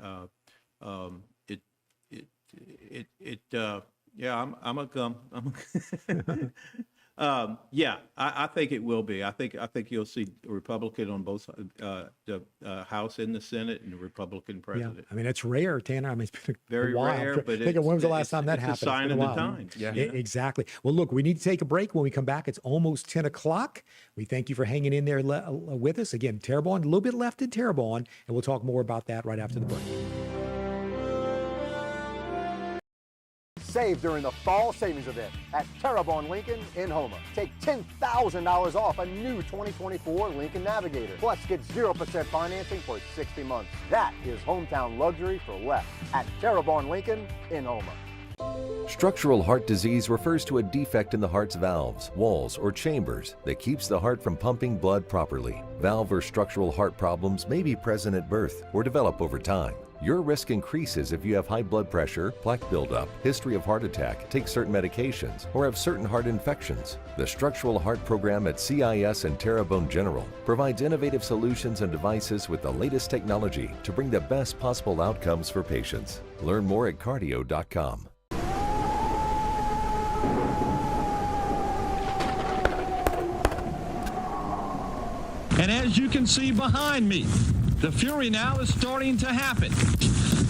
I think it will be. I think you'll see a Republican on both the House and the Senate, and a Republican president. Yeah. I mean, it's rare, Tanner. I mean, it's been very a while. rare, but when was the last time that happened? It's a sign of the times. Yeah, exactly. Well, look, we need to take a break. When we come back, it's almost 10 o'clock. We thank you for hanging in there with us. Again, Terrebonne, a little bit left in Terrebonne, and we'll talk more about that right after the break. Save during the fall savings event at Terrebonne Lincoln in Houma. Take $10,000 off a new 2024 Lincoln Navigator. Plus, get 0% financing for 60 months. That is hometown luxury for less at Terrebonne Lincoln in Houma. Structural heart disease refers to a defect in the heart's valves, walls, or chambers that keeps the heart from pumping blood properly. Valve or structural heart problems may be present at birth or develop over time. Your risk increases if you have high blood pressure, plaque buildup, history of heart attack, take certain medications, or have certain heart infections. The Structural Heart Program at CIS and Terrebonne General provides innovative solutions and devices with the latest technology to bring the best possible outcomes for patients. Learn more at cardio.com. And as you can see behind me, the fury now is starting to happen.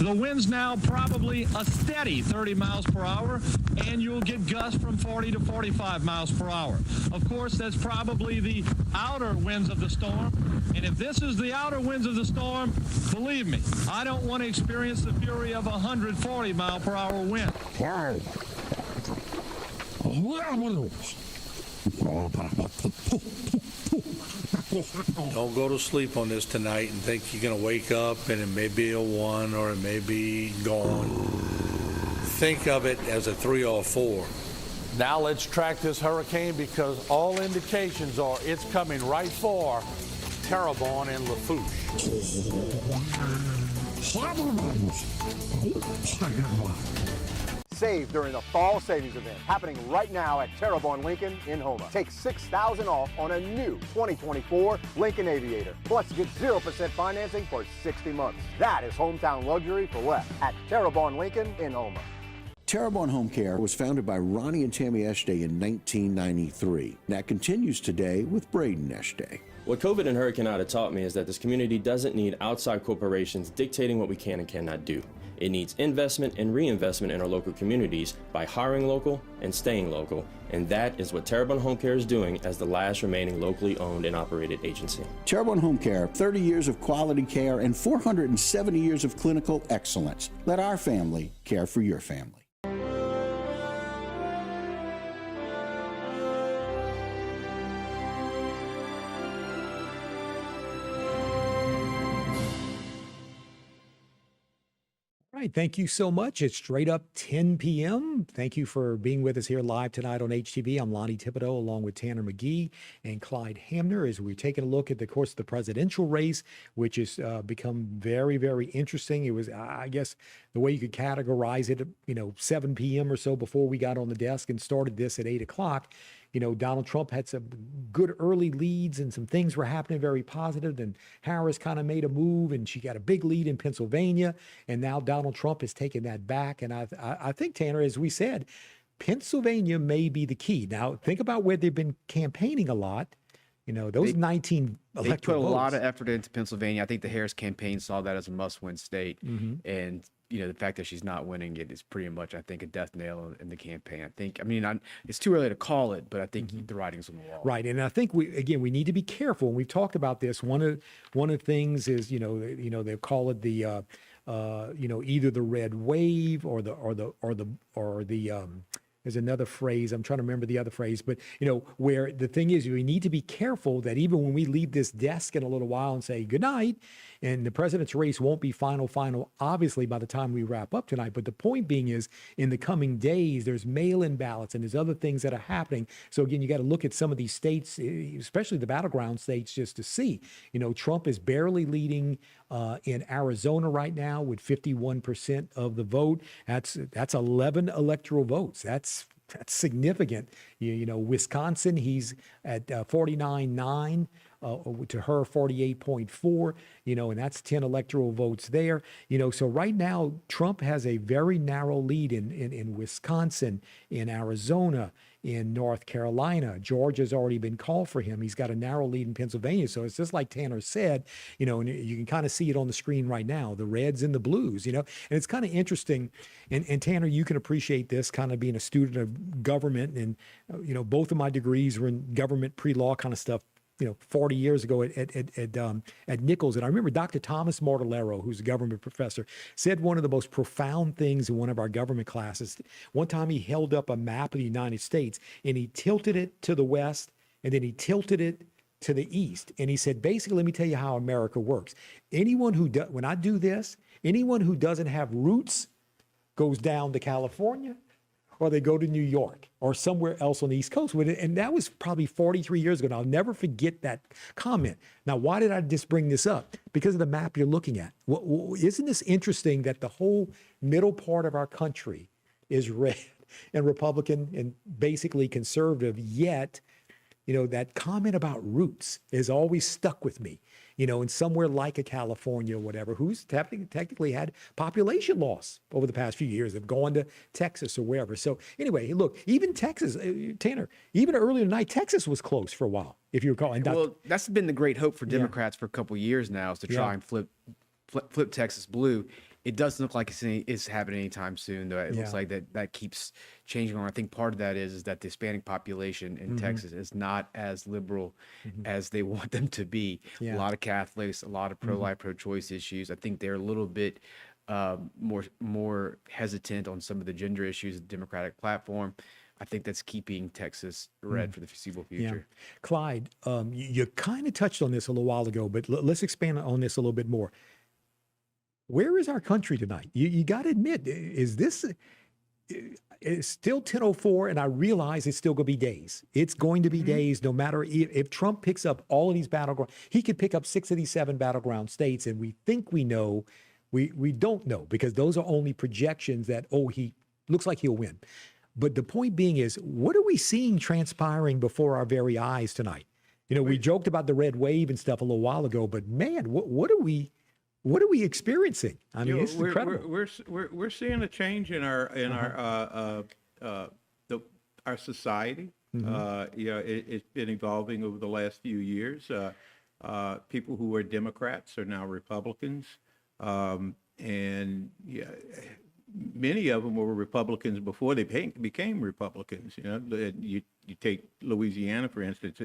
The wind's now probably a steady 30 miles per hour, and you'll get gusts from 40 to 45 miles per hour. Of course, that's probably the outer winds of the storm. And if this is the outer winds of the storm, believe me, I don't want to experience the fury of a 140 mile per hour wind. Don't go to sleep on this tonight and think you're going to wake up and it may be a 1 or it may be gone. Think of it as a 3 or a 4. Now let's track this hurricane because all indications are it's coming right for Terrebonne and Lafourche. Save during the fall savings event happening right now at Terrebonne Lincoln in Houma. Take $6,000 off on a new 2024 Lincoln Aviator. Plus, get 0% financing for 60 months. That is hometown luxury for less at Terrebonne Lincoln in Houma. Terrebonne Home Care was founded by Ronnie and Tammy Eshday in 1993. That continues today with Braden Eshday. What COVID and Hurricane Ida taught me is that this community doesn't need outside corporations dictating what we can and cannot do. It needs investment and reinvestment in our local communities by hiring local and staying local, and that is what Terrebonne Home Care is doing as the last remaining locally owned and operated agency. Terrebonne Home Care, 30 years of quality care and 470 years of clinical excellence. Let our family care for your family. All right, thank you so much. It's straight up 10 p.m. Thank you for being with us here live tonight on HTV. I'm Lonnie Thibodeau along with Tanner McGee and Clyde Hamner as we're taking a look at, of course, the presidential race, which has become very, very interesting. It was, I guess, the way you could categorize it, 7 p.m. or so before we got on the desk and started this at 8 o'clock. Donald Trump had some good early leads and some things were happening very positive. Then Harris kind of made a move and she got a big lead in Pennsylvania. And now Donald Trump has taken that back. And I think, Tanner, as we said, Pennsylvania may be the key. Now, think about where they've been campaigning a lot. Those 19 electoral They put a votes. lot of effort into Pennsylvania. I think the Harris campaign saw that as a must-win state. Mhm. And, the fact that she's not winning it is pretty much, I think, a death nail in the campaign. It's too early to call it, but I think the writing's on the wall. Right, and I think we need to be careful. And we've talked about this. One of the things is they call it the either the red wave or the there's another phrase. I'm trying to remember the other phrase, but where the thing is, we need to be careful that even when we leave this desk in a little while and say good night, and the president's race won't be final, obviously, by the time we wrap up tonight. But the point being is, in the coming days, there's mail-in ballots and there's other things that are happening. So again, you got to look at some of these states, especially the battleground states, just to see. Trump is barely leading in Arizona right now with 51% of the vote. That's 11 electoral votes. That's significant. Wisconsin, he's at 49.9. To her 48.4, and that's 10 electoral votes there. So right now, Trump has a very narrow lead in Wisconsin, in Arizona, in North Carolina. Georgia's already been called for him. He's got a narrow lead in Pennsylvania. So it's just like Tanner said, and you can kind of see it on the screen right now, the reds and the blues, and it's kind of interesting. And Tanner, you can appreciate this, kind of being a student of government. And, both of my degrees were in government pre-law kind of stuff. 40 years ago at Nichols. And I remember Dr. Thomas Mortellero, who's a government professor, said one of the most profound things in one of our government classes. One time he held up a map of the United States and he tilted it to the west and then he tilted it to the east. And he said, basically, let me tell you how America works. When I do this, anyone who doesn't have roots goes down to California, or they go to New York or somewhere else on the East Coast with it. And that was probably 43 years ago. And I'll never forget that comment. Now, why did I just bring this up? Because of the map you're looking at. Isn't this interesting that the whole middle part of our country is red and Republican and basically conservative, yet, that comment about roots has always stuck with me. In somewhere like a California or whatever, who's technically had population loss over the past few years, have gone to Texas or wherever. So anyway, look, even Texas, Tanner, even earlier tonight, Texas was close for a while, if you recall. Well, that's been the great hope for Democrats for a couple of years now, is to try and flip Texas blue. It doesn't look like it's happening anytime soon, though. It looks like that keeps changing on. I think part of that is that the Hispanic population in Texas is not as liberal as they want them to be. A lot of Catholics, a lot of pro-life, pro-choice issues. I think they're a little bit more hesitant on some of the gender issues of the Democratic platform. I think that's keeping Texas red for the foreseeable future. Yeah. Clyde, you kind of touched on this a little while ago, but let's expand on this a little bit more. Where is our country tonight? You got to admit, it's still 10:04, and I realize it's still going to be days. It's going to be days, no matter if Trump picks up all of these battleground. He could pick up 6 of these 7 battleground states, and we think we know. We don't know, because those are only projections that, he looks like he'll win. But the point being is, what are we seeing transpiring before our very eyes tonight? We joked about the red wave and stuff a little while ago, but man, what are we experiencing? I mean, it's incredible. We're seeing a change in our society. It's been evolving over the last few years. People who were Democrats are now Republicans, and many of them were Republicans before they became Republicans. You take Louisiana, for instance.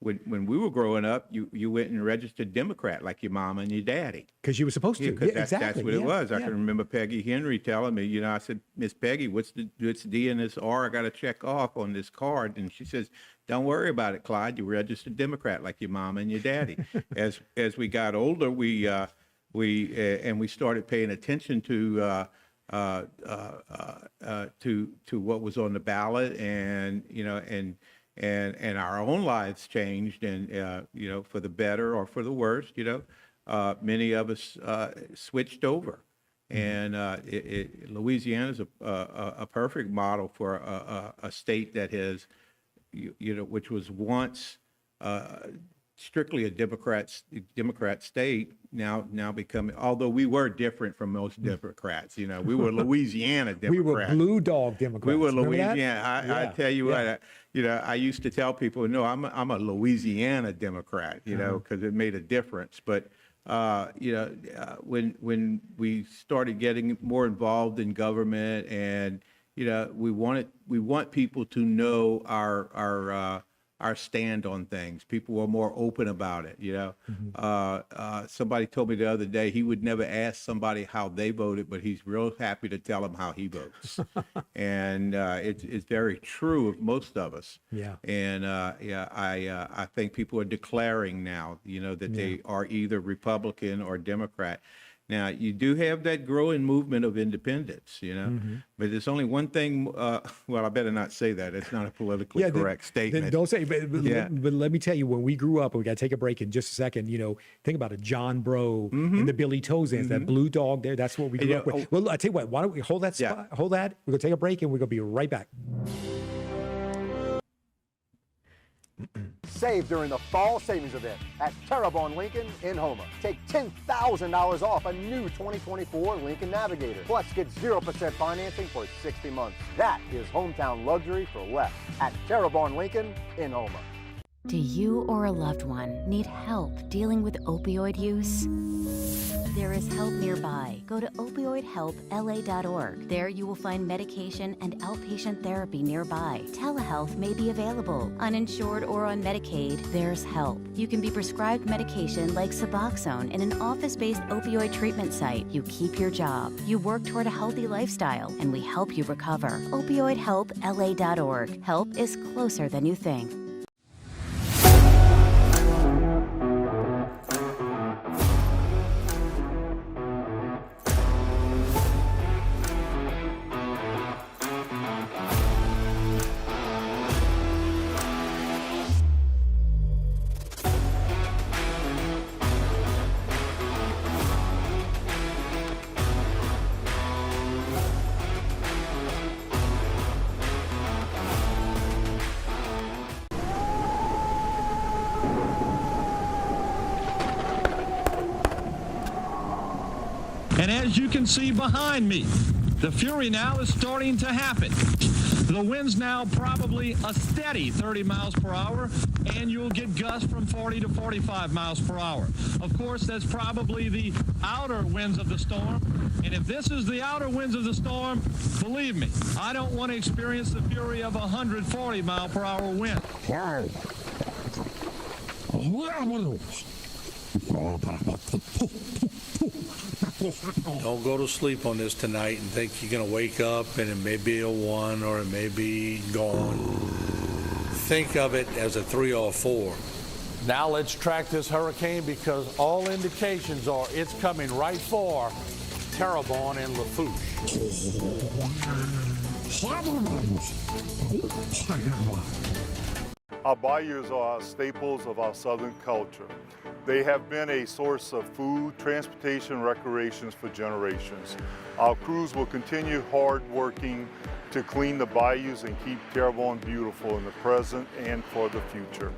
When we were growing up, you went and registered Democrat like your mama and your daddy. Because you were supposed to. That's what it was. I can remember Peggy Henry telling me, I said, Miss Peggy, what's D and this R I got to check off on this card? And she says, don't worry about it, Clyde. You registered Democrat like your mama and your daddy. As we got older, we started paying attention to what was on the ballot, and our own lives changed, and for the better or for the worse. Many of us switched over, And Louisiana is a perfect model for a state that has, which was once strictly a Democrat state, now becoming, although we were different from most Democrats, we were Louisiana Democrats. We were blue dog Democrats. We were Remember Louisiana. that? I tell you what, I used to tell people, no, I'm a Louisiana Democrat, because it made a difference. But when we started getting more involved in government, and we want people to know our stand on things. People were more open about it. Somebody told me the other day he would never ask somebody how they voted, but he's real happy to tell them how he votes. And it's very true of most of us. Yeah. And I think people are declaring now, that they are either Republican or Democrat. Now, you do have that growing movement of independence, but there's only one thing, well, I better not say that. It's not a politically correct statement. Don't say, but let me tell you, when we grew up, and we got to take a break in just a second, think about it, John Bro and the Billy Tozans, that blue dog there, that's what we grew up with. Well, I tell you what, why don't we hold that spot, hold that, we're going to take a break, and we're going to be right back. Save during the fall savings event at Terrebonne Lincoln in Houma. Take $10,000 off a new 2024 Lincoln Navigator. Plus, get 0% financing for 60 months. That is hometown luxury for less at Terrebonne Lincoln in Houma. Do you or a loved one need help dealing with opioid use? There is help nearby. Go to opioidhelpla.org. There you will find medication and outpatient therapy nearby. Telehealth may be available. Uninsured or on Medicaid, there's help. You can be prescribed medication like Suboxone in an office-based opioid treatment site. You keep your job. You work toward a healthy lifestyle, and we help you recover. Opioidhelpla.org. Help is closer than you think. And as you can see behind me, the fury now is starting to happen. The wind's now probably a steady 30 miles per hour, and you'll get gusts from 40 to 45 miles per hour. Of course, that's probably the outer winds of the storm. And if this is the outer winds of the storm, believe me, I don't want to experience the fury of a 140 mile per hour wind. Don't go to sleep on this tonight and think you're going to wake up and it may be a 1 or it may be gone. Think of it as a 3 or a 4. Now let's track this hurricane, because all indications are it's coming right for Terrebonne and Lafourche. Our bayous are staples of our southern culture. They have been a source of food, transportation, recreations for generations. Our crews will continue hard working to clean the bayous and keep Terrebonne beautiful in the present and for the future.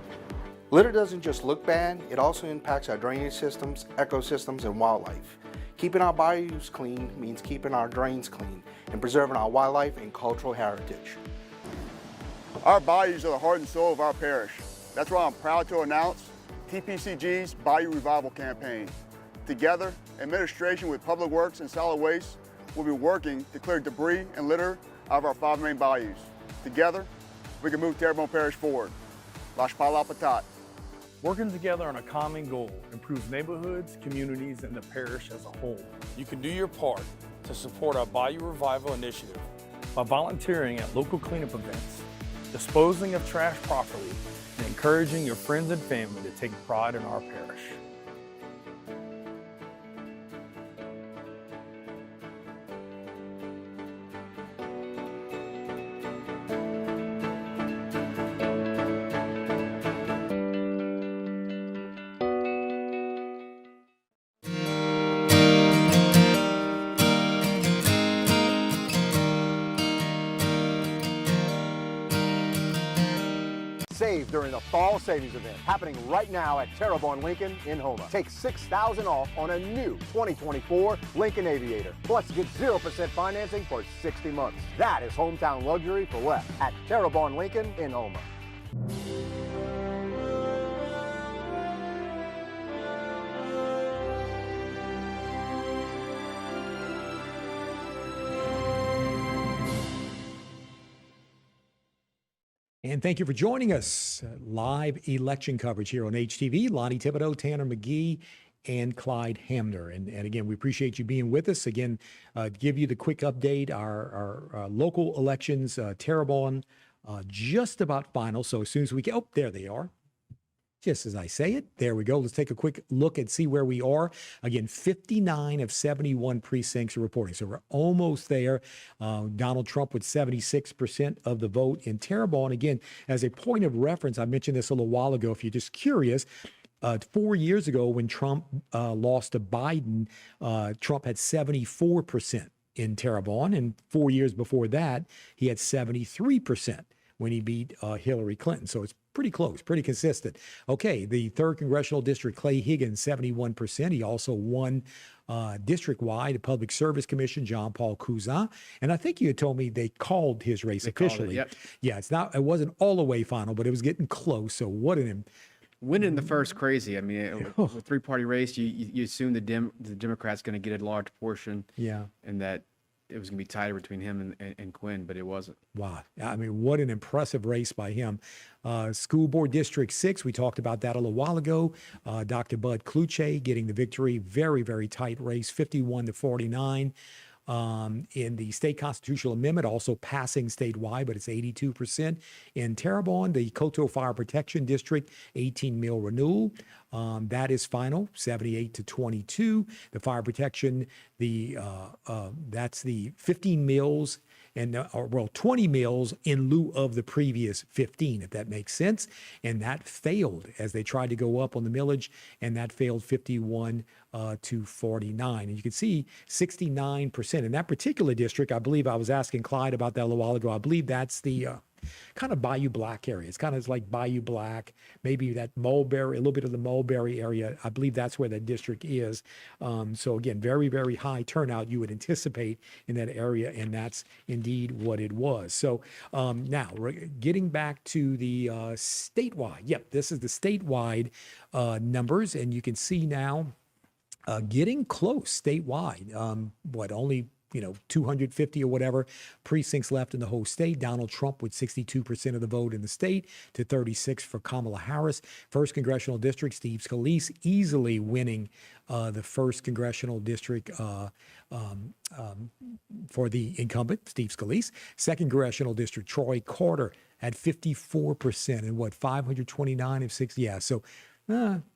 Litter doesn't just look bad, it also impacts our drainage systems, ecosystems, and wildlife. Keeping our bayous clean means keeping our drains clean and preserving our wildlife and cultural heritage. Our bayous are the heart and soul of our parish. That's why I'm proud to announce Tpcg's Bayou Revival Campaign. Together, administration with Public Works and Solid Waste will be working to clear debris and litter out of our 5 main bayous. Together, we can move Terrebonne Parish forward. Lafourche Patat. Working together on a common goal improves neighborhoods, communities, and the parish as a whole. You can do your part to support our Bayou Revival initiative by volunteering at local cleanup events, disposing of trash properly, and encouraging your friends and family to take pride in our parish. Save during the fall savings event happening right now at Terrebonne Lincoln in Houma. Take $6,000 off on a new 2024 Lincoln Aviator. Plus, get 0% financing for 60 months. That is hometown luxury for less at Terrebonne Lincoln in Houma. And thank you for joining us. Live election coverage here on HTV. Lonnie Thibodeau, Tanner McGee, and Clyde Hamner. And again, we appreciate you being with us. Again, to give you the quick update, our local elections, Terrebonne, just about final. So as soon as we get, oh, there they are. Just as I say it, there we go. Let's take a quick look and see where we are. Again, 59 of 71 precincts are reporting. So we're almost there. Donald Trump with 76% of the vote in Terrebonne. Again, as a point of reference, I mentioned this a little while ago. If you're just curious, 4 years ago when Trump lost to Biden, Trump had 74% in Terrebonne. And 4 years before that, he had 73% when he beat Hillary Clinton. So it's pretty close, pretty consistent. Okay, the 3rd Congressional District, Clay Higgins, 71%. He also won district-wide, the Public Service Commission, John Paul Cousin. And I think you had told me they called his race officially. Yep. Yeah, it wasn't all the way final, but it was getting close. So what an winning the first crazy. I mean, with a three-party race, you assume the Democrats going to get a large portion. Yeah. And that it was going to be tighter between him and Quinn, but it wasn't. Wow. I mean, what an impressive race by him. School Board District 6, we talked about that a little while ago. Dr. Bud Kluche getting the victory. Very, very tight race, 51-49. In the state constitutional amendment, also passing statewide, but it's 82%. In Terrebonne, the Coteau Fire Protection District, 18 mil renewal. That is final, 78-22. The fire protection, that's the 15 mils and 20 mils in lieu of the previous 15, if that makes sense. And that failed as they tried to go up on the millage, and that failed 51-49. And you can see 69% in that particular district. I believe I was asking Clyde about that a little while ago. I believe that's the kind of Bayou Black area. It's kind of like Bayou Black, maybe that Mulberry, a little bit of the Mulberry area. I believe that's where that district is. So again, very, very high turnout you would anticipate in that area, and that's indeed what it was. So now getting back to the statewide. Yep, this is the statewide numbers, and you can see now getting close statewide. Only 250 or whatever precincts left in the whole state. Donald Trump with 62% of the vote in the state to 36 for Kamala Harris. 1st Congressional District, Steve Scalise easily winning the 1st Congressional District for the incumbent, Steve Scalise. 2nd Congressional District, Troy Carter at 54% and 529 of 60. Yeah, so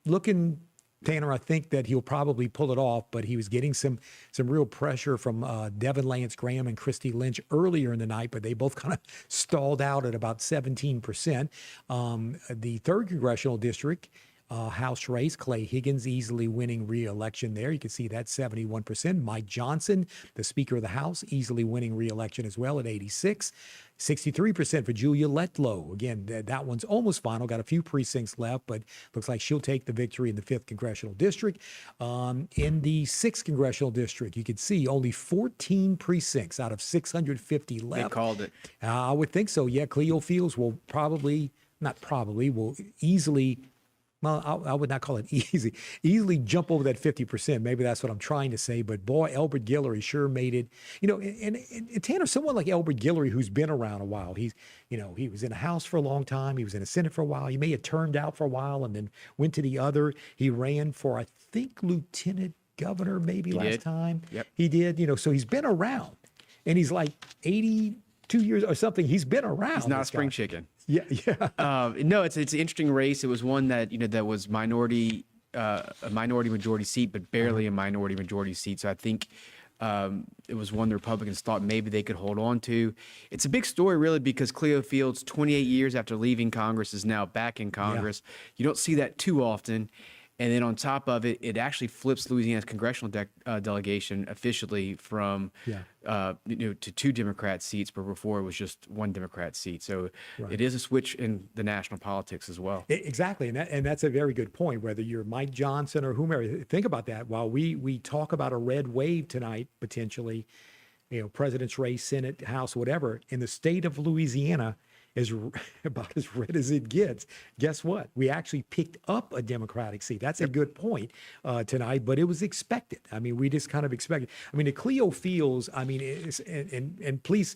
looking... Tanner, I think that he'll probably pull it off, but he was getting some real pressure from Devin Lance Graham and Christy Lynch earlier in the night, but they both kind of stalled out at about 17%. The 3rd Congressional District, House race, Clay Higgins easily winning re-election there. You can see that 71%. Mike Johnson, the Speaker of the House, easily winning re-election as well at 86. 63% for Julia Letlow. Again, that one's almost final. Got a few precincts left, but looks like she'll take the victory in the 5th Congressional District. In the 6th Congressional District, you can see only 14 precincts out of 650 left. They called it. I would think so. Yeah, Cleo Fields will will easily... Well, I would not call it easy. Easily jump over that 50%. Maybe that's what I'm trying to say. But boy, Elbert Guillory sure made it. And Tanner, someone like Elbert Guillory, who's been around a while. He was in the House for a long time. He was in the Senate for a while. He may have turned out for a while and then went to the other. He ran for, I think, lieutenant governor maybe last time. Yep. He did. So he's been around, and he's like 82 years or something. He's been around. He's not a spring chicken. Yeah. No, it's an interesting race. It was one that that was a minority majority seat, but barely a minority majority seat. So I think it was one the Republicans thought maybe they could hold on to. It's a big story, really, because Cleo Fields, 28 years after leaving Congress, is now back in Congress. Yeah. You don't see that too often. And then on top of it, it actually flips Louisiana's congressional delegation officially from to 2 Democrat seats, but before it was just 1 Democrat seat. So it is a switch in the national politics as well. Exactly, and that's a very good point. Whether you're Mike Johnson or whomever, think about that. While we talk about a red wave tonight, potentially, president's race, Senate, House, whatever, in the state of Louisiana is about as red as it gets. Guess what? We actually picked up a Democratic seat. That's a good point tonight, but it was expected. I mean, we just kind of expected. I mean, the Cleo Fields, I mean, and please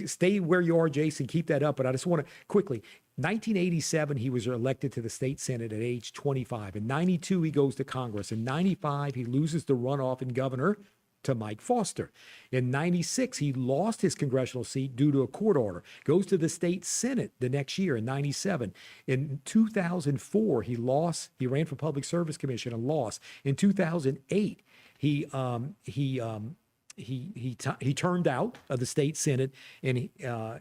stay where you are, Jason, keep that up. But I just want to quickly, 1987, he was elected to the state Senate at age 25. In 92, he goes to Congress. In 95, he loses the runoff in governor to Mike Foster. In 96, he lost his congressional seat due to a court order. Goes to the state Senate the next year in 97. In 2004, he ran for Public Service Commission and lost. In 2008, he turned out of the state Senate and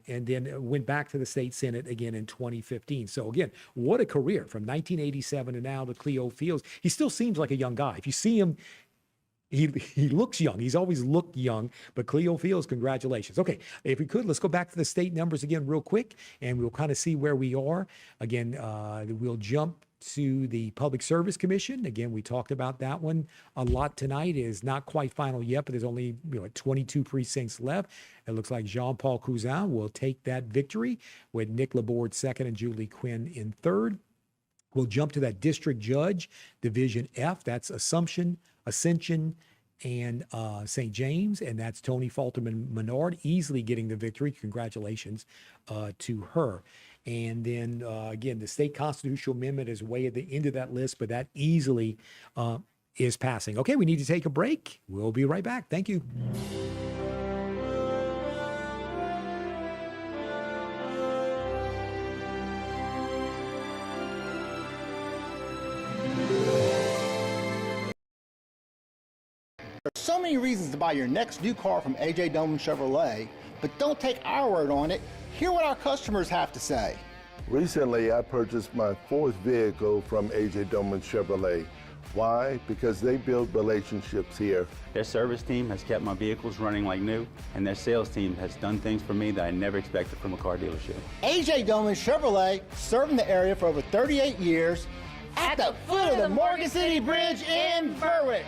then went back to the state Senate again in 2015. So again, what a career from 1987 to now to Cleo Fields. He still seems like a young guy. If you see him, he looks young. He's always looked young, but Cleo Fields, congratulations. Okay, if we could, let's go back to the state numbers again real quick, and we'll kind of see where we are. Again, we'll jump to the Public Service Commission. Again, we talked about that one a lot tonight. It is not quite final yet, but there's only 22 precincts left. It looks like Jean-Paul Cousin will take that victory with Nick Laborde second and Julie Quinn in third. We'll jump to that district judge, Division F. That's Ascension, and St. James, and that's Tony Falterman Menard easily getting the victory. Congratulations to her. And then again, the state constitutional amendment is way at the end of that list, but that easily is passing. Okay, we need to take a break. We'll be right back. Thank you. There's so many reasons to buy your next new car from A.J. Doman Chevrolet, but don't take our word on it. Hear what our customers have to say. Recently, I purchased my 4th vehicle from A.J. Doman Chevrolet. Why? Because they build relationships here. Their service team has kept my vehicles running like new, and their sales team has done things for me that I never expected from a car dealership. A.J. Doman Chevrolet, serving the area for over 38 years, at the foot of the Morgan City Bridge in Berwick.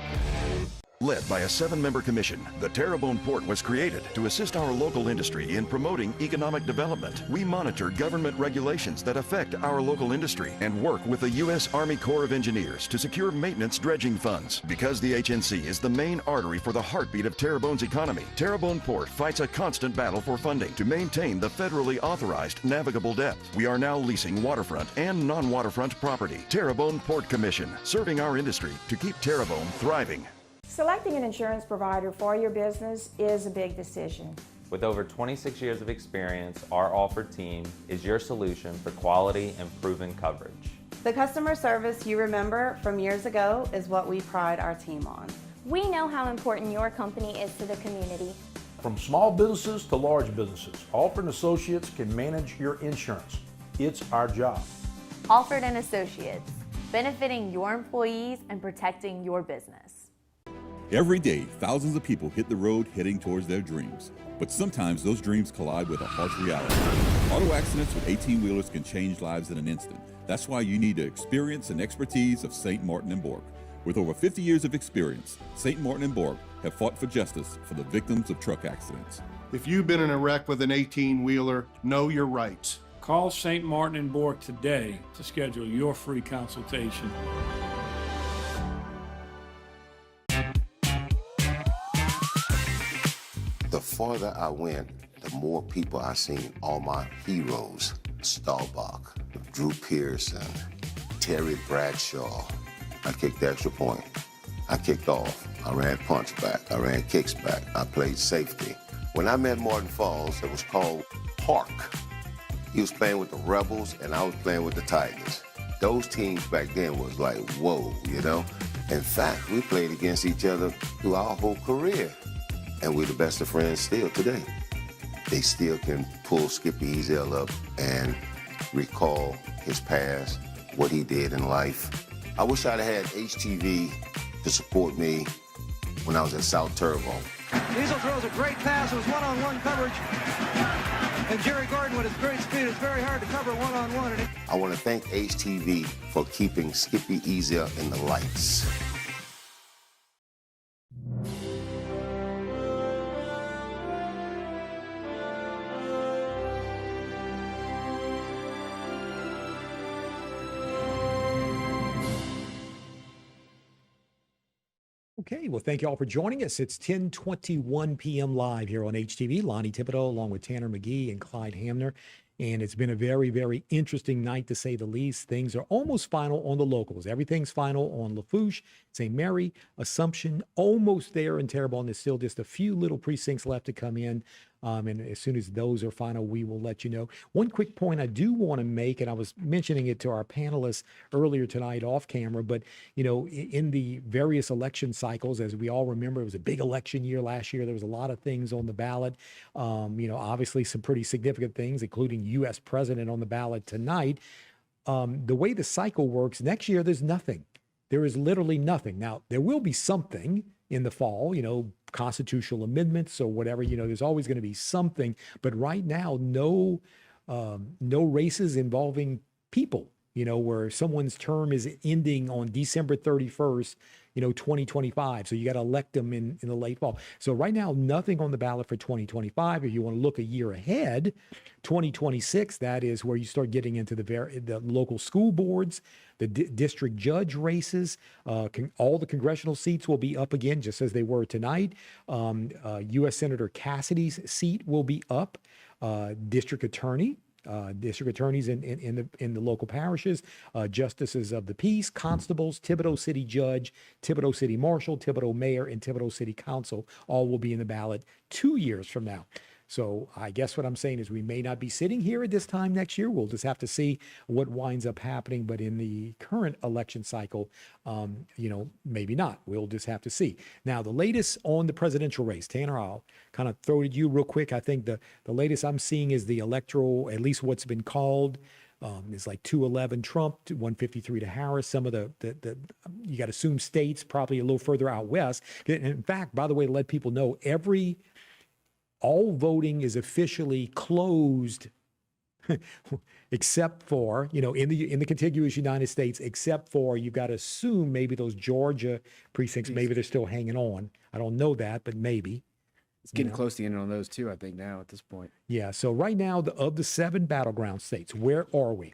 Led by a 7-member commission, the Terrebonne Port was created to assist our local industry in promoting economic development. We monitor government regulations that affect our local industry and work with the U.S. Army Corps of Engineers to secure maintenance dredging funds. Because the HNC is the main artery for the heartbeat of Terrebonne's economy, Terrebonne Port fights a constant battle for funding to maintain the federally authorized navigable depth. We are now leasing waterfront and non-waterfront property. Terrebonne Port Commission, serving our industry to keep Terrebonne thriving. Selecting an insurance provider for your business is a big decision. With over 26 years of experience, our offered team is your solution for quality and proven coverage. The customer service you remember from years ago is what we pride our team on. We know how important your company is to the community. From small businesses to large businesses, Alford & Associates can manage your insurance. It's our job. Alford & Associates, benefiting your employees and protecting your business. Every day, thousands of people hit the road heading towards their dreams. But sometimes those dreams collide with a harsh reality. Auto accidents with 18-wheelers can change lives in an instant. That's why you need the experience and expertise of St. Martin & Bork. With over 50 years of experience, St. Martin & Bork have fought for justice for the victims of truck accidents. If you've been in a wreck with an 18-wheeler, know your rights. Call St. Martin & Bork today to schedule your free consultation. The farther I went, the more people I seen, all my heroes. Staubach, Drew Pearson, Terry Bradshaw. I kicked the extra point. I kicked off. I ran punch back. I ran kicks back. I played safety. When I met Martin Falls, it was called Park. He was playing with the Rebels, and I was playing with the Tigers. Those teams back then was like, whoa, you know? In fact, we played against each other through our whole career. And we're the best of friends still today. They still can pull Skippy Ezel up and recall his past, what he did in life. I wish I'd had HTV to support me when I was at South Terrebonne. Diesel throws a great pass. It was one-on-one coverage. And Jerry Gordon, with his great speed, is very hard to cover one-on-one. I want to thank HTV for keeping Skippy easier in the lights. Okay, well, thank you all for joining us. It's 10:21 p.m. live here on HTV. Lonnie Thibodeau along with Tanner McGee and Clyde Hamner. And it's been a very, very interesting night, to say the least. Things are almost final on the locals. Everything's final on Lafourche, St. Mary, Assumption, almost there in Terrebonne. There's still just a few little precincts left to come in. And as soon as those are final, we will let you know. One quick point I do want to make, and I was mentioning it to our panelists earlier tonight off camera, but, you know, in the various election cycles, as we all remember, it was a big election year last year. There was a lot of things on the ballot. You know, obviously some pretty significant things, including U.S. president on the ballot tonight. The way the cycle works, next year, there's nothing. There is literally nothing. Now, there will be something in the fall, you know, constitutional amendments or whatever, you know, there's always going to be something. But right now, no races involving people, you know, where someone's term is ending on December 31st, you know, 2025. So you got to elect them in the late fall. So right now, nothing on the ballot for 2025. If you want to look a year ahead, 2026, that is where you start getting into the local school boards, the district judge races. All the congressional seats will be up again, just as they were tonight. U.S. Senator Cassidy's seat will be up. District attorneys in the local parishes, justices of the peace, constables, Thibodaux City Judge, Thibodaux City Marshal, Thibodaux Mayor, and Thibodaux City Council all will be in the ballot 2 years from now. So I guess what I'm saying is we may not be sitting here at this time next year. We'll just have to see what winds up happening. But in the current election cycle, you know, maybe not. We'll just have to see. Now, the latest on the presidential race, Tanner, I'll kind of throw it at you real quick. I think the latest I'm seeing is the electoral, at least what's been called, is like 211 Trump, 153 to Harris. Some of the you got to assume states probably a little further out west. And in fact, by the way, to let people know, all voting is officially closed except for, you know, in the contiguous United States, except for, you've got to assume maybe those Georgia precincts, maybe they're still hanging on. I don't know that, but maybe. It's getting close to the end on those too, I think, now at this point. Yeah, so right now, of the 7 battleground states, where are we?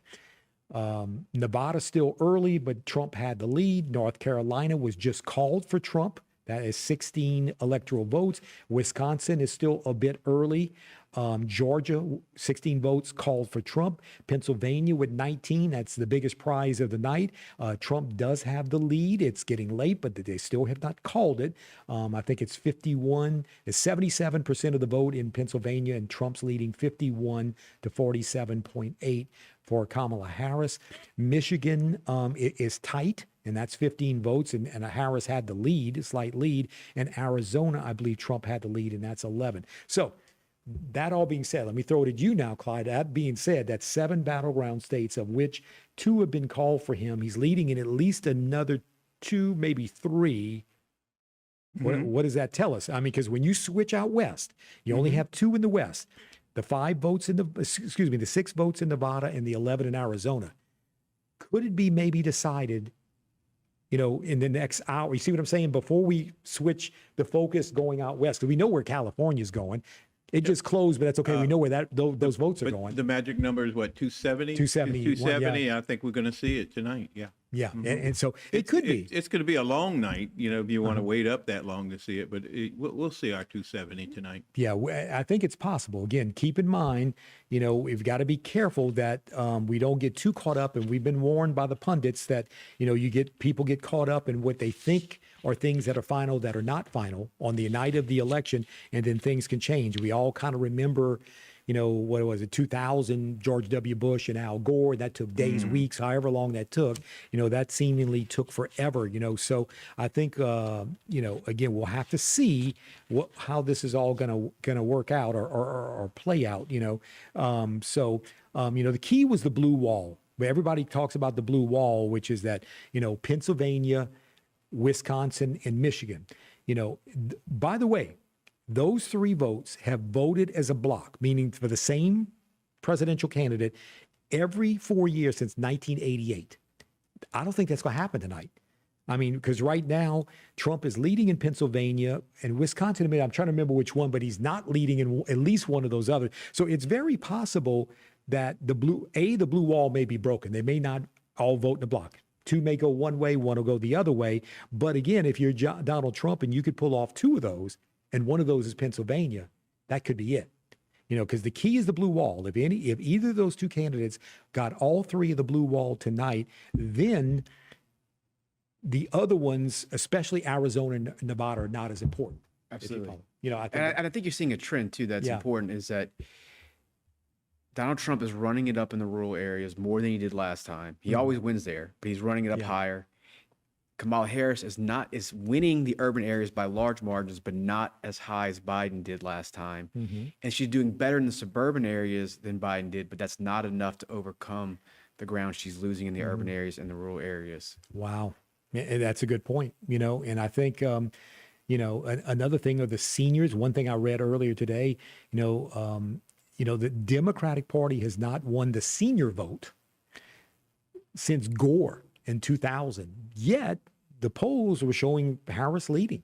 Nevada's still early, but Trump had the lead. North Carolina was just called for Trump. That is 16 electoral votes. Wisconsin is still a bit early. Georgia, 16 votes called for Trump. Pennsylvania with 19, that's the biggest prize of the night. Trump does have the lead. It's getting late, but they still have not called it. I think it's 77% of the vote in Pennsylvania, and Trump's leading 51 to 47.8 for Kamala Harris. Michigan is tight, and that's 15 votes, and Harris had the lead, slight lead. And Arizona, I believe Trump had the lead, and that's 11. So that all being said, let me throw it at you now, Clyde. That being said, that's 7 battleground states, of which 2 have been called for him. He's leading in at least another 2, maybe 3. What does that tell us? I mean, because when you switch out west, you only have 2 in the west. The 6 votes in Nevada and the 11 in Arizona. Could it be maybe decided, you know, in the next hour? You see what I'm saying? Before we switch the focus going out west, because we know where California's going. It just closed, but that's okay. We know where those votes are going. The magic number is what, 270? 270. 270. Yeah. I think we're going to see it tonight. Yeah. Yeah. And so it could be. It's going to be a long night, you know, if you want to wait up that long to see it. But we'll see our 270 tonight. Yeah, I think it's possible. Again, keep in mind, you know, we've got to be careful that we don't get too caught up. And we've been warned by the pundits that, you know, people get caught up in what they think are things that are final that are not final on the night of the election, and then things can change. We all kind of remember, you know, what was it, 2000, George W. Bush and Al Gore. That took days, weeks, however long that took. You know, that seemingly took forever, you know. So I think, you know, again, we'll have to see how this is all gonna work out or play out, you know. You know, the key was the blue wall. But everybody talks about the blue wall, which is that, Pennsylvania, Wisconsin, and Michigan. By the way, those 3 votes have voted as a block, meaning for the same presidential candidate every 4 years since 1988. I don't think that's going to happen tonight. I mean, because right now, Trump is leading in Pennsylvania and Wisconsin. I'm trying to remember which one, but he's not leading in at least one of those others. So it's very possible that the blue wall may be broken. They may not all vote in a block. 2 may go one way, 1 will go the other way. But again, if you're Donald Trump and you could pull off 2 of those, and one of those is Pennsylvania, that could be it. Because the key is the blue wall. If either of those 2 candidates got all 3 of the blue wall tonight, then the other ones, especially Arizona and Nevada, are not as important. Absolutely. I think you're seeing a trend too that's important, is that Donald Trump is running it up in the rural areas more than he did last time. He always wins there, but he's running it up higher. Kamala Harris is winning the urban areas by large margins, but not as high as Biden did last time. And she's doing better in the suburban areas than Biden did, but that's not enough to overcome the ground she's losing in the urban areas and the rural areas. Wow. That's a good point, and I think, another thing are the seniors. One thing I read earlier today, the Democratic Party has not won the senior vote since Gore in 2000. Yet the polls were showing Harris leading.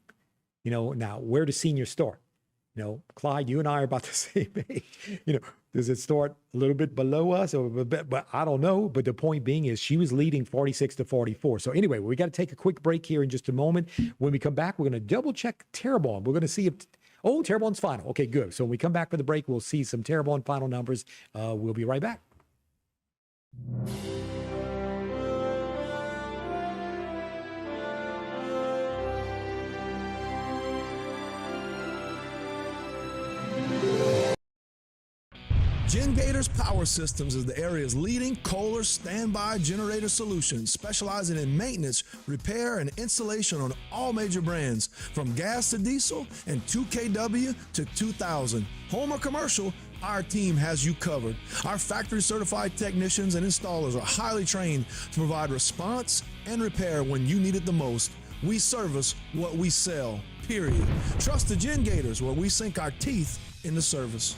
Now where do seniors start? Clyde, you and I are about the same age. Does it start a little bit below us, but I don't know. But the point being is she was leading 46-44. So anyway, we got to take a quick break here in just a moment. When we come back, we're going to double check Terrebonne. We're going to see if, Terrebonne's final. Okay, good. So when we come back for the break, we'll see some Terrebonne final numbers. We'll be right back. Gen Gators Power Systems is the area's leading Kohler standby generator solution, specializing in maintenance, repair, and installation on all major brands, from gas to diesel and 2kW to 2000. Home or commercial, our team has you covered. Our factory-certified technicians and installers are highly trained to provide response and repair when you need it the most. We service what we sell, period. Trust the Gen Gators, where we sink our teeth into service.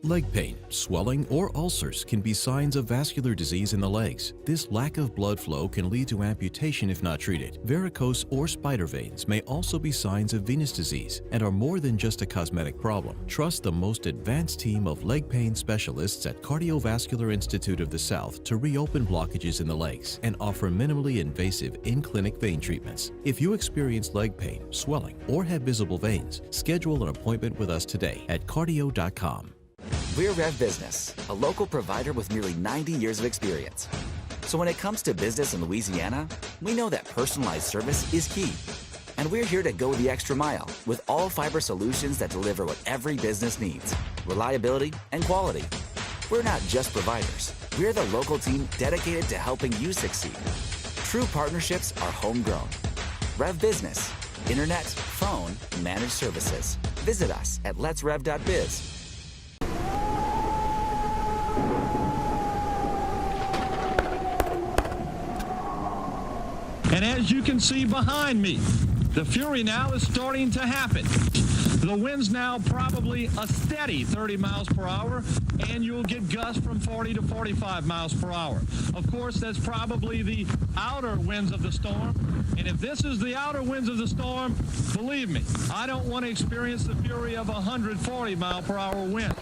Leg pain, swelling, or ulcers can be signs of vascular disease in the legs. This lack of blood flow can lead to amputation if not treated. Varicose or spider veins may also be signs of venous disease and are more than just a cosmetic problem. Trust the most advanced team of leg pain specialists at Cardiovascular Institute of the South to reopen blockages in the legs and offer minimally invasive in-clinic vein treatments. If you experience leg pain, swelling, or have visible veins, schedule an appointment with us today at cardio.com. We're Rev Business, a local provider with nearly 90 years of experience. So when it comes to business in Louisiana, we know that personalized service is key. And we're here to go the extra mile with all fiber solutions that deliver what every business needs: reliability and quality. We're not just providers. We're the local team dedicated to helping you succeed. True partnerships are homegrown. Rev Business, internet, phone, managed services. Visit us at letsrev.biz. And as you can see behind me, the fury now is starting to happen. The wind's now probably a steady 30 miles per hour, and you'll get gusts from 40 to 45 miles per hour. Of course, that's probably the outer winds of the storm. And if this is the outer winds of the storm, believe me, I don't want to experience the fury of a 140 mile per hour wind.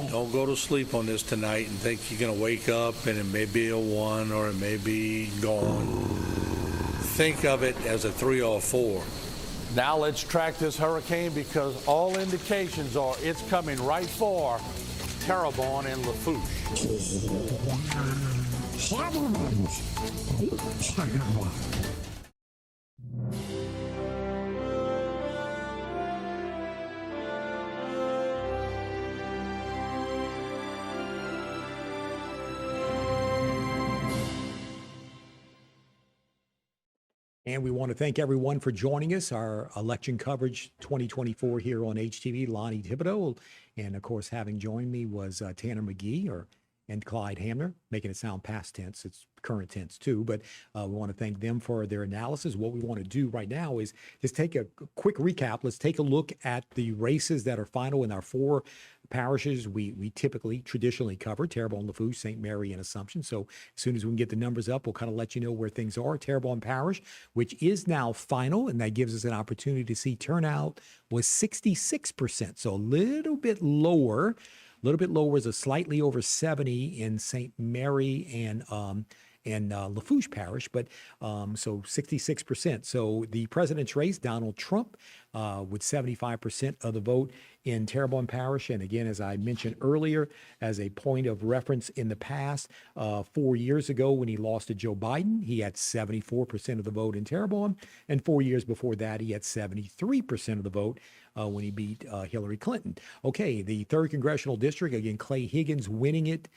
Don't go to sleep on this tonight and think you're going to wake up and it may be a 1 or it may be gone. Think of it as a 3 or a 4. Now let's track this hurricane, because all indications are it's coming right for Terrebonne and Lafourche. And we want to thank everyone for joining us. Our election coverage 2024 here on HTV, Lonnie Thibodeau. And of course, having joined me was Tanner McGee and Clyde Hamner, making it sound past tense. It's current tense too, but we want to thank them for their analysis. What we want to do right now is just take a quick recap. Let's take a look at the races that are final in our 4 parishes we typically traditionally cover: Terrebonne, Lafourche, St. Mary, and Assumption. So as soon as we can get the numbers up, we'll kind of let you know where things are. Terrebonne Parish, which is now final, and that gives us an opportunity to see turnout was 66%. So a little bit lower is a slightly over 70 in St. Mary and Lafourche Parish, but so 66%. So the president's race, Donald Trump with 75% of the vote in Terrebonne Parish. And again, as I mentioned earlier, as a point of reference in the past, 4 years ago when he lost to Joe Biden, he had 74% of the vote in Terrebonne. And 4 years before that, he had 73% of the vote when he beat Hillary Clinton. Okay, the 3rd Congressional District, again, Clay Higgins winning it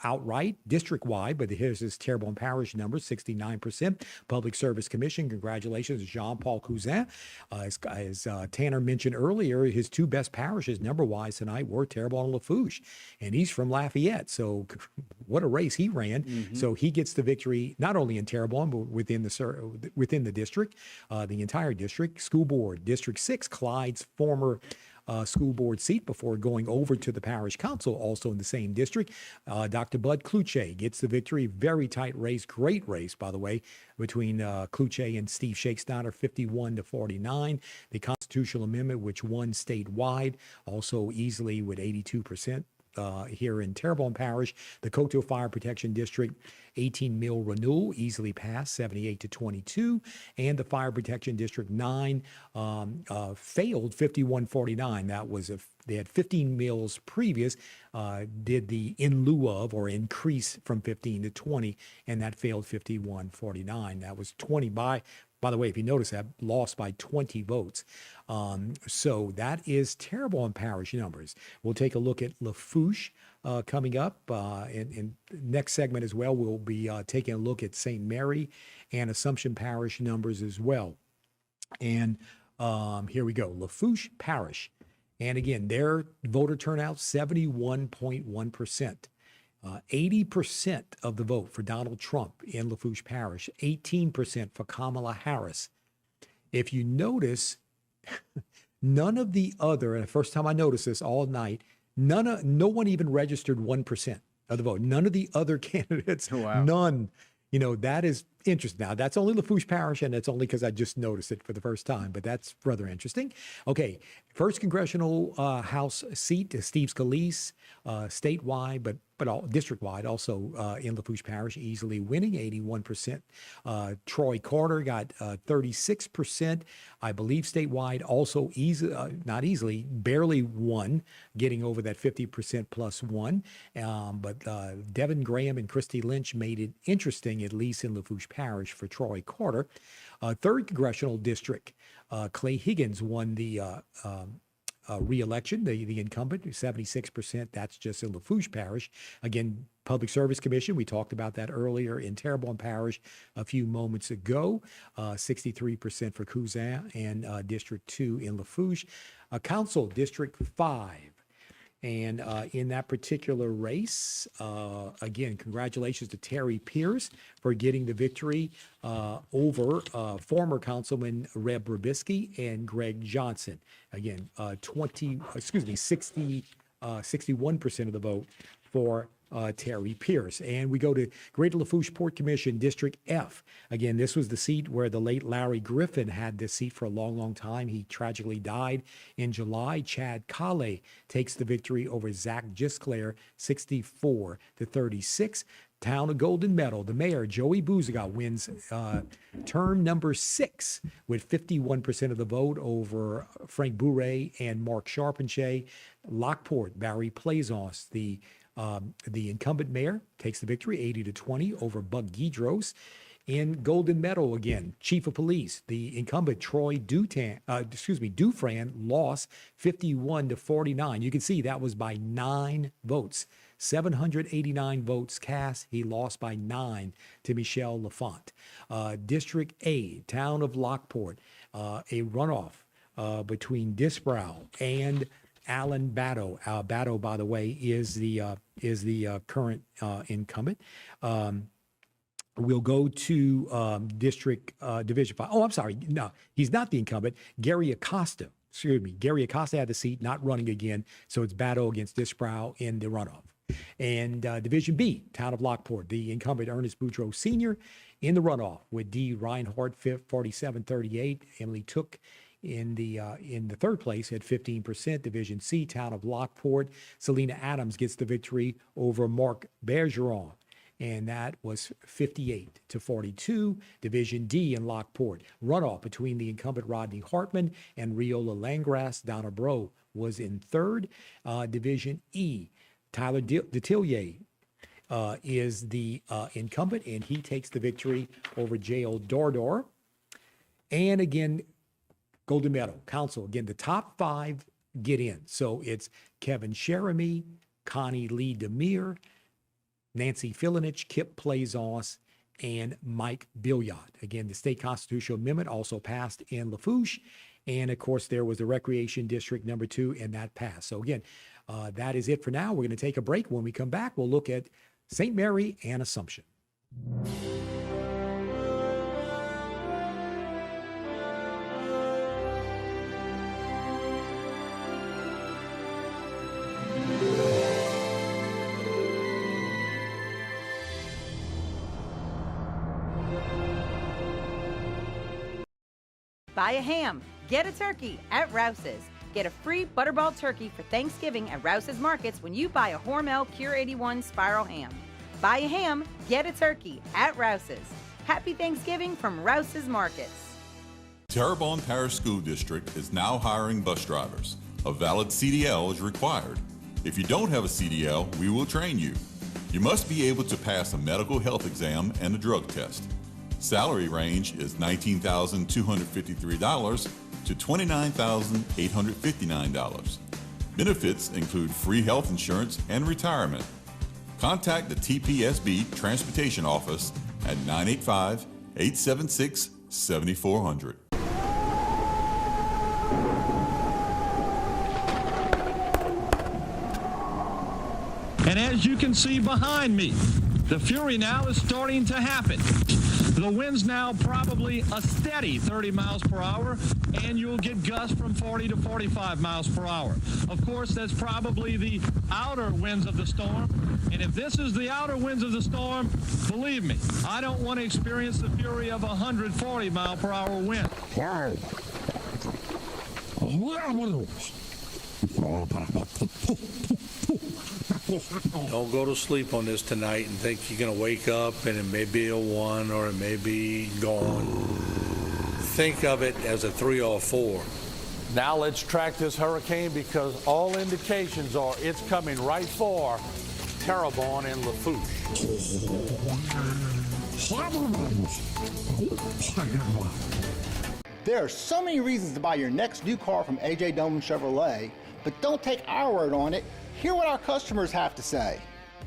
outright, district-wide, but here's his Terrebonne Parish number, 69%. Public Service Commission, congratulations, Jean-Paul Cousin. As Tanner mentioned earlier, his 2 best parishes, number-wise tonight, were Terrebonne and Lafourche, and he's from Lafayette, so what a race he ran. Mm-hmm. So he gets the victory, not only in Terrebonne, but within the district, the entire district. School Board, District 6, Clyde's former school board seat before going over to the parish council, also in the same district. Dr. Bud Kluche gets the victory. Very tight race, great race, by the way, between Kluche and Steve Shakespeare, 51-49. The constitutional amendment, which won statewide, also easily with 82%. Here in Terrebonne Parish, the Coteau Fire Protection District 18 mil renewal easily passed, 78-22, and the Fire Protection District 9 failed, 51-49. That was they had 15 mils previous, did the in lieu of or increase from 15 to 20, and that failed, 51-49. That was 20 by the way, if you notice that, lost by 20 votes. So that is Terrebonne Parish numbers. We'll take a look at Lafourche coming up. In next segment as well, we'll be taking a look at St. Mary and Assumption Parish numbers as well. And here we go, Lafourche Parish. And again, their voter turnout, 71.1%. 80% of the vote for Donald Trump in Lafourche Parish, 18% for Kamala Harris. If you notice, none of the other, and the first time I noticed this all night, no one even registered 1% of the vote. None of the other candidates, oh, wow. None. You know, that is interesting. Now, that's only Lafourche Parish, and it's only because I just noticed it for the first time, but that's rather interesting. Okay, 1st Congressional House seat, Steve Scalise, statewide, but all district-wide, also in Lafourche Parish, easily winning, 81%. Troy Carter got 36%. I believe statewide, also not easily, barely won, getting over that 50% plus one. But Devin Graham and Christy Lynch made it interesting, at least in Lafourche Parish, for Troy Carter. 3rd Congressional District, Clay Higgins won the re-election, the incumbent, 76%. That's just in Lafourche Parish. Again, Public Service Commission, we talked about that earlier in Terrebonne Parish a few moments ago, 63% for Cousin and District 2 in Lafourche. Council, District 5. And in that particular race, again, congratulations to Terry Pierce for getting the victory over former Councilman Reb Rubisky and Greg Johnson. Again, 61% of the vote for Terry Pierce. And we go to Greater Lafourche Port Commission, District F. Again, this was the seat where the late Larry Griffin had this seat for a long, long time. He tragically died in July. Chad Kale takes the victory over Zach Gisclair, 64-36. Town of Golden Meadow, the mayor, Joey Bouzigat, wins term number 6 with 51% of the vote over Frank Bourret and Mark Charpentier. Lockport, Barry Plaisance, the incumbent mayor, takes the victory, 80-20 over Buck Guidros. In Golden Meadow again, Chief of Police, the incumbent Troy Dufran lost 51-49. You can see that was by 9 votes. 789 votes cast. He lost by 9 to Michelle Lafont. District A, town of Lockport, a runoff between Disbrow and Alan Batto. Batto, by the way, is the current incumbent. We'll go to Division 5. Oh, I'm sorry. No, he's not the incumbent. Gary Acosta had the seat, not running again. So it's Batto against Disbrow in the runoff. And Division B, town of Lockport, the incumbent Ernest Boudreaux Sr. in the runoff with D. Reinhardt, 4738. Emily Took in the third place at 15%. Division C, town of Lockport, Selena Adams gets the victory over Mark Bergeron, and that was 58-42. Division D in Lockport, runoff between the incumbent Rodney Hartman and Riola Langgrass. Donna Bro was in third. Division E, Tyler Detillier is the incumbent, and he takes the victory over J.O. Dordor. And again, Golden Meadow Council, again, the top 5 get in. So it's Kevin Cheramy, Connie Lee Demir, Nancy Filinich, Kip Plaisance, and Mike Billiot. Again, the state constitutional amendment also passed in Lafourche. And of course, there was the Recreation District number 2, and that passed. So again, that is it for now. We're going to take a break. When we come back, we'll look at St. Mary and Assumption. Buy a ham, get a turkey at Rouse's. Get a free Butterball turkey for Thanksgiving at Rouse's Markets when you buy a Hormel Cure 81 Spiral ham. Buy a ham, get a turkey at Rouse's. Happy Thanksgiving from Rouse's Markets. Terrebonne Parish School District is now hiring bus drivers. A valid CDL is required. If you don't have a CDL, we will train you. You must be able to pass a medical health exam and a drug test. Salary range is $19,253 to $29,859. Benefits include free health insurance and retirement. Contact the TPSB Transportation Office at 985-876-7400. And as you can see behind me, the fury now is starting to happen. The wind's now probably a steady 30 miles per hour, and you'll get gusts from 40 to 45 miles per hour. Of course, that's probably the outer winds of the storm, and if this is the outer winds of the storm, believe me, I don't want to experience the fury of a 140 mile per hour wind. Don't go to sleep on this tonight and think you're going to wake up and it may be a 1 or it may be gone. Think of it as a 3 or a 4. Now let's track this hurricane because all indications are it's coming right for Terrebonne and Lafourche. There are so many reasons to buy your next new car from A.J. Doman Chevrolet, but don't take our word on it. Hear what our customers have to say.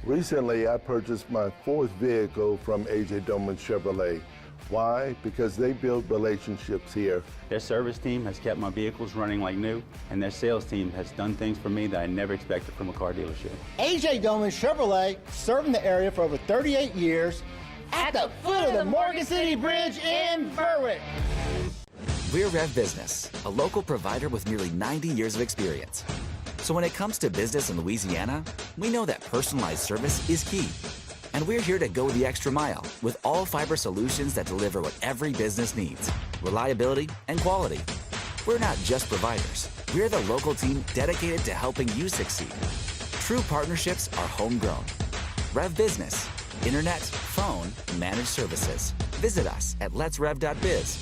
Recently, I purchased my 4th vehicle from A.J. Doman Chevrolet. Why? Because they build relationships here. Their service team has kept my vehicles running like new, and their sales team has done things for me that I never expected from a car dealership. A.J. Doman Chevrolet, serving the area for over 38 years, at the foot of the Morgan City Bridge in Berwick. We're Rev Business, a local provider with nearly 90 years of experience. So when it comes to business in Louisiana, we know that personalized service is key. And we're here to go the extra mile with all fiber solutions that deliver what every business needs: reliability and quality. We're not just providers. We're the local team dedicated to helping you succeed. True partnerships are homegrown. Rev Business, internet, phone, managed services. Visit us at letsrev.biz.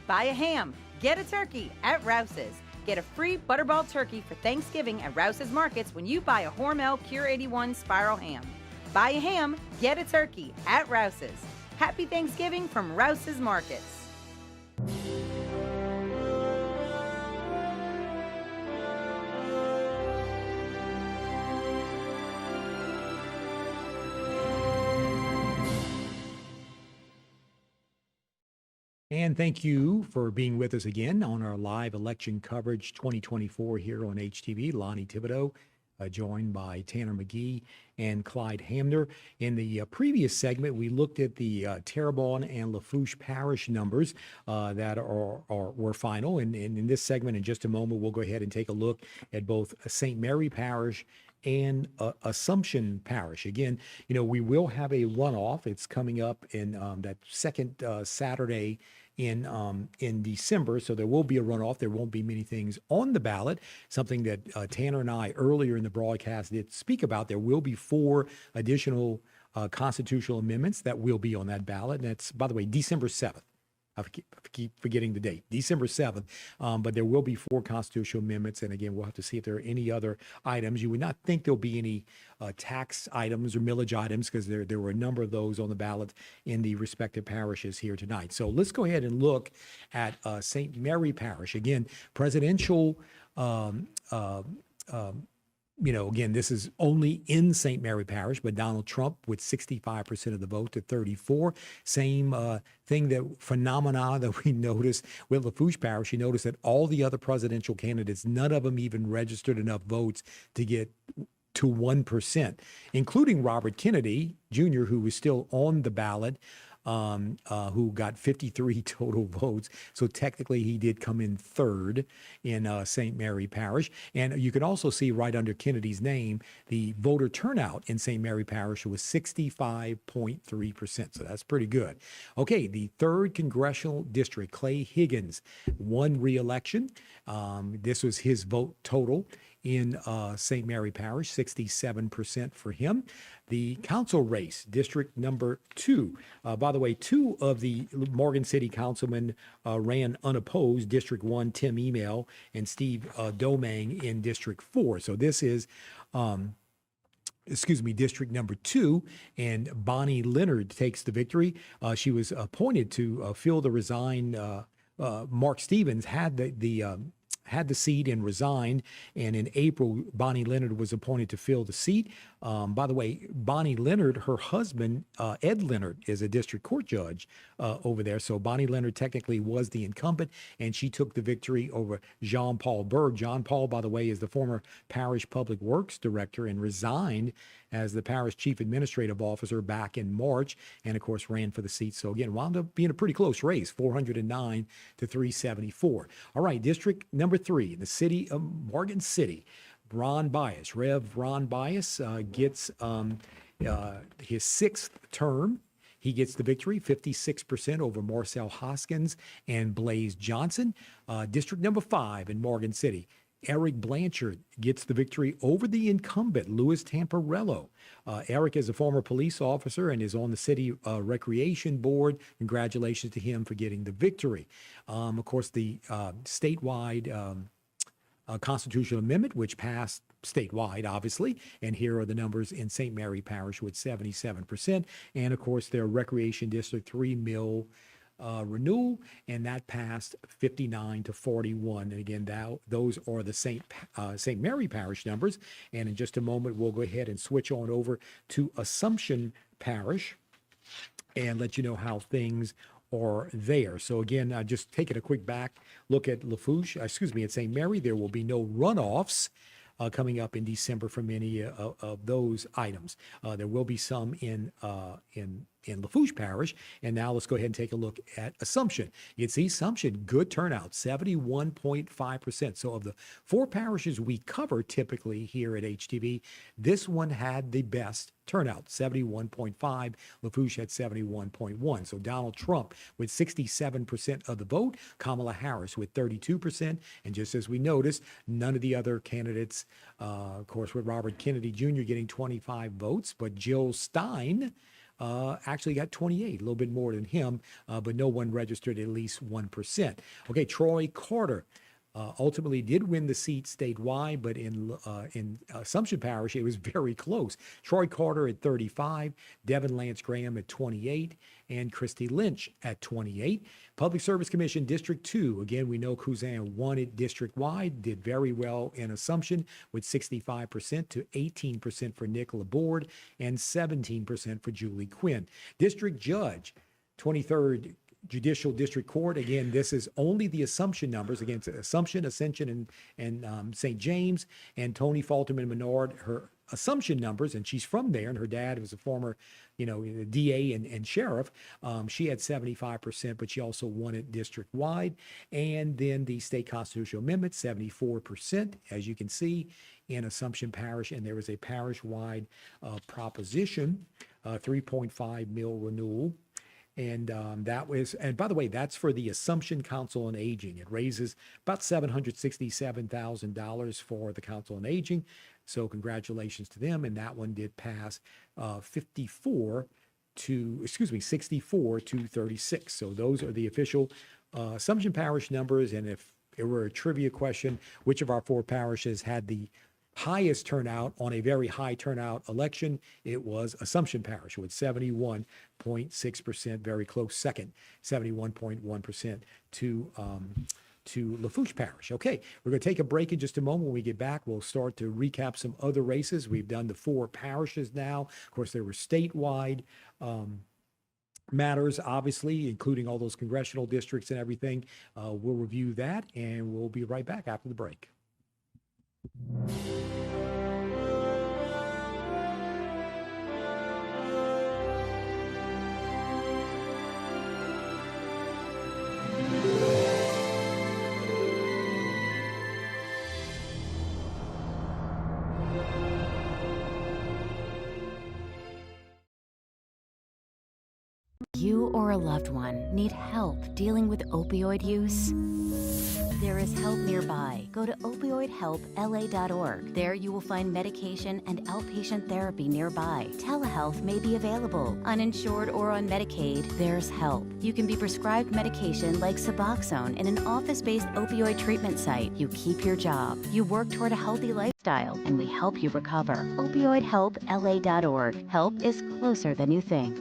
Buy a ham, get a turkey at Rouse's. Get a free Butterball turkey for Thanksgiving at Rouse's Markets when you buy a Hormel Cure 81 Spiral ham. Buy a ham, get a turkey at Rouse's. Happy Thanksgiving from Rouse's Markets. And thank you for being with us again on our live election coverage 2024 here on HTV. Lonnie Thibodeau, joined by Tanner McGee and Clyde Hamner. In the previous segment, we looked at the Terrebonne and Lafourche parish numbers that were final. And in this segment, in just a moment, we'll go ahead and take a look at both St. Mary Parish and Assumption Parish. Again, we will have a runoff. It's coming up in that second Saturday in December, so there will be a runoff. There won't be many things on the ballot, something that Tanner and I earlier in the broadcast did speak about. There will be 4 additional constitutional amendments that will be on that ballot, and that's, by the way, December 7th. I keep forgetting the date, December 7th. But there will be 4 constitutional amendments. And again, we'll have to see if there are any other items. You would not think there'll be any tax items or millage items, because there were a number of those on the ballot in the respective parishes here tonight. So let's go ahead and look at St. Mary Parish. Again, presidential again, this is only in St. Mary Parish, but Donald Trump with 65% of the vote to 34. Same phenomena that we noticed with Lafourche Parish. You notice that all the other presidential candidates, none of them even registered enough votes to get to 1%, including Robert Kennedy Jr., who was still on the ballot, who got 53 total votes. So technically he did come in third in St. Mary Parish. And you can also see right under Kennedy's name, the voter turnout in St. Mary Parish was 65.3%. So that's pretty good. Okay, the 3rd Congressional District, Clay Higgins won re-election. This was his vote total in St. Mary Parish, 67% for him. The council race, District number 2. By the way, 2 of the Morgan City councilmen ran unopposed. District 1, Tim Email, and Steve Domang in District 4. So this is District number 2, and Bonnie Leonard takes the victory. She was appointed to fill the resigned. Mark Stevens had the seat and resigned, and in April, Bonnie Leonard was appointed to fill the seat. By the way, Bonnie Leonard, her husband, Ed Leonard, is a district court judge over there. So Bonnie Leonard technically was the incumbent, and she took the victory over Jean Paul Berg. John Paul, by the way, is the former parish public works director and resigned as the parish chief administrative officer back in March, and of course ran for the seat. So again, wound up being a pretty close race, 409 to 374. All right, district number 3, the city of Morgan City. Ron Bias, Rev. Ron Bias gets his 6th term. He gets the victory, 56% over Marcel Hoskins and Blaze Johnson. District number 5 in Morgan City. Eric Blanchard gets the victory over the incumbent, Louis Tamparello. Eric is a former police officer and is on the city recreation board. Congratulations to him for getting the victory. Of course, the statewide constitutional amendment, which passed statewide, obviously, and here are the numbers in St. Mary Parish with 77%. And of course, their recreation district 3 mill renewal, and that passed 59 to 41. And again, those are the St. Mary Parish numbers. And in just a moment, we'll go ahead and switch on over to Assumption Parish and let you know how things are there. So again, just taking a quick back look at Lafourche, at St. Mary, there will be no runoffs coming up in December from any of those items. There will be some in Lafourche Parish. And now let's go ahead and take a look at Assumption. You can see Assumption, good turnout, 71.5%. So of the 4 parishes we cover typically here at HTV, this one had the best turnout, 71.5. Lafourche had 71.1. So Donald Trump with 67% of the vote, Kamala Harris with 32%. And just as we noticed, none of the other candidates, of course, with Robert Kennedy Jr. getting 25 votes, but Jill Stein actually got 28, a little bit more than him, but no one registered at least 1%. Okay, Troy Carter ultimately did win the seat statewide, but in Assumption Parish, it was very close. Troy Carter at 35, Devin Lance Graham at 28, and Christy Lynch at 28. Public Service Commission District 2, again, we know Kuzan won it district-wide, did very well in Assumption with 65% to 18% for Nick Laborde and 17% for Julie Quinn. District Judge, 23rd Judicial District Court. Again, this is only the Assumption numbers. Again, it's Assumption, Ascension, and St. James, and Tony Falterman Menard, her Assumption numbers, and she's from there, and her dad was a former, DA and sheriff. She had 75%, but she also won it district-wide. And then the state constitutional amendment, 74%, as you can see, in Assumption Parish, and there was a parish-wide proposition, 3.5 mil renewal. And that was, and by the way, that's for the Assumption Council on Aging. It raises about $767,000 for the Council on Aging. So congratulations to them. And that one did pass 64 to 36. So those are the official Assumption Parish numbers. And if it were a trivia question, which of our 4 parishes had the highest turnout on a very high turnout election, it was Assumption Parish with 71.6%, very close second, 71.1% to Lafourche Parish. Okay, we're going to take a break in just a moment. When we get back, we'll start to recap some other races. We've done the 4 parishes now. Of course, there were statewide matters, obviously, including all those congressional districts and everything. We'll review that, and we'll be right back after the break. You or a loved one need help dealing with opioid use? There is help nearby. Go to opioidhelpla.org. There you will find medication and outpatient therapy nearby. Telehealth may be available. Uninsured or on Medicaid, there's help. You can be prescribed medication like Suboxone in an office-based opioid treatment site. You keep your job. You work toward a healthy lifestyle, and we help you recover. Opioidhelpla.org. Help is closer than you think.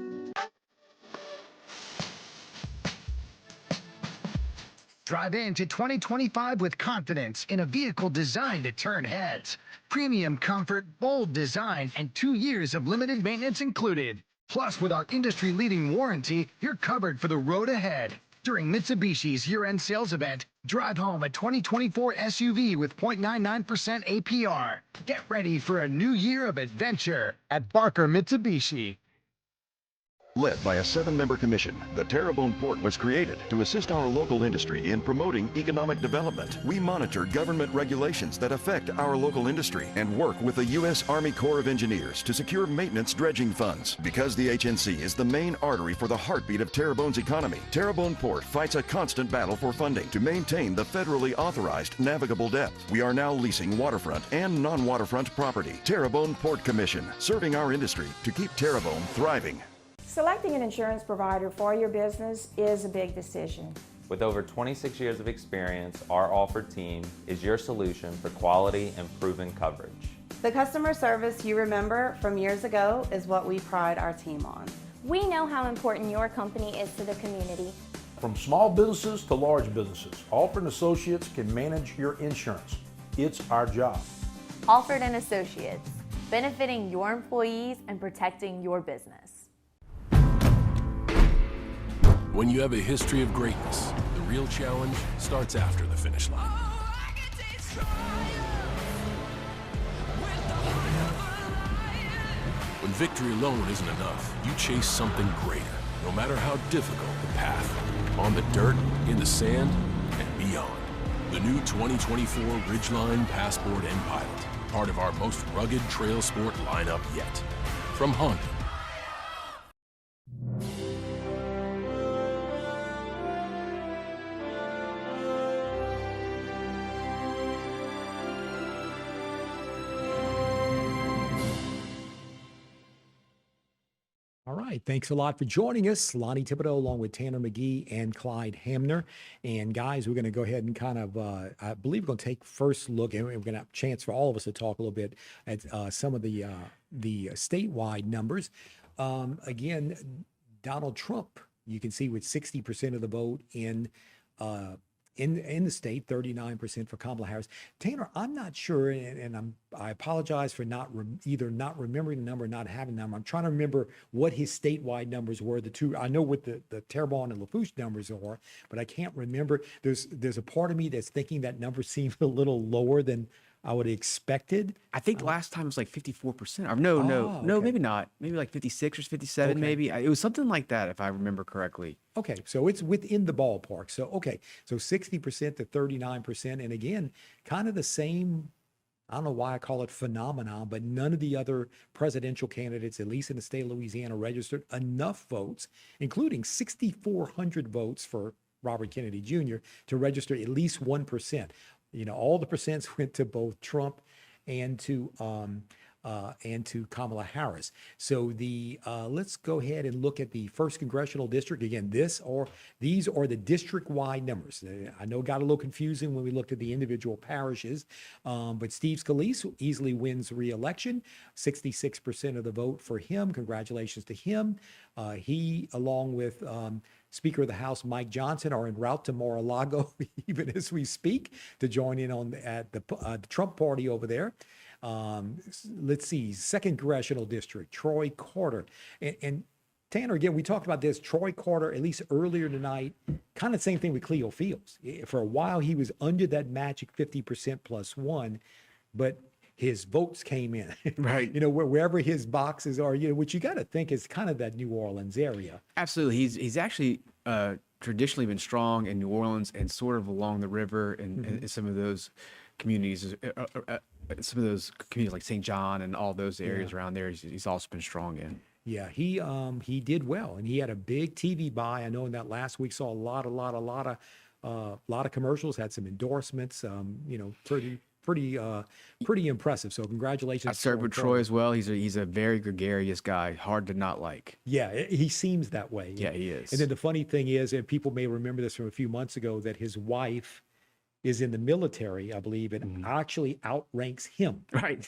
Drive into 2025 with confidence in a vehicle designed to turn heads. Premium comfort, bold design, and 2 years of limited maintenance included. Plus, with our industry-leading warranty, you're covered for the road ahead. During Mitsubishi's year-end sales event, drive home a 2024 SUV with 0.99% APR. Get ready for a new year of adventure at Barker Mitsubishi. Led by a 7-member commission, the Terrebonne Port was created to assist our local industry in promoting economic development. We monitor government regulations that affect our local industry and work with the U.S. Army Corps of Engineers to secure maintenance dredging funds. Because the HNC is the main artery for the heartbeat of Terrebonne's economy, Terrebonne Port fights a constant battle for funding to maintain the federally authorized navigable depth. We are now leasing waterfront and non-waterfront property. Terrebonne Port Commission, serving our industry to keep Terrebonne thriving. Selecting an insurance provider for your business is a big decision. With over 26 years of experience, our offer team is your solution for quality and proven coverage. The customer service you remember from years ago is what we pride our team on. We know how important your company is to the community. From small businesses to large businesses, Alford & Associates can manage your insurance. It's our job. Alford & Associates, benefiting your employees and protecting your business. When you have a history of greatness, the real challenge starts after the finish line. When victory alone isn't enough, you chase something greater, no matter how difficult the path. On the dirt, in the sand, and beyond. The new 2024 Ridgeline, Passport, and Pilot, part of our most rugged trail sport lineup yet. From Honda. All right. Thanks a lot for joining us. Lonnie Thibodeau along with Tanner McGee and Clyde Hamner. And guys, we're going to go ahead and kind of, I believe we're going to take first look, and we're going to have a chance for all of us to talk a little bit at some of the statewide numbers. Again, Donald Trump, you can see with 60% of the vote in in the state, 39% for Kamala Harris. Tanner, I'm not sure, and I apologize for either not remembering the number or not having the number. I'm trying to remember what his statewide numbers were. The two, I know what the Terrebonne and Lafourche numbers are, but I can't remember. There's a part of me that's thinking that number seems a little lower than I would have expected. I think last time it was like 54%. Or no, okay. maybe not. Maybe like 56 or 57, Okay. maybe. It was something like that, if I remember correctly. Okay, so it's within the ballpark. So, okay, so 60% to 39%. And again, kind of the same, I don't know why I call it phenomenon, but none of the other presidential candidates, at least in the state of Louisiana, registered enough votes, including 6,400 votes for Robert Kennedy Jr., to register at least 1%. You know, all the percents went to both Trump and to Kamala Harris. So let's go ahead and look at the first congressional district. Again, these are the district-wide numbers. I know it got a little confusing when we looked at the individual parishes, but Steve Scalise easily wins re-election, 66% of the vote for him. Congratulations to him. He, along with Speaker of the House Mike Johnson, are en route to Mar-a-Lago even as we speak to join in at the Trump party over there. Let's see, second congressional district, Troy Carter. And Tanner, again, we talked about this. Troy Carter, at least earlier tonight, kind of same thing with Cleo Fields. For a while, he was under that magic 50% plus one, but his votes came in. Right. You know, wherever his boxes are, you know, which you got to think is kind of that New Orleans area. Absolutely. He's actually traditionally been strong in New Orleans and sort of along the river and some of those communities. Some of those communities like St. John and all those areas around there, he's also been strong in. Yeah, he did well, and he had a big TV buy. I know in that last week saw a lot of commercials, had some endorsements. You know, pretty impressive. So congratulations. I served with Troy as well. He's a very gregarious guy, hard to not like. Yeah, he seems that way. Yeah, he is. And then the funny thing is, and people may remember this from a few months ago, that his wife is in the military, I believe, and actually outranks him. Right.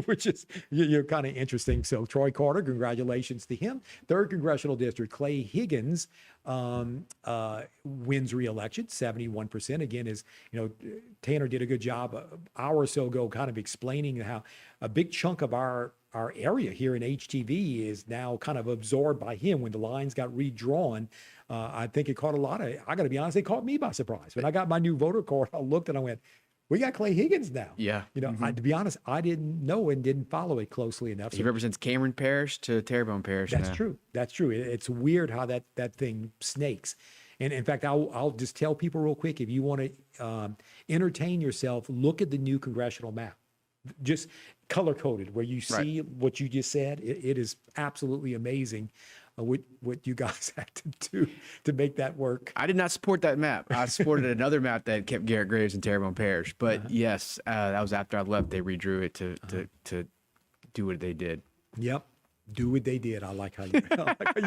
Which is you're kind of interesting. So Troy Carter, congratulations to him. Third congressional district, Clay Higgins wins re-election, 71%. Again, is, you know, Tanner did a good job an hour or so ago kind of explaining how a big chunk of our area here in HTV is now kind of absorbed by him. When the lines got redrawn, I think it caught I got to be honest, it caught me by surprise. When I got my new voter card, I looked and I went, we got Clay Higgins now. Yeah. You know, to be honest, I didn't know and didn't follow it closely enough. He represents Cameron Parish to Terrebonne Parish. That's true. That's true. It's weird how that thing snakes. And in fact, I'll just tell people real quick, if you want to entertain yourself, look at the new congressional map. Just color-coded, where you see what you just said. It is absolutely amazing what you guys had to do to make that work. I did not support that map. I supported another map that kept Garrett Graves in Terrebonne Parish. But yes, that was after I left. They redrew it to do what they did. Yep. Do what they did. I like how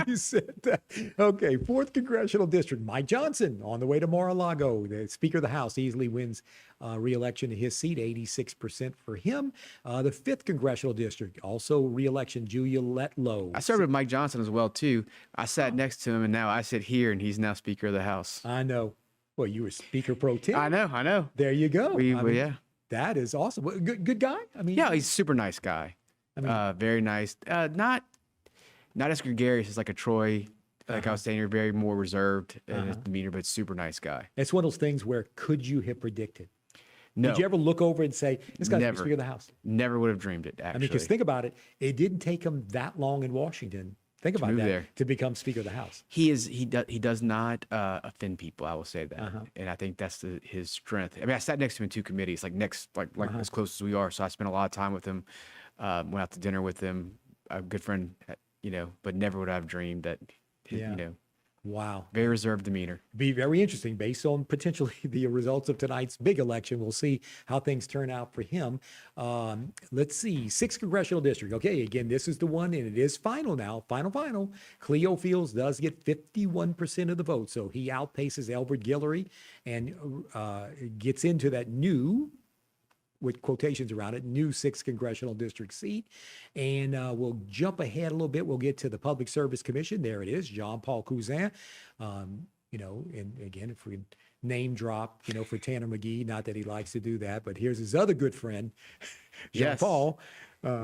you said that. Okay, fourth congressional district, Mike Johnson on the way to Mar-a-Lago. The Speaker of the House easily wins re-election to his seat, 86% for him. The fifth congressional district, also re-election, Julia Letlow. I served with Mike Johnson as well, too. I sat next to him, and now I sit here, and he's now Speaker of the House. I know. Well, you were Speaker Pro Tem. I know. There you go. Yeah. That is awesome. Good guy? I mean, yeah, he's a super nice guy. I mean, very nice. Not as gregarious as like a Troy. Like I was saying, you're very more reserved in his demeanor, but super nice guy. It's one of those things where could you have predicted? No. Did you ever look over and say, this guy's Speaker of the House? Never would have dreamed it, actually. I mean, because think about it. It didn't take him that long in Washington. Think about that. To become Speaker of the House. He does not offend people. I will say that, and I think that's his strength. I mean, I sat next to him in two committees, like as close as we are. So I spent a lot of time with him. Went out to dinner with him. A good friend, you know, but never would I have dreamed that. You know. Wow. Very reserved demeanor. Be very interesting based on potentially the results of tonight's big election. We'll see how things turn out for him. Let's see. Sixth congressional district. Okay, again, this is the one, and it is final now. Final. Cleo Fields does get 51% of the vote, so he outpaces Elbert Guillory and gets into that new, with quotations around it, new 6th congressional district seat. And we'll jump ahead a little bit. We'll get to the Public Service Commission. There it is, Jean Paul Cousin. You know, and again, if we name drop, for Tanner McGee. Not that he likes to do that, but here's his other good friend, Jean Yes. Paul.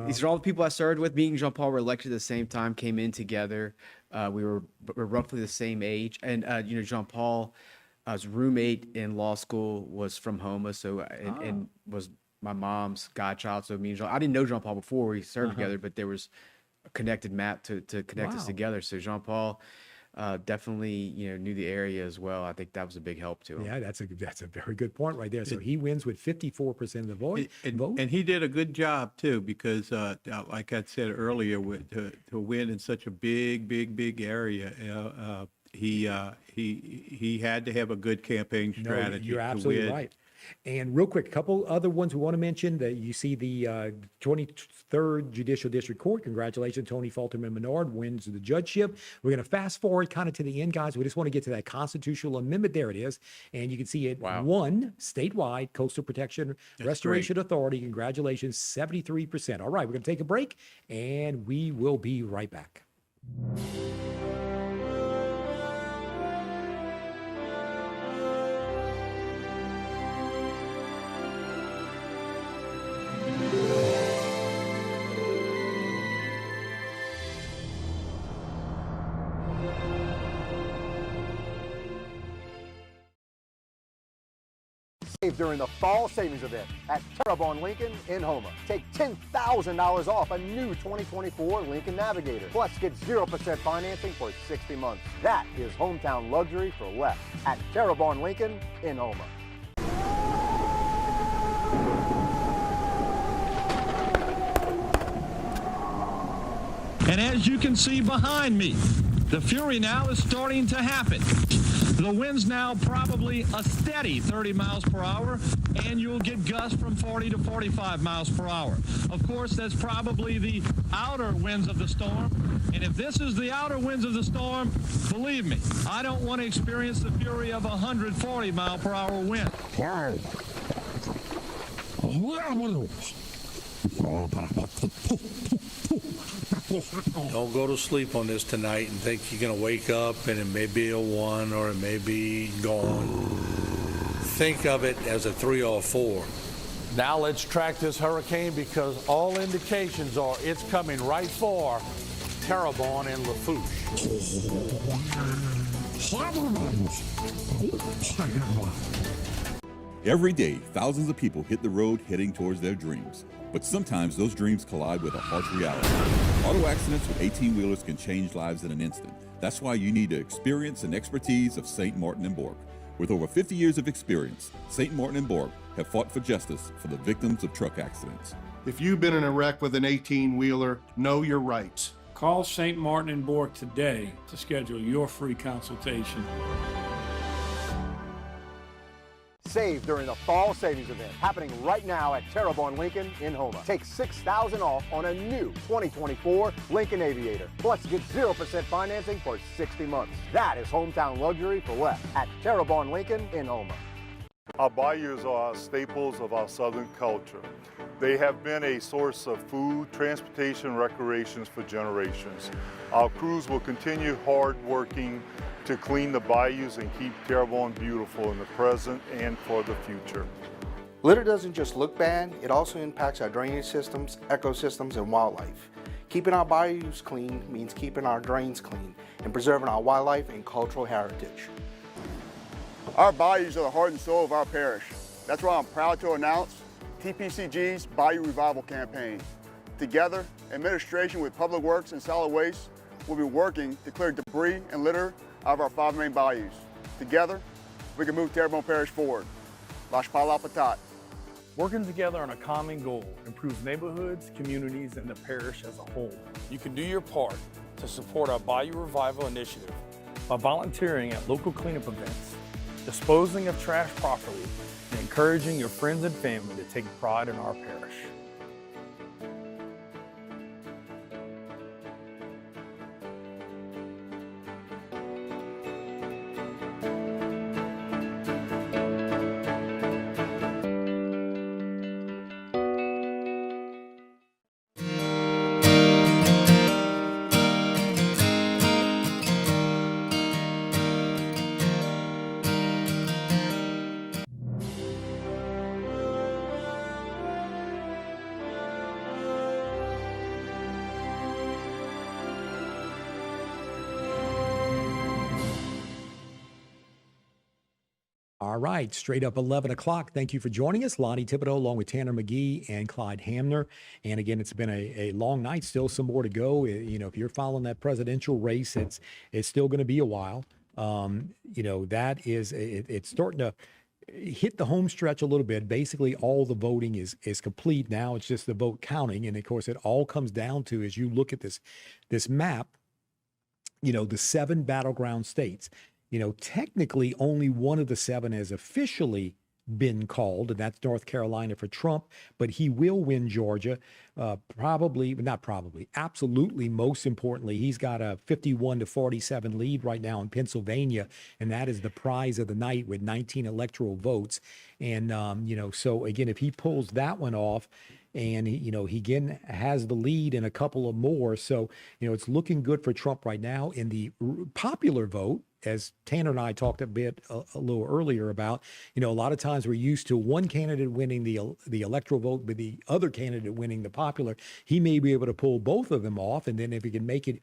These are all the people I served with. Me and Jean Paul were elected at the same time, came in together. We're roughly the same age. And, Jean Paul, his roommate in law school was from Houma, and was my mom's godchild. So me and Jean, I didn't know Jean Paul before we served together, but there was a connected map to connect us together. So Jean Paul definitely, knew the area as well. I think that was a big help to him. Yeah, that's a very good point right there. So he wins with 54% of the vote. And he did a good job too, because like I said earlier, to win in such a big area, he had to have a good campaign strategy. You're absolutely right. And real quick, a couple other ones we want to mention that you see the 23rd Judicial District Court. Congratulations, Tony Falterman Menard wins the judgeship. We're going to fast forward kind of to the end, guys. We just want to get to that constitutional amendment. There it is. And you can see it won statewide, Coastal Protection Restoration Authority. Congratulations, 73%. All right, we're going to take a break and we will be right back. During the fall savings event at Terrebonne Lincoln in Houma. Take $10,000 off a new 2024 Lincoln Navigator. Plus, get 0% financing for 60 months. That is hometown luxury for less at Terrebonne Lincoln in Houma. And as you can see behind me, the fury now is starting to happen. The wind's now probably a steady 30 miles per hour, and you'll get gusts from 40 to 45 miles per hour. Of course, that's probably the outer winds of the storm, and if this is the outer winds of the storm, believe me, I don't want to experience the fury of a 140 mile per hour wind. Don't go to sleep on this tonight and think you're going to wake up and it may be a 1 or it may be gone. Think of it as a 3 or a 4. Now let's track this hurricane, because all indications are it's coming right for Terrebonne and Lafourche. Every day, thousands of people hit the road heading towards their dreams. But sometimes those dreams collide with a harsh reality. Auto accidents with 18-wheelers can change lives in an instant. That's why you need the experience and expertise of St. Martin and Bork. With over 50 years of experience, St. Martin and Bork have fought for justice for the victims of truck accidents. If you've been in a wreck with an 18-wheeler, know your rights. Call St. Martin and Bork today to schedule your free consultation. Save during the fall savings event happening right now at Terrebonne Lincoln in Houma. Take $6,000 off on a new 2024 Lincoln Aviator. Plus, get 0% financing for 60 months. That is hometown luxury for less at Terrebonne Lincoln in Houma. Our bayous are staples of our southern culture. They have been a source of food, transportation, recreations for generations. Our crews will continue hard working to clean the bayous and keep Terrebonne beautiful in the present and for the future. Litter doesn't just look bad, it also impacts our drainage systems, ecosystems, and wildlife. Keeping our bayous clean means keeping our drains clean and preserving our wildlife and cultural heritage. Our bayous are the heart and soul of our parish. That's why I'm proud to announce Tpcg's Bayou Revival Campaign. Together, administration with Public Works and Solid Waste will be working to clear debris and litter out of our 5 main bayous. Together, we can move Terrebonne Parish forward. Lashpala Patat. Working together on a common goal improves neighborhoods, communities, and the parish as a whole. You can do your part to support our Bayou Revival initiative by volunteering at local cleanup events, disposing of trash properly, and encouraging your friends and family to take pride in our parish. right, straight up 11 o'clock. Thank you for joining us. Lonnie Thibodeau along with Tanner McGee and Clyde Hamner. And again, it's been a long night, still some more to go. You know, if you're following that presidential race, it's still going to be a while. You know, that is, it's starting to hit the home stretch a little bit. Basically, all the voting is complete. Now it's just the vote counting. And of course, it all comes down to, as you look at this map, you know, the 7 battleground states. You know, technically only one of the 7 has officially been called, and that's North Carolina for Trump, but he will win Georgia. Absolutely, most importantly, he's got a 51-47 lead right now in Pennsylvania, and that is the prize of the night with 19 electoral votes. And, you know, so again, if he pulls that one off, and he again has the lead in a couple of more. So, you know, it's looking good for Trump right now. In the popular vote, as Tanner and I talked a little earlier about, you know, a lot of times we're used to one candidate winning the electoral vote, but the other candidate winning the popular. He may be able to pull both of them off. And then if he can make it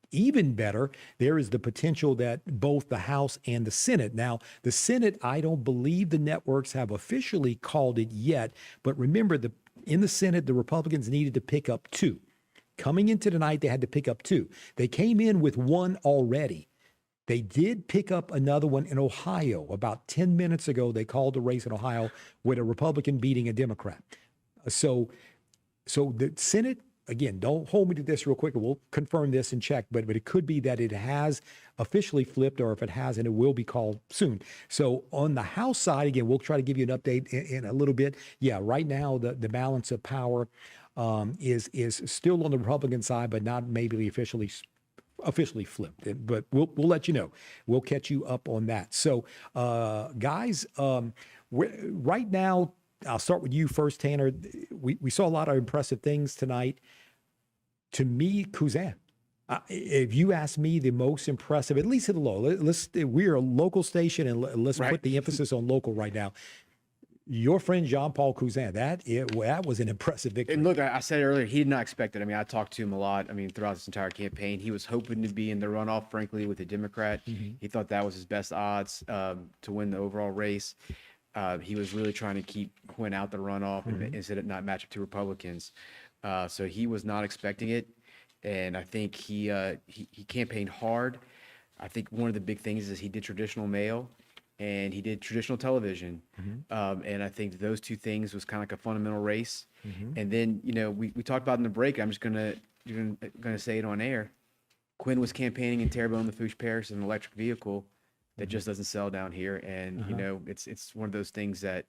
even better, there is the potential that both the House and the Senate. Now, the Senate, I don't believe the networks have officially called it yet. But remember, in the Senate, the Republicans needed to pick up 2. Coming into tonight, they had to pick up 2. They came in with 1 already. They did pick up another one in Ohio. About 10 minutes ago, they called the race in Ohio with a Republican beating a Democrat. So the Senate, again, don't hold me to this real quick. We'll confirm this and check, but it could be that it has officially flipped, or if it hasn't, it will be called soon. So on the House side, again, we'll try to give you an update in a little bit. Yeah, right now the balance of power is still on the Republican side, but not maybe officially flipped. But we'll let you know. We'll catch you up on that. So, guys, right now, I'll start with you first, Tanner. We saw a lot of impressive things tonight. To me, Cousin. If you ask me, the most impressive, at least at the low, we're a local station, and let's put the emphasis on local right now. Your friend Jean-Paul Cousin, that was an impressive victory. And look, I said earlier, he did not expect it. I mean, I talked to him a lot. I mean, throughout this entire campaign, he was hoping to be in the runoff, frankly, with a Democrat. Mm-hmm. He thought that was his best odds to win the overall race. He was really trying to keep Quinn out the runoff and instead of not match up to Republicans. So he was not expecting it. And I think he campaigned hard. I think one of the big things is he did traditional mail and he did traditional television. And I think those 2 things was kind of like a fundamental race. And then, you know, we talked about in the break, I'm just gonna say it on air. Quinn was campaigning in Terrebonne, Lafourche Parish, an electric vehicle that just doesn't sell down here. And, you know, it's one of those things that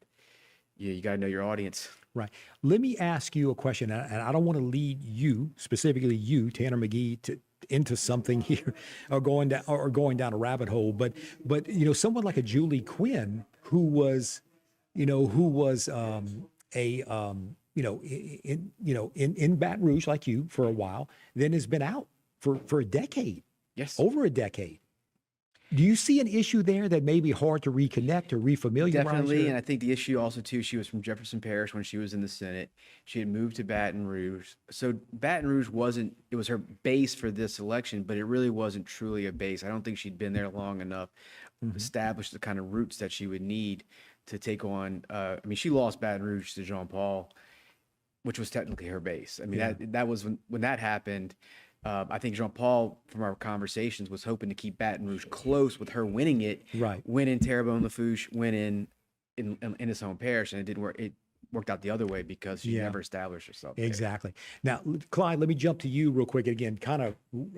you got to know your audience. Right. Let me ask you a question, and I don't want to lead you, specifically you, Tanner McGee, into something here, or going down a rabbit hole. But you know, someone like a Julie Quinn, who was in Baton Rouge like you for a while, then has been out for a decade. Yes, over a decade. Do you see an issue there that may be hard to reconnect or refamiliarize? Definitely, and I think the issue also, too, she was from Jefferson Parish when she was in the Senate. She had moved to Baton Rouge. So Baton Rouge it was her base for this election, but it really wasn't truly a base. I don't think she'd been there long enough to establish the kind of roots that she would need to take on. I mean, she lost Baton Rouge to Jean Paul, which was technically her base. I mean, that was when that happened. I think Jean Paul, from our conversations, was hoping to keep Baton Rouge close with her winning it. Right. Win in Terrebonne, Lafourche, win in his home parish, and it didn't work. It worked out the other way because she never established herself there. Exactly. Now, Clyde, let me jump to you real quick again, kind of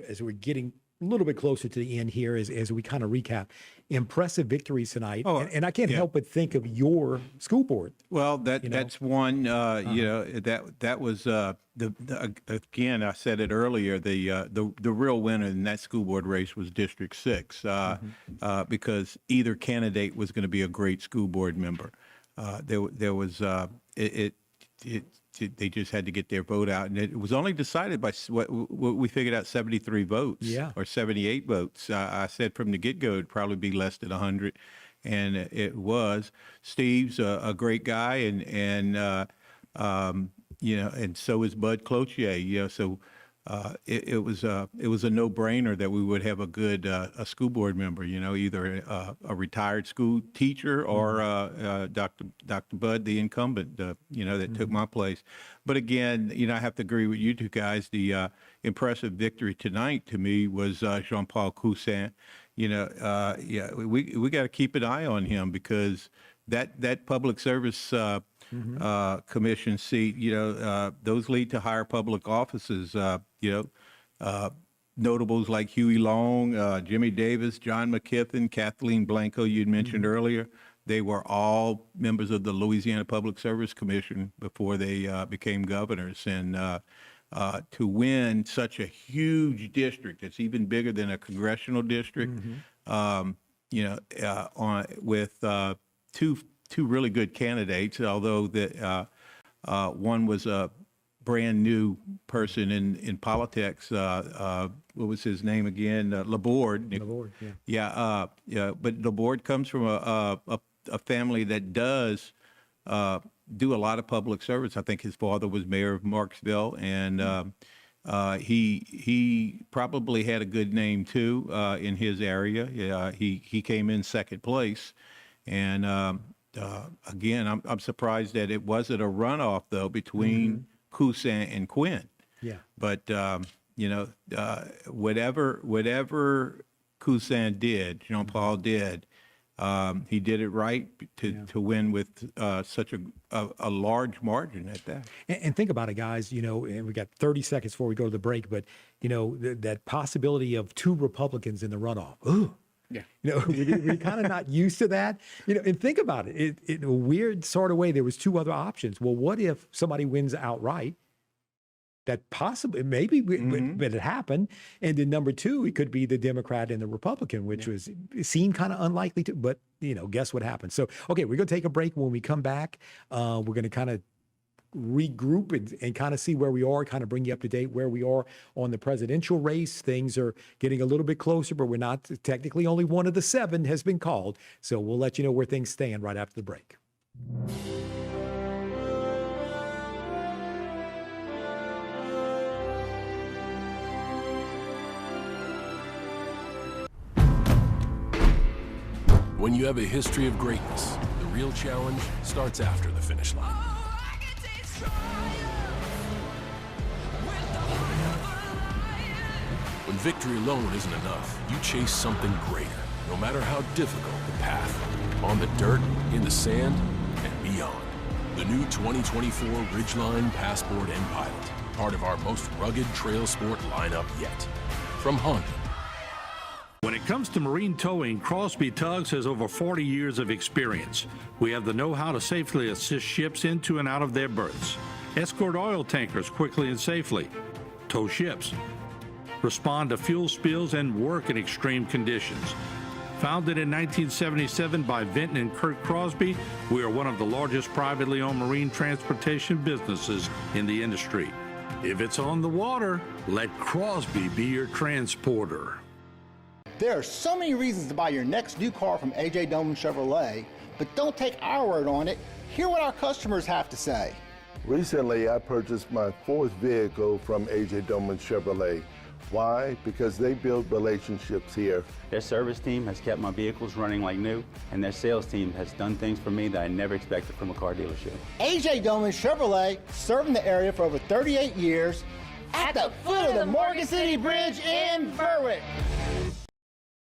as we're getting a little bit closer to the end here, as we kind of recap. Impressive victories tonight, and I can't help but think of your school board. Well, that's one. You know, that was again. I said it earlier. The real winner in that school board race was District 6, because either candidate was going to be a great school board member. There was they just had to get their vote out, and it was only decided by what we figured out 73 votes, or 78 votes. I said from the get-go it'd probably be less than 100, and it was. Steve's a great guy, and you know, and so is Bud Cloutier. You know, so it was a no-brainer that we would have a good a school board member, either a retired school teacher or Dr. Bud, the incumbent, that took my place. But again, I have to agree with you two guys. The impressive victory tonight to me was Jean-Paul Cousin. We got to keep an eye on him because that public service commission seat, those lead to higher public offices. Notables like Huey Long, Jimmy Davis, John McKithen, Kathleen Blanco, you'd mentioned earlier. They were all members of the Louisiana Public Service Commission before they became governors. And to win such a huge district, it's even bigger than a congressional district, with two really good candidates, although one was a brand new person in politics. What was his name again? Laborde. Laborde, yeah. But Laborde comes from a family that does do a lot of public service. I think his father was mayor of Marksville, and he probably had a good name too in his area. He came in second place, and again, I'm surprised that it wasn't a runoff though between Cousin and Quinn. Yeah. But whatever Cousin did, Jean-Paul did, he did it right to win with such a large margin at that. And think about it, guys, and we got 30 seconds before we go to the break, but, that possibility of two Republicans in the runoff. Ooh. Yeah. We're kind of not used to that. And think about it. In a weird sort of way, there was two other options. Well, what if somebody wins outright? That possibly, maybe, but it happened. And then number two, it could be the Democrat and the Republican, which seemed kind of unlikely to, but, guess what happened? So, okay, we're going to take a break. When we come back, we're going to kind of regroup and kind of see where we are, kind of bring you up to date where we are on the presidential race. Things are getting a little bit closer, but we're not technically, only one of the 7 has been called. So we'll let you know where things stand right after the break. When you have a history of greatness, the real challenge starts after the finish line. When victory alone isn't enough, you chase something greater, no matter how difficult the path. On the dirt, in the sand, and beyond. The new 2024 Ridgeline Passport and Pilot, part of our most rugged trail sport lineup yet. From Honda. When it comes to marine towing, Crosby Tugs has over 40 years of experience. We have the know-how to safely assist ships into and out of their berths, escort oil tankers quickly and safely, tow ships, respond to fuel spills, and work in extreme conditions. Founded in 1977 by Vinton and Kurt Crosby, we are one of the largest privately owned marine transportation businesses in the industry. If it's on the water, let Crosby be your transporter. There are so many reasons to buy your next new car from A.J. Doman Chevrolet, but don't take our word on it. Hear what our customers have to say. Recently, I purchased my 4th vehicle from A.J. Doman Chevrolet. Why? Because they build relationships here. Their service team has kept my vehicles running like new, and their sales team has done things for me that I never expected from a car dealership. A.J. Doman Chevrolet, serving the area for over 38 years, at the foot of the Morgan City Bridge in Berwick.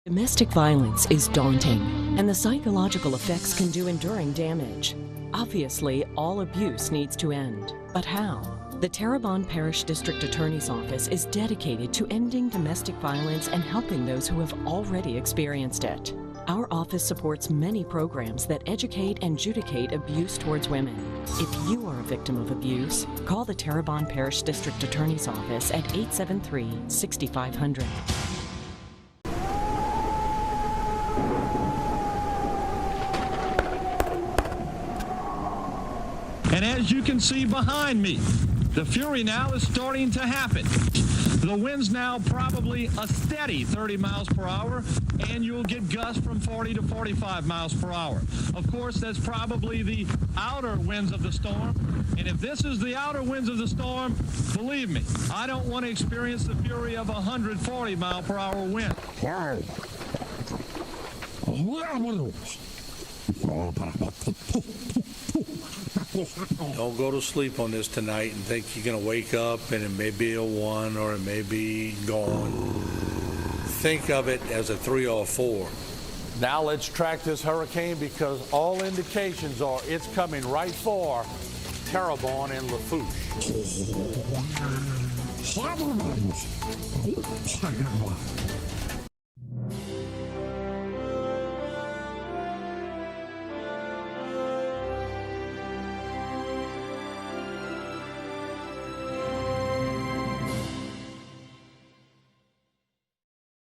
Domestic violence is daunting, and the psychological effects can do enduring damage. Obviously, all abuse needs to end. But how? The Terrebonne Parish District Attorney's Office is dedicated to ending domestic violence and helping those who have already experienced it. Our office supports many programs that educate and adjudicate abuse towards women. If you are a victim of abuse, call the Terrebonne Parish District Attorney's Office at 873-6500. And as you can see behind me, the fury now is starting to happen. The wind's now probably a steady 30 miles per hour, and you'll get gusts from 40 to 45 miles per hour. Of course, that's probably the outer winds of the storm, and if this is the outer winds of the storm, believe me, I don't want to experience the fury of 140 mile per hour wind. Don't go to sleep on this tonight and think you're going to wake up and it may be a 1 or it may be gone. Think of it as a 3 or a 4. Now let's track this hurricane because all indications are it's coming right for Terrebonne and Lafourche.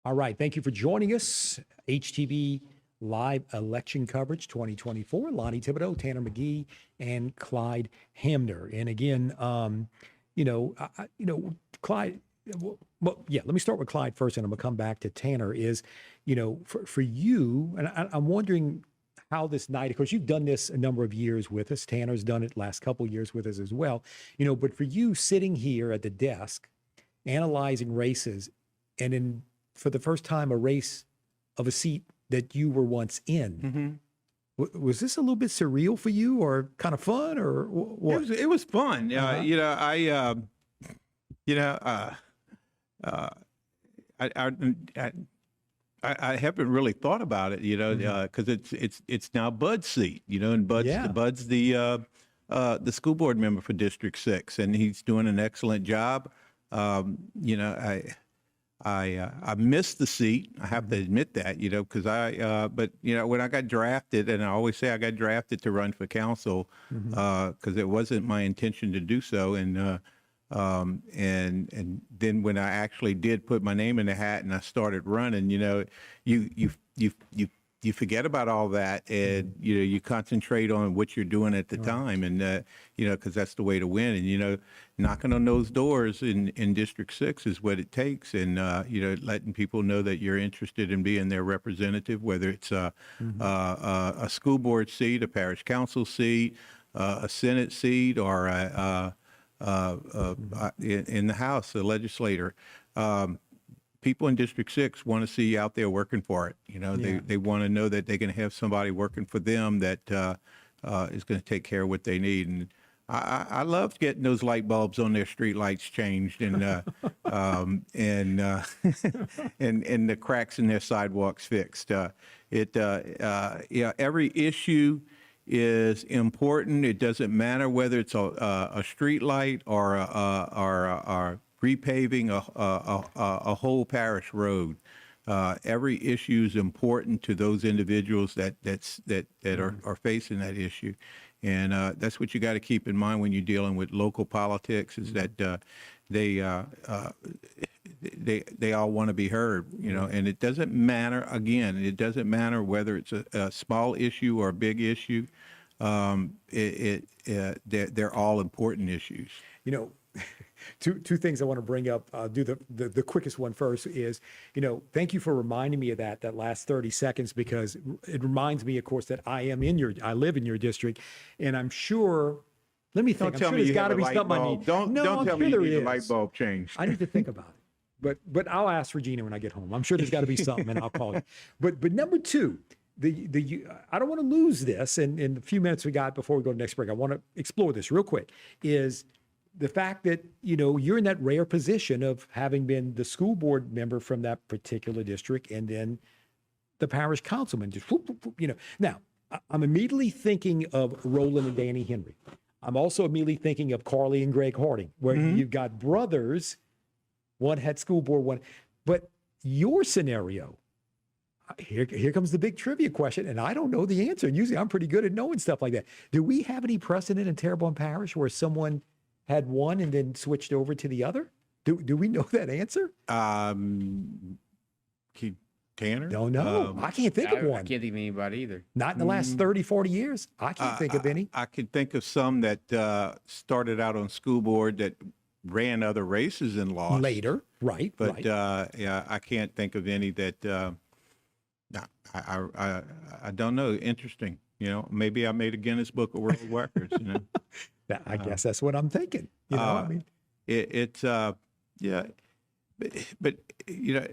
All right. Thank you for joining us. HTV Live Election Coverage 2024. Lonnie Thibodeau, Tanner McGee, and Clyde Hamner. And again, Clyde, well, yeah, let me start with Clyde first, and I'm going to come back to Tanner. Is, for you, and I'm wondering how this night, of course, you've done this a number of years with us. Tanner's done it last couple of years with us as well. But for you sitting here at the desk, analyzing races, and for the first time, a race of a seat that you were once in. Mm-hmm. Was this a little bit surreal for you, or kind of fun, or what? It was fun. I haven't really thought about it, because it's now Bud's seat, and Bud's the school board member for District 6, and he's doing an excellent job. I missed the seat. I have to admit that, because when I got drafted, and I always say I got drafted to run for council, because it wasn't my intention to do so. And then when I actually did put my name in the hat and I started running, you forget about all that, and you concentrate on what you're doing at the time, and because that's the way to win. And knocking on those doors in District 6 is what it takes, and letting people know that you're interested in being their representative, whether it's a school board seat, a parish council seat, a Senate seat, or in the House, a legislator. People in District 6 want to see you out there working for it. They want to know that they're going to have somebody working for them that is going to take care of what they need. And I loved getting those light bulbs on their street lights changed, and and the cracks in their sidewalks fixed. Every issue is important. It doesn't matter whether it's a street light or a repaving a whole parish road. Every issue is important to those individuals that are facing that issue, and that's what you got to keep in mind when you're dealing with local politics. Is that they all want to be heard, and it doesn't matter. Again, it doesn't matter whether it's a small issue or a big issue. They're all important issues. Two things I want to bring up. I'll do the quickest one first is, thank you for reminding me of that last 30 seconds, because it reminds me, of course, that I live in your district, and I'm sure, let me think. Don't tell I'm sure me there's you got have to a be light something I bulb. need. Don't tell me you need a light bulb changed. I need to think about it. But I'll ask Regina when I get home. I'm sure there's got to be something, and I'll call you. But number two, I don't want to lose this. And in the few minutes we got before we go to the next break, I want to explore this real quick. Is the fact that, you're in that rare position of having been the school board member from that particular district and then the parish councilman, just whoop, whoop, whoop, Now, I'm immediately thinking of Roland and Danny Henry. I'm also immediately thinking of Carly and Greg Harding, where you've got brothers, one had school board, one. But your scenario, here comes the big trivia question, and I don't know the answer. Usually I'm pretty good at knowing stuff like that. Do we have any precedent in Terrebonne Parish where someone had one and then switched over to the other? Do we know that answer? Tanner? Don't know. I can't think of one. I can't think of anybody either. Not in the last 30, 40 years. I can't think of any. I can think of some that started out on school board that ran other races and lost later, right? But yeah, I can't think of any that. I don't know. Interesting. You know, maybe I made a Guinness Book of World Records. You know, I guess that's what I'm thinking. You know, I mean, it's yeah, but you know,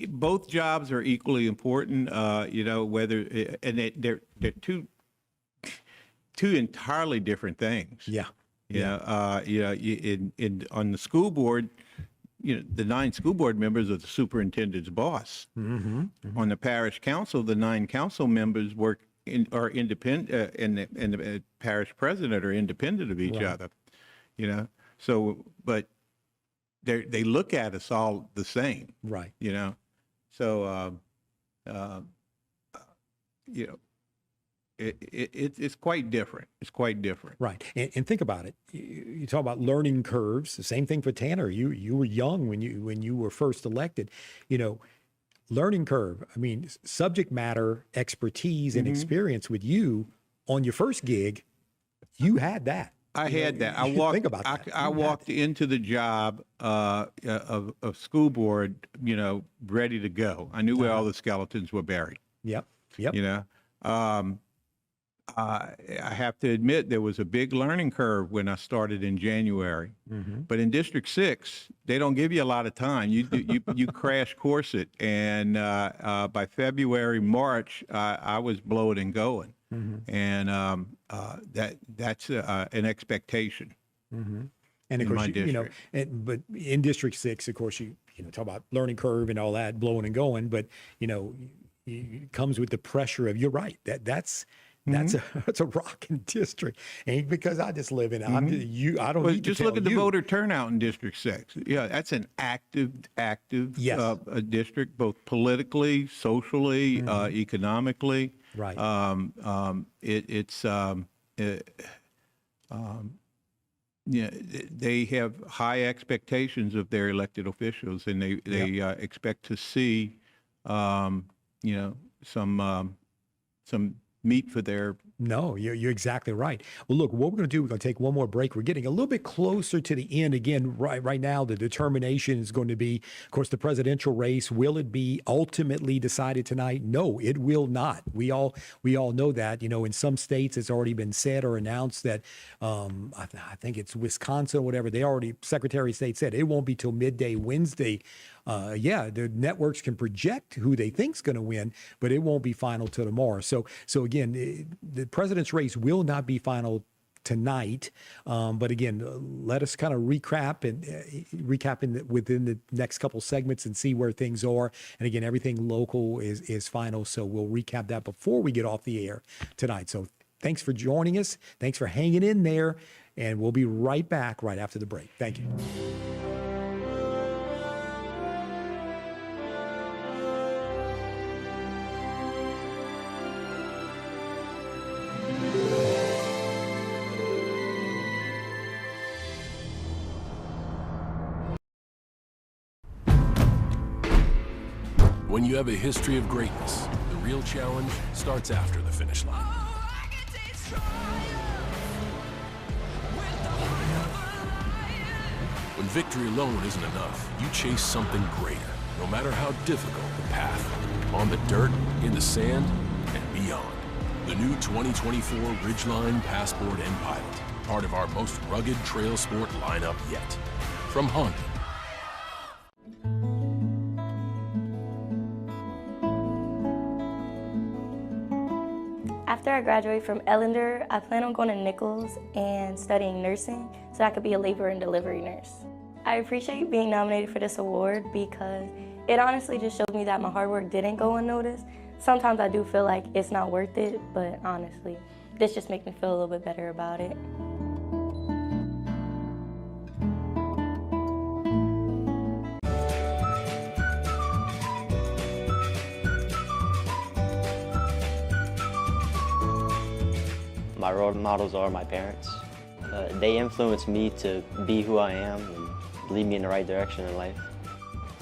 both jobs are equally important. You know, whether and they're two entirely different things. Yeah. On the school board, you know, the 9 school board members are the superintendent's boss. Mm-hmm. On the parish council, the 9 council members are independent, and the parish president are independent of each other. You know, so but they look at us all the same. Right. You know, so you know. It's quite different. It's quite different. Right. And think about it. You talk about learning curves. The same thing for Tanner. You were young when you were first elected. You know, learning curve. I mean, subject matter expertise and experience with you on your first gig. You had that. I had that. I walked. Think about that. I walked into the job of school board. You know, ready to go. I knew where all the skeletons were buried. Yep. You know. I have to admit there was a big learning curve when I started in January, but in District 6, they don't give you a lot of time. You crash course it, and by February, March, I was blowing and going, and that's an expectation. And of course, you know, but in District 6, of course, you talk about learning curve and all that, blowing and going, but you know, it comes with the pressure of, you're right, that's a rocking district. Ain't because I just live in it. I don't need to just tell look at the you. voter turnout in District 6. Yeah, that's an active Yes. District, both politically, socially, economically. Right. Yeah, they have high expectations of their elected officials, and they expect to see, you know, some meat for their. No, you're exactly right. Well, look, what we're going to do, we're going to take one more break. We're getting a little bit closer to the end. Again, right now, the determination is going to be, of course, the presidential race. Will it be ultimately decided tonight? No, it will not. We all know that. You know, in some states, it's already been said or announced that, I think it's Wisconsin or whatever, Secretary of State said it won't be till midday Wednesday. The networks can project who they think's going to win, but it won't be final till tomorrow. So again, the president's race will not be final tonight. But again, let us kind of recap within the next couple segments and see where things are. And again, everything local is final. So we'll recap that before we get off the air tonight. So thanks for joining us. Thanks for hanging in there. And we'll be right back right after the break. Thank you. When you have a history of greatness, the real challenge starts after the finish line. When victory alone isn't enough, you chase something greater, no matter how difficult the path. On the dirt, in the sand, and beyond. The new 2024 Ridgeline Passport and Pilot, part of our most rugged trail sport lineup yet. From Honda. After I graduate from Ellender, I plan on going to Nichols and studying nursing so I could be a labor and delivery nurse. I appreciate being nominated for this award because it honestly just shows me that my hard work didn't go unnoticed. Sometimes I do feel like it's not worth it, but honestly, this just makes me feel a little bit better about it. My role models are my parents. They influence me to be who I am and lead me in the right direction in life.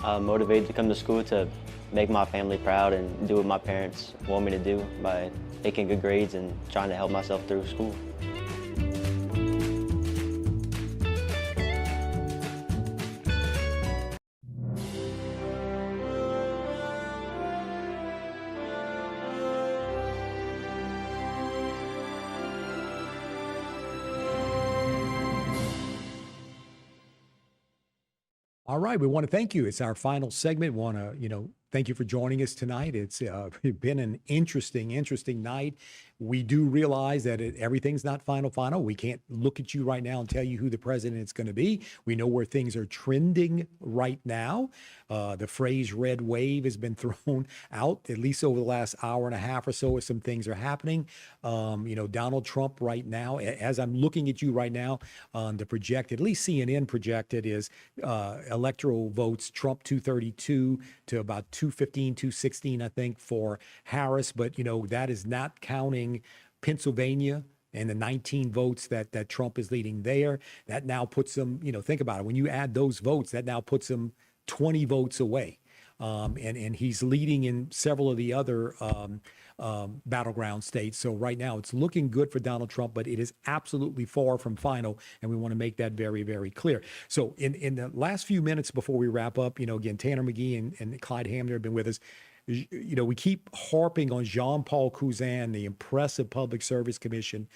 I'm motivated to come to school to make my family proud and do what my parents want me to do by making good grades and trying to help myself through school. All right, we want to thank you. It's our final segment. Want to, thank you for joining us tonight. It's been an interesting night. We do realize that everything's not final. We can't look at you right now and tell you who the president is going to be. We know where things are trending right now. The phrase red wave has been thrown out, at least over the last hour and a half or so, as some things are happening. Donald Trump right now, as I'm looking at you right now, the projected, at least CNN projected, is electoral votes, Trump 232 to about 215, 216, I think, for Harris. But, that is not counting Pennsylvania and the 19 votes that Trump is leading there. That now puts him, think about it. When you add those votes, that now puts him 20 votes away. And he's leading in several of the other battleground states. So right now it's looking good for Donald Trump, but it is absolutely far from final. And we want to make that very, very clear. So in the last few minutes before we wrap up, again, Tanner McGee and Clyde Hamner have been with us. We keep harping on Jean-Paul Cousin, the impressive Public Service Commission.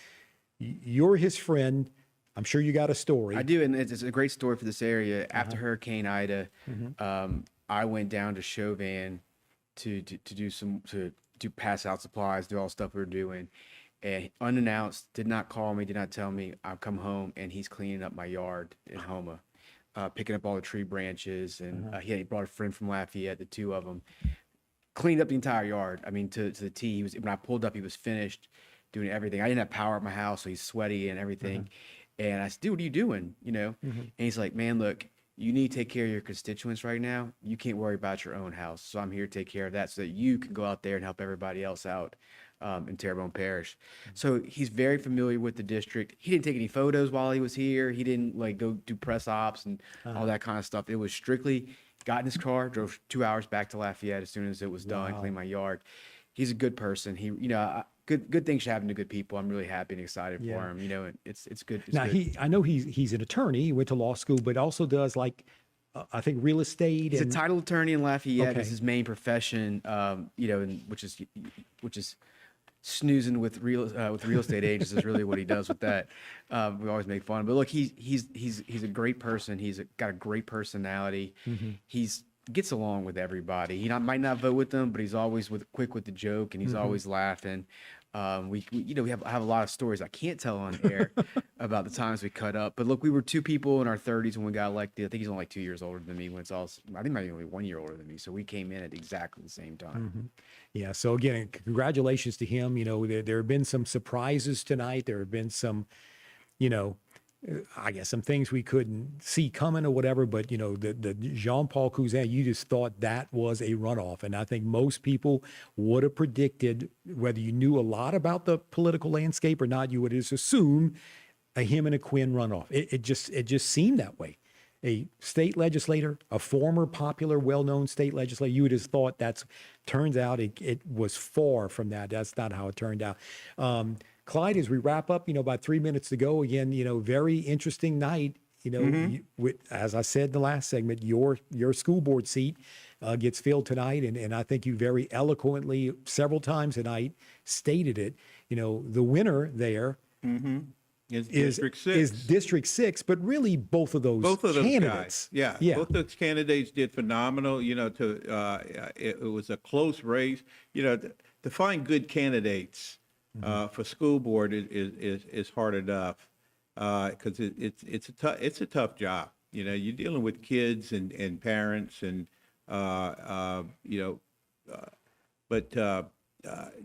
You're his friend. I'm sure you got a story. I do, and it's a great story for this area. After Hurricane Ida, I went down to Chauvin to do pass out supplies, do all the stuff we were doing, and unannounced, did not call me, did not tell me. I've come home and he's cleaning up my yard in Houma, picking up all the tree branches, and he brought a friend from Lafayette, the two of them. Cleaned up the entire yard. I mean, to the T. When I pulled up, he was finished doing everything. I didn't have power at my house, so he's sweaty and everything. And I said, dude, what are you doing? And he's like, man, look, you need to take care of your constituents right now. You can't worry about your own house. So I'm here to take care of that so that you can go out there and help everybody else out in Terrebonne Parish. So he's very familiar with the district. He didn't take any photos while he was here. He didn't go do press ops and all that kind of stuff. It was strictly got in his car, drove 2 hours back to Lafayette as soon as it was done, cleaned my yard. He's a good person. He, good things should happen to good people. I'm really happy and excited for him. And it's good. It's now good. I know he's an attorney. He went to law school, but also does I think real estate. He's a title attorney in Lafayette. Is his main profession. Which is snoozing with real estate agents is really what he does with that. We always make fun. But look, he's a great person. He's got a great personality. He's gets along with everybody. He might not vote with them, but he's always quick with the joke, and he's always laughing. We have a lot of stories I can't tell on air about the times we cut up. But look, we were two people in our 30s when we got elected. I think he's only 2 years older than me. I think maybe only 1 year older than me. So we came in at exactly the same time. Yeah. So again, congratulations to him. There have been some surprises tonight. There have been some, I guess some things we couldn't see coming or whatever, but the Jean-Paul Cousin, you just thought that was a runoff. And I think most people would have predicted, whether you knew a lot about the political landscape or not, you would just assume a him and a Quinn runoff. It just seemed that way. A state legislator, a former popular, well-known state legislator, you would have thought turns out it was far from that. That's not how it turned out. Clyde, as we wrap up, about 3 minutes to go, again, very interesting night. As I said in the last segment, your school board seat gets filled tonight, and I think you very eloquently several times tonight stated it. The winner there is District 6, but really both of those candidates. Guys. Yeah, both those candidates did phenomenal. It was a close race. To find good candidates for school board is hard enough because it's a tough job. You're dealing with kids and parents but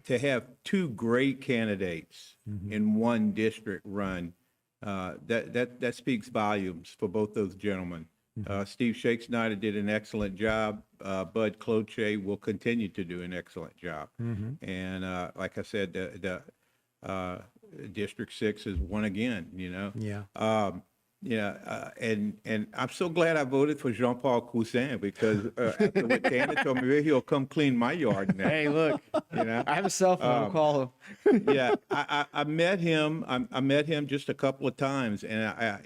to have two great candidates in one district run, that speaks volumes for both those gentlemen. Steve Shakespeare did an excellent job. Bud Cloche will continue to do an excellent job. And like I said, the District 6 has won again, and I'm so glad I voted for Jean-Paul Cousin because after what Tanner told me, he'll come clean my yard now. Hey, look, I have a cell phone. I'll call him. I met him. I met him just a couple of times, and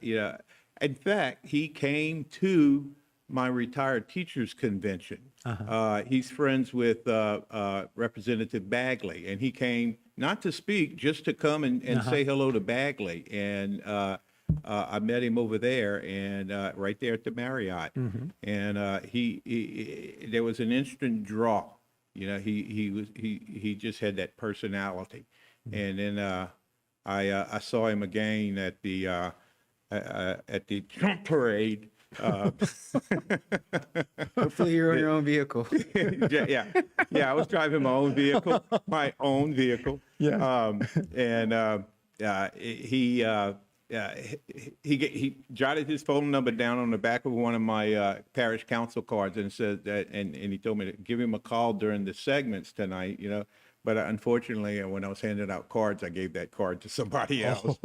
in fact, he came to my retired teachers convention. He's friends with Representative Bagley, and he came not to speak, just to come and say hello to Bagley. And I met him over there and right there at the Marriott, Mm-hmm. and he there was an instant draw. You know, he just had that personality, and then I saw him again at the Trump parade. Hopefully you're in your own vehicle. Yeah. I was driving my own vehicle. Yeah. He jotted his phone number down on the back of one of my parish council cards and said that, and he told me to give him a call during the segments tonight. You know. But unfortunately, when I was handing out cards, I gave that card to somebody else.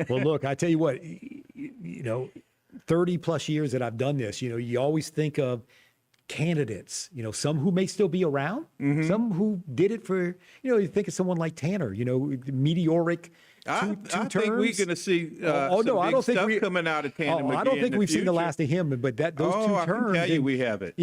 Well, look, I tell you what, 30 plus years that I've done this, you always think of candidates, some who may still be around, some who did it for, you think of someone like Tanner, meteoric. I terms. think we're going to see I don't think stuff coming out of Tanner McGee. I don't think we've seen the last of him, but those 2 I terms. can tell you we have it.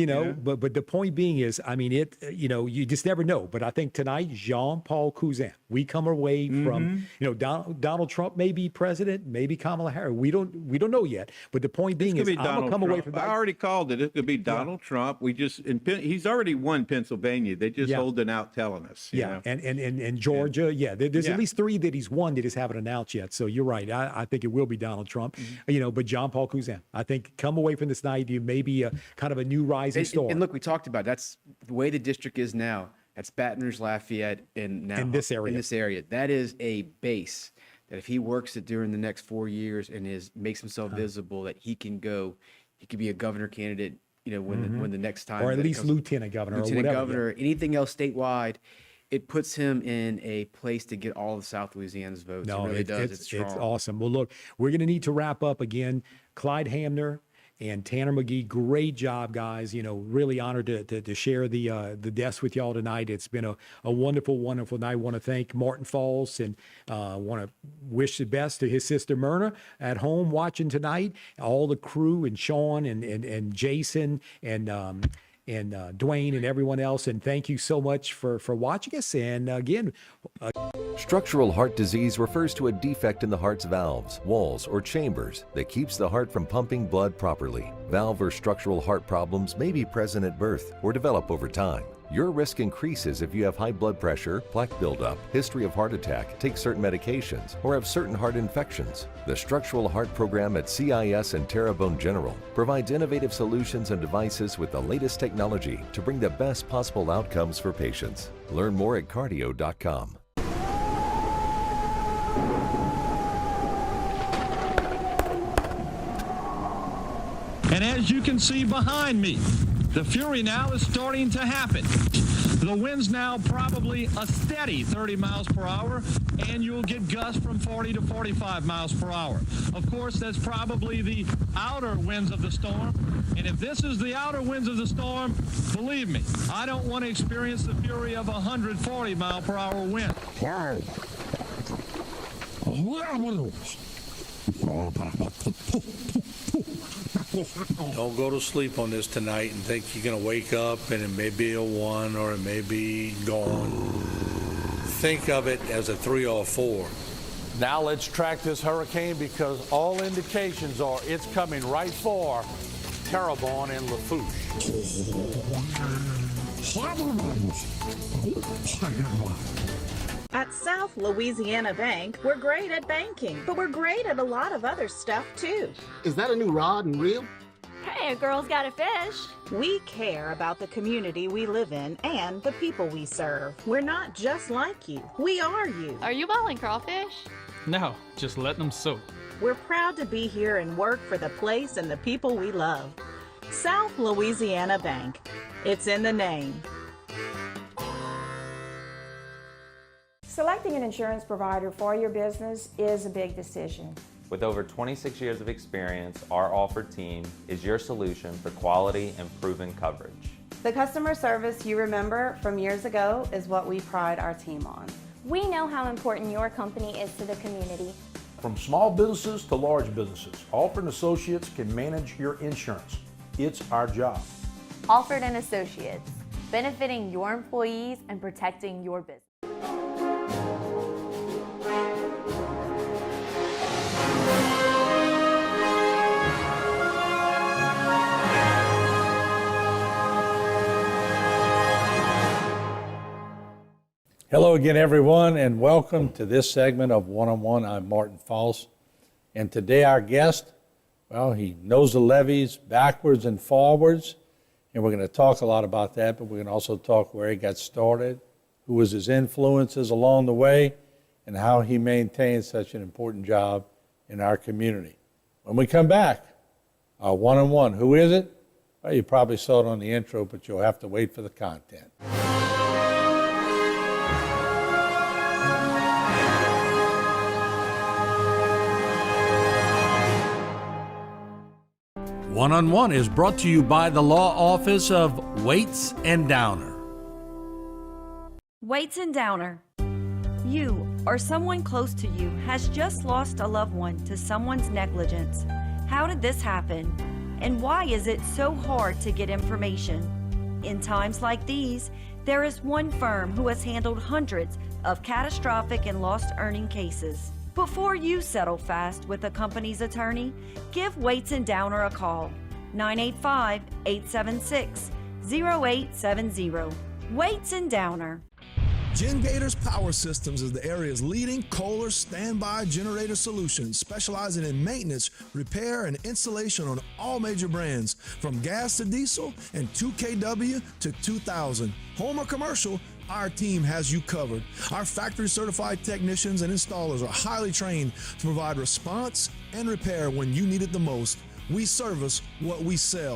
But the point being is, I mean, you just never know. But I think tonight, Jean-Paul Cousin, we come away from, Donald Trump may be president, maybe Kamala Harris. We don't know yet. But the point being is, I'm gonna come away from that. I already called it. It could be Donald Trump. He's already won Pennsylvania. They're just holding out, telling us. You know? And Georgia. There's at least 3 that he's won that just haven't announced yet. So you're right. I think it will be Donald Trump. But Jean-Paul Cousin, I think come away from this night, you may be a kind of a new rising star. And look, we talked about that's the way the district is now. That's Baton Rouge, Lafayette, and now in this area. That is a base that if he works it during the next 4 years and makes himself visible, that he can be a governor candidate. When the next time, or at least lieutenant governor, anything else statewide. It puts him in a place to get all of South Louisiana's votes. No, it really does. It's strong. It's awesome. Well, look, we're going to need to wrap up again. Clyde Hamner and Tanner McGee, great job, guys. Really honored to share the desk with y'all tonight. It's been a wonderful, wonderful night. I want to thank Martin Falls and want to wish the best to his sister Myrna at home watching tonight. All the crew and Sean and Jason and Dwayne and everyone else. And thank you so much for watching us. And again, structural heart disease refers to a defect in the heart's valves, walls, or chambers that keeps the heart from pumping blood properly. Valve or structural heart problems may be present at birth or develop over time. Your risk increases if you have high blood pressure, plaque buildup, history of heart attack, take certain medications, or have certain heart infections. The Structural Heart Program at CIS and Terrebonne General provides innovative solutions and devices with the latest technology to bring the best possible outcomes for patients. Learn more at cardio.com. And as you can see behind me, the fury now is starting to happen. The wind's now probably a steady 30 miles per hour, and you'll get gusts from 40 to 45 miles per hour. Of course, that's probably the outer winds of the storm. And if this is the outer winds of the storm, believe me, I don't want to experience the fury of 140 mile per hour wind. Don't go to sleep on this tonight and think you're going to wake up and it may be a 1 or it may be gone. Think of it as a 3 or a 4. Now let's track this hurricane because all indications are it's coming right for Terrebonne and Lafourche. At South Louisiana Bank, we're great at banking, but we're great at a lot of other stuff too. Is that a new rod and reel? Hey, a girl's got a fish. We care about the community we live in and the people we serve. We're not just like you. We are you. Are you boiling crawfish? No, just letting them soak. We're proud to be here and work for the place and the people we love. South Louisiana Bank. It's in the name. Selecting an insurance provider for your business is a big decision. With over 26 years of experience, our Alford team is your solution for quality and proven coverage. The customer service you remember from years ago is what we pride our team on. We know how important your company is to the community. From small businesses to large businesses, Alford & Associates can manage your insurance. It's our job. Alford & Associates, benefiting your employees and protecting your business. Hello again, everyone, and welcome to this segment of One-on-One. I'm Martin False, and today our guest, well, he knows the levees backwards and forwards, and we're going to talk a lot about that, but we're going to also talk where he got started, who was his influences along the way, and how he maintained such an important job in our community. When we come back, our One-on-One, who is it? Well, you probably saw it on the intro, but you'll have to wait for the content. One-on-One is brought to you by the law office of Waits and Downer. Waits and Downer. You or someone close to you has just lost a loved one to someone's negligence. How did this happen? And why is it so hard to get information? In times like these, there is one firm who has handled hundreds of catastrophic and lost earning cases. Before you settle fast with a company's attorney, give Waits and Downer a call. 985-876-0870. Waits and Downer. Gen Gators Power Systems is the area's leading Kohler standby generator solution, specializing in maintenance, repair, and installation on all major brands, from gas to diesel and 2kW to 2000. Home or commercial, our team has you covered. Our factory-certified technicians and installers are highly trained to provide response and repair when you need it the most. We service what we sell.